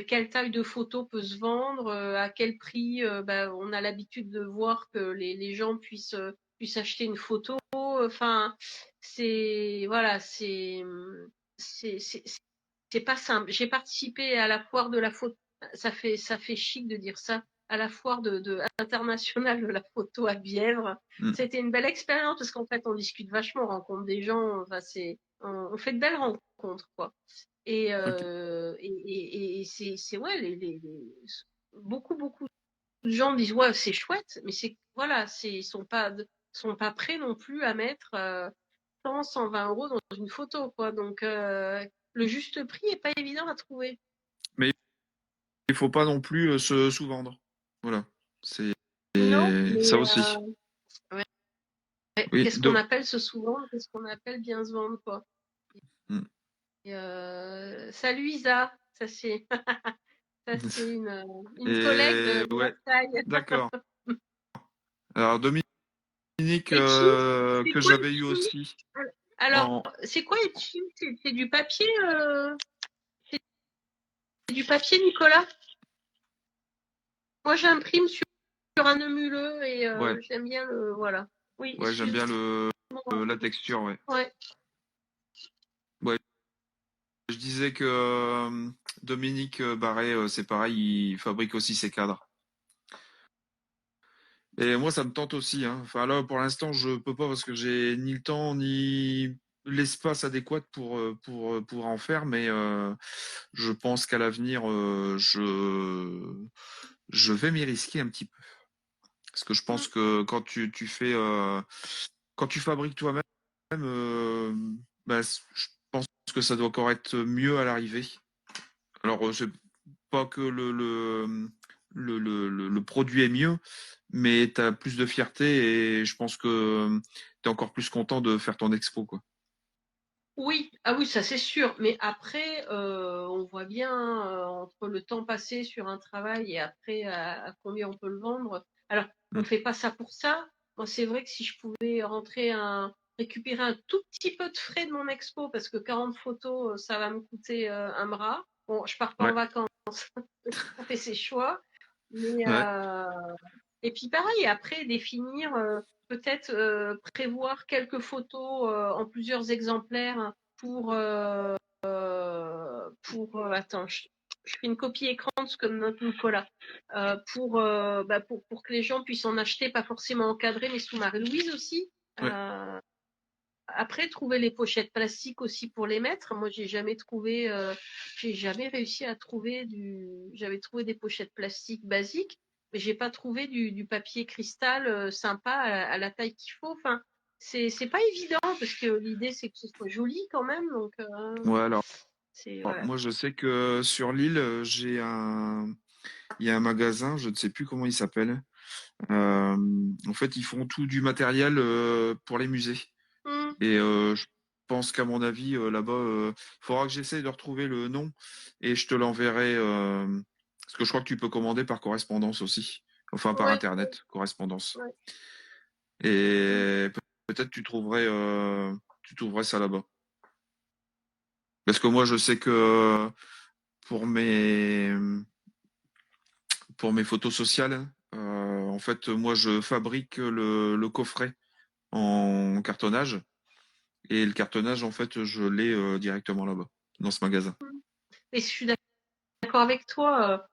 Quelle taille de photo peut se vendre, à quel prix, bah, on a l'habitude de voir que les gens puissent acheter une photo. Enfin, voilà, c'est c'est pas simple. J'ai participé à la foire de la photo. Ça fait chic de dire ça. À la foire internationale de la photo à Bièvre. Mm. C'était une belle expérience parce qu'en fait, on discute vachement, on rencontre des gens. Enfin, on fait de belles rencontres, quoi. Ok. Et c'est ouais, beaucoup de gens disent ouais, c'est chouette, mais c'est voilà, sont pas prêts non plus à mettre 100, 120 € dans une photo, quoi. Donc le juste prix est pas évident à trouver. Mais il faut pas non plus se sous-vendre. Voilà. C'est Non, ça mais aussi. ouais, Oui. qu'est-ce qu'on appelle se souvent, qu'est-ce qu'on appelle bien se vendre, quoi. Mm. Et, salut Isa, ça c'est une collègue Et de ouais, Versailles. d'accord. Alors Dominique Etching, c'est que quoi j'avais eu Etching? aussi Alors, en c'est quoi Etching? C'est du papier, c'est du papier, Nicolas? Moi, j'imprime sur un nœud et ouais, j'aime bien le, voilà. Oui, ouais, j'aime bien excuse-moi. la texture, ouais. Ouais. Ouais, je disais que Dominique Barret, c'est pareil, il fabrique aussi ses cadres. Et moi, ça me tente aussi, hein. Enfin là, pour l'instant, je peux pas parce que j'ai ni le temps ni l'espace adéquat pour en faire, mais je pense qu'à l'avenir, je vais m'y risquer un petit peu. Parce que je Mm. pense que tu fais quand tu fabriques toi-même, euh, bah, je pense que ça doit encore être mieux à l'arrivée. Alors, c'est pas que le produit est mieux, mais tu as plus de fierté et je pense que tu es encore plus content de faire ton expo, quoi. Oui, ah oui, ça c'est sûr. Mais après, on voit bien entre le temps passé sur un travail et après à combien on peut le vendre. Alors, on Mm. fait pas ça pour ça. Moi, c'est vrai que si je pouvais récupérer un tout petit peu de frais de mon expo, parce que 40 photos, ça va me coûter un bras. Bon, je pars pas en Ouais, vacances, on fait ses choix. Mais ouais, et puis pareil, après définir, peut-être prévoir quelques photos en plusieurs exemplaires attends, je fais une copie écran de ce que note Nicolas, pour que les gens puissent en acheter, pas forcément encadré, mais sous Marie-Louise aussi. ouais. Euh, Après, trouver les pochettes plastiques aussi pour les mettre. Moi, j'ai jamais réussi à trouver j'avais trouvé des pochettes plastiques basiques, mais j'ai pas trouvé du papier cristal sympa à la taille qu'il faut. Enfin, c'est pas évident parce que l'idée c'est que ce soit joli quand même. Donc, Ouais, alors, voilà. moi, je sais que sur l'île, il y a un magasin, je ne sais plus comment il s'appelle. Euh, En fait, ils font tout du matériel pour les musées. Mmh. Et je pense qu'à mon avis, là-bas, il faudra que j'essaye de retrouver le nom et je te l'enverrai. Parce que je crois que tu peux commander par correspondance aussi. Enfin, par Ouais, Internet, correspondance. ouais. Et peut-être tu trouverais ça là-bas. Parce que moi, je sais que pour mes, pour mes photos sociales, en fait, moi, je fabrique le coffret en cartonnage. Et le cartonnage, en fait, je l'ai directement là-bas, dans ce magasin. Et je suis d'accord avec toi.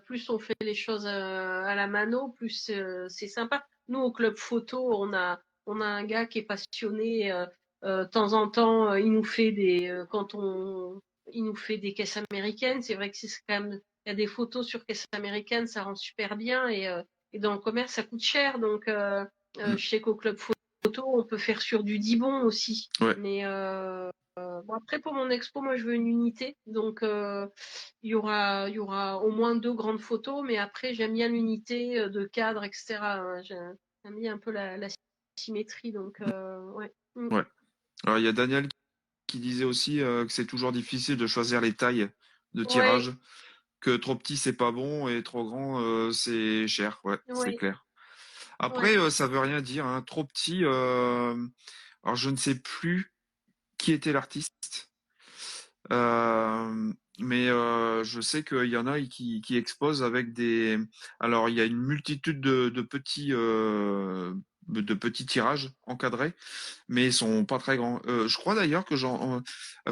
Plus on fait les choses à la mano, plus c'est sympa. Nous, au club photo, on a un gars qui est passionné. De temps en temps, il nous fait il nous fait des caisses américaines. C'est vrai que c'est quand même, il y a des photos sur caisses américaines, ça rend super bien. Et dans le commerce, ça coûte cher. Donc, je sais qu'au club photo, on peut faire sur du Dibon aussi. Ouais. Mais bon, après, pour mon expo, moi, je veux une unité. Donc, il y aura au moins 2 grandes photos, mais après, j'aime bien l'unité de cadre, etc. J'aime bien un peu la symétrie. Donc, ouais. Ouais. Alors, il y a Daniel qui disait aussi que c'est toujours difficile de choisir les tailles de Ouais, tirage, que trop petit, c'est pas bon, et trop grand, c'est cher. Ouais, c'est ouais, clair. Après, ouais. ça veut rien dire, hein. Trop petit, alors je ne sais plus qui était l'artiste. Mais je sais qu'il y en a qui exposent avec des. Alors, il y a une multitude de petits tirages encadrés, mais ils sont pas très grands. Je crois d'ailleurs que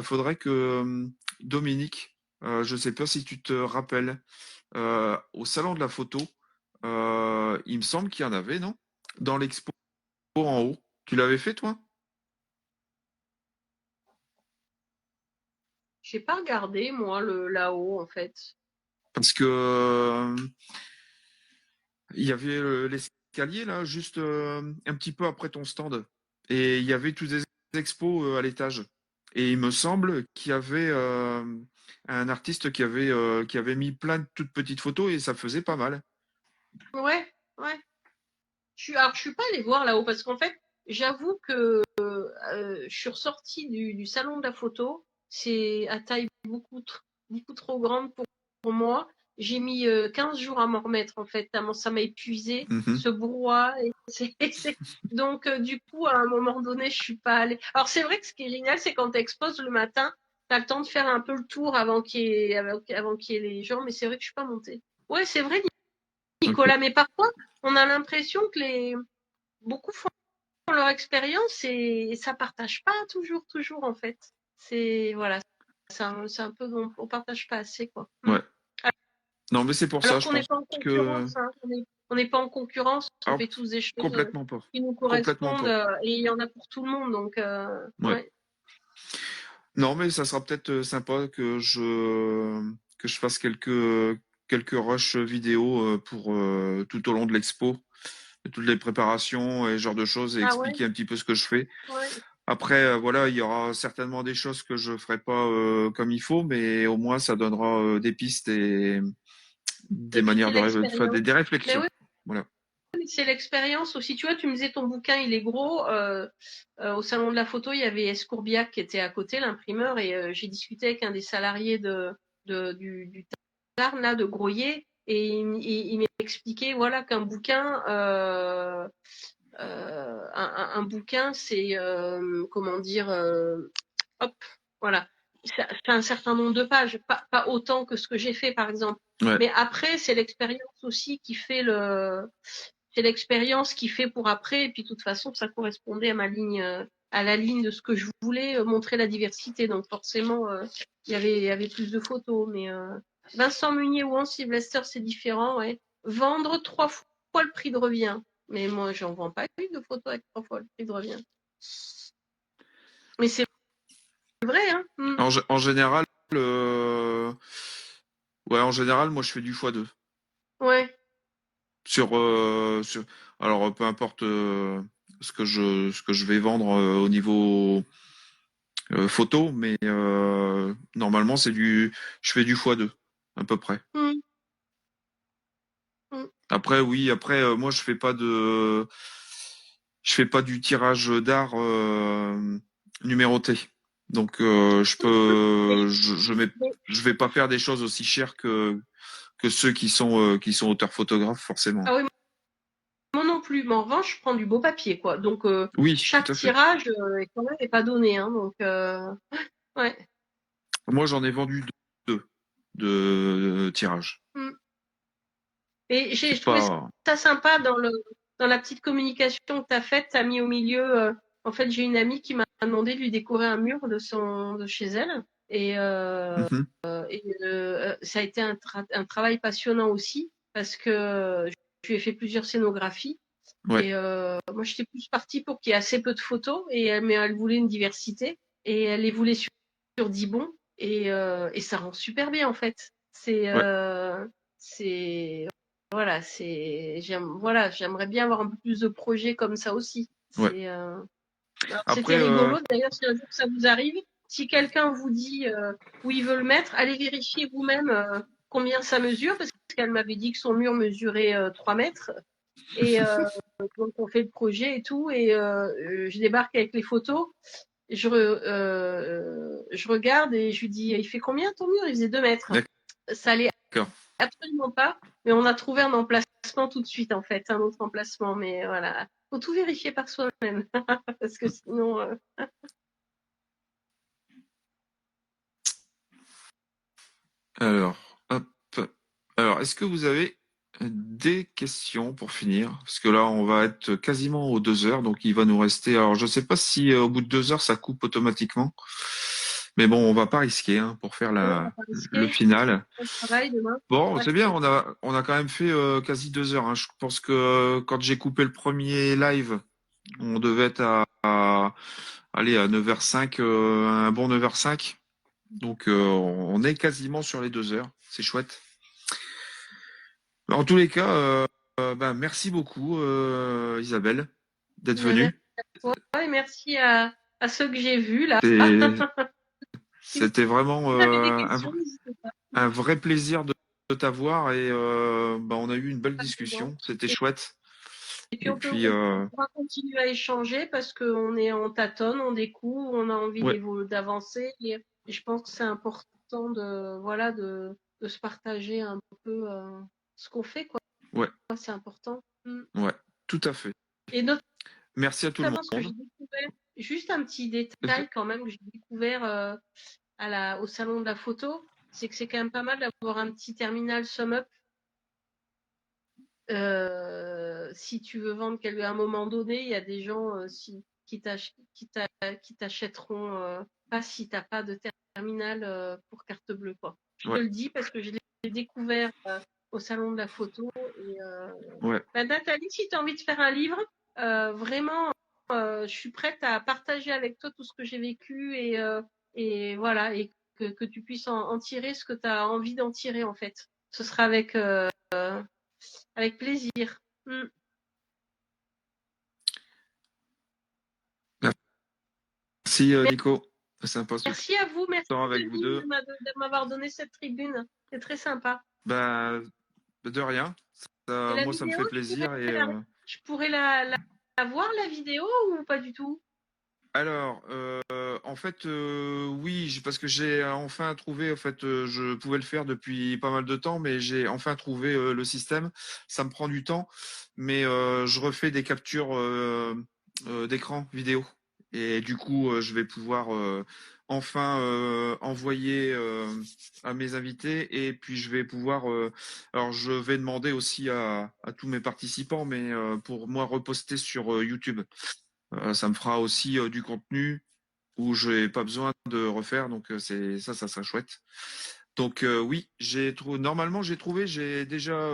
faudrait que Dominique, je sais pas si tu te rappelles, au salon de la photo, il me semble qu'il y en avait, non? Dans l'expo en haut. Tu l'avais fait, toi? J'ai pas regardé, moi, là-haut, en fait. Parce que il y avait l'escalier là, juste un petit peu après ton stand. Et il y avait tous des expos à l'étage. Et il me semble qu'il y avait un artiste qui avait mis plein de toutes petites photos et ça faisait pas mal. Ouais, ouais. Alors, je suis pas allée voir là-haut parce qu'en fait, j'avoue que je suis ressortie du salon de la photo. C'est à taille beaucoup trop grande pour moi. J'ai mis 15 jours à m'en remettre en fait, tellement ça m'a épuisé, Mhm. ce brouhaha. Donc du coup, à un moment donné, je suis pas allée. Alors c'est vrai que ce qui est génial, c'est quand tu exposes le matin, tu as le temps de faire un peu le tour avant qu'il y ait les gens, mais c'est vrai que je suis pas montée. Ouais, c'est vrai, Ok. Nicolas, mais parfois, on a l'impression que beaucoup font leur expérience et ça partage pas toujours en fait. Voilà, c'est un peu, on partage pas assez quoi. Ouais. Non, mais c'est pour ça, Alors je qu'on n'est pense pas en que. concurrence, hein. On n'est pas en concurrence, on Alors, fait tous des choses complètement pas. qui nous Complètement correspondent pas. et il y en a pour tout le monde donc Ouais. ouais. Non, mais ça sera peut-être sympa que je fasse quelques rushs vidéo pour tout au long de l'expo, toutes les préparations et ce genre de choses et Ah ouais, expliquer un petit peu ce que je fais. ouais. Après, voilà, il y aura certainement des choses que je ferai pas comme il faut, mais au moins ça donnera des pistes et des Et puis manières c'est enfin, l'expérience. des Mais réflexions. oui, Voilà. c'est l'expérience aussi. Tu vois, tu me disais ton bouquin, il est gros. Au salon de la photo, il y avait Escourbiac qui était à côté, l'imprimeur, et j'ai discuté avec un des salariés du Tarn, là, de Groyer, et il m'expliquait, voilà, qu'un bouquin, un bouquin, c'est, comment dire, hop, voilà. C'est un certain nombre de pages, pas autant que ce que j'ai fait, par exemple. Ouais. Mais après, c'est l'expérience aussi qui fait c'est l'expérience qui fait pour après. Et puis, de toute façon, ça correspondait à la ligne de ce que je voulais montrer la diversité. Donc, forcément, il y avait plus de photos. Mais Vincent Munier ou Hans Sylvester, c'est différent, ouais. Vendre 3 fois le prix de revient. Mais moi, j'en vends pas une de photos avec 3 fois le prix de revient. Mais c'est vrai, hein. En général, euh, ouais, en général, moi je fais du x2. Ouais. Sur alors peu importe ce que je vais vendre au niveau photo, mais normalement je fais du x2 à peu près. Mm, mm. Après oui, après moi je fais pas du tirage d'art numéroté. Donc Mais, mais- je vais pas faire des choses aussi chères que ceux qui sont auteurs photographes forcément. ah oui, moi non plus. Mais en revanche, je prends du beau papier, quoi. Donc, Oui, chaque tout à fait. tirage est quand même pas donné, hein. Donc, ouais. Moi, j'en ai vendu 2 de tirages. Mm. Et j'ai C'est trouvé pas. ça sympa dans la petite communication que tu as faite, tu as mis au milieu. En fait, j'ai une amie qui m'a demandé de lui décorer un mur de chez elle. Et, Mhm. ça a été un travail passionnant aussi parce que je lui ai fait plusieurs scénographies. Ouais, Et moi, j'étais plus partie pour qu'il y ait assez peu de photos, mais elle voulait une diversité et elle les voulait sur 10 bons. Et ça rend super bien en fait. ouais, C'est voilà, j'aimerais bien avoir un peu plus de projets comme ça aussi. ouais. Alors, c'était Après, rigolo. D'ailleurs, si un jour ça vous arrive, si quelqu'un vous dit où il veut le mettre, allez vérifier vous-même combien ça mesure, parce qu'elle m'avait dit que son mur mesurait 3 mètres. Et donc on fait le projet et tout, et je débarque avec les photos. Je regarde et je lui dis, il fait combien ton mur? Il faisait 2 mètres. Ça allait d'accord. absolument pas, mais on a trouvé un emplacement tout de suite en fait, un autre emplacement. Mais voilà, faut tout vérifier par soi-même, parce que sinon. Alors, hop. Alors, est-ce que vous avez des questions pour finir? Parce que là, on va être quasiment aux 2 heures, donc il va nous rester. Alors, je ne sais pas si au bout de 2 heures, ça coupe automatiquement. Mais bon, on va pas risquer hein, pour faire On va pas le risquer. final. Bon travail demain. Bon, Ouais. c'est bien, on a quand même fait quasi 2 heures. Hein. Je pense que quand j'ai coupé le premier live, on devait être allez, à 9h05, un bon 9h05. Donc, on est quasiment sur les 2 heures. C'est chouette. En tous les cas, ben, merci beaucoup, Isabelle, d'être Mais merci venue. à toi et merci à ceux que j'ai vus là. C'est- Si vous C'était vraiment avez des questions, n'hésitez pas. un vrai plaisir de t'avoir et ben, on a eu une belle Absolument. discussion. C'était Et, chouette. et puis Et puis, on pourra continuer à échanger parce qu'on est en tâtonne, on découvre, on a envie ouais, d'avancer. Et je pense que c'est important de se partager un peu ce qu'on fait, quoi. ouais, C'est important. Mm. ouais, tout à fait. Et Merci à tout le notamment ce que j'ai monde. découvert, juste un petit Vas-y. détail quand même que j'ai découvert au salon de la photo, c'est que c'est quand même pas mal d'avoir un petit terminal SumUp si tu veux vendre à un moment donné, il y a des gens qui t'achèteront pas si tu n'as pas de terminal pour carte bleue, quoi. Je te Ouais, le dis parce que je l'ai découvert au salon de la photo. Et, ouais, Nathalie, si tu as envie de faire un livre, vraiment, je suis prête à partager avec toi tout ce que j'ai vécu et voilà, et que tu puisses en tirer ce que tu as envie d'en tirer en fait. Ce sera avec plaisir. Mm. merci Nico. C'est sympa ce Merci à vous, merci temps avec vous Denis deux. de m'avoir donné cette tribune. C'est très sympa. Ben, de rien. Et la Moi, ça me vidéo, fait plaisir et je pourrais la voir, la vidéo, ou pas du tout? alors, en fait, oui, parce que j'ai enfin trouvé, en fait, je pouvais le faire depuis pas mal de temps, mais j'ai enfin trouvé le système. Ça me prend du temps, mais je refais des captures d'écran vidéo. Et du coup, je vais pouvoir enfin envoyer à mes invités, et puis je vais pouvoir. Alors, je vais demander aussi à tous mes participants, mais pour moi reposter sur YouTube. Ça me fera aussi du contenu où je n'ai pas besoin de refaire, donc ça sera chouette. Donc oui, normalement j'ai déjà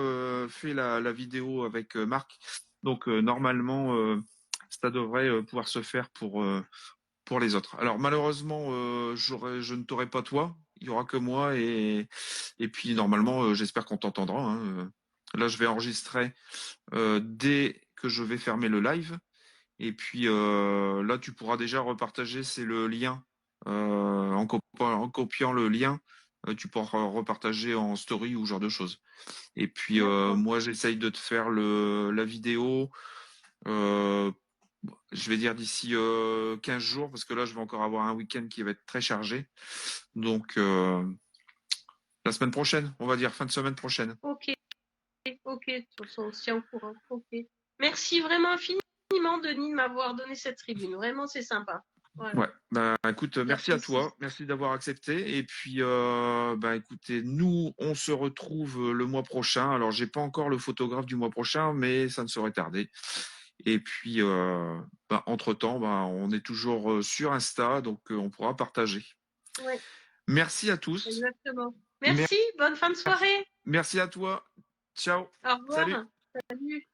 fait la vidéo avec Marc, donc normalement ça devrait pouvoir se faire pour les autres. Alors malheureusement je ne t'aurai pas toi, il y aura que moi et puis normalement j'espère qu'on t'entendra. Hein. Là je vais enregistrer dès que je vais fermer le live. Et puis là, tu pourras déjà repartager, c'est le lien. En copiant le lien, tu pourras repartager en story ou ce genre de choses. Et puis D'accord. moi, j'essaye de te faire la vidéo, euh, je vais dire d'ici 15 jours, parce que là, je vais encore avoir un week-end qui va être très chargé. Donc la semaine prochaine, on va dire fin de semaine prochaine. Ok, ok. De toute façon, on se tient au courant. Ok. Merci vraiment infiniment, Denis, de m'avoir donné cette tribune. Vraiment, c'est sympa. Voilà. Ouais, bah écoute, merci à toi, merci d'avoir accepté. Et puis, bah écoutez, nous, on se retrouve le mois prochain. Alors, j'ai pas encore le photographe du mois prochain, mais ça ne saurait tarder. Et puis, bah, entre-temps, bah, on est toujours sur Insta, donc on pourra partager. Oui. Merci à tous. Exactement. Merci, bonne fin de soirée. Merci à toi. Ciao. Au revoir. Salut. Salut.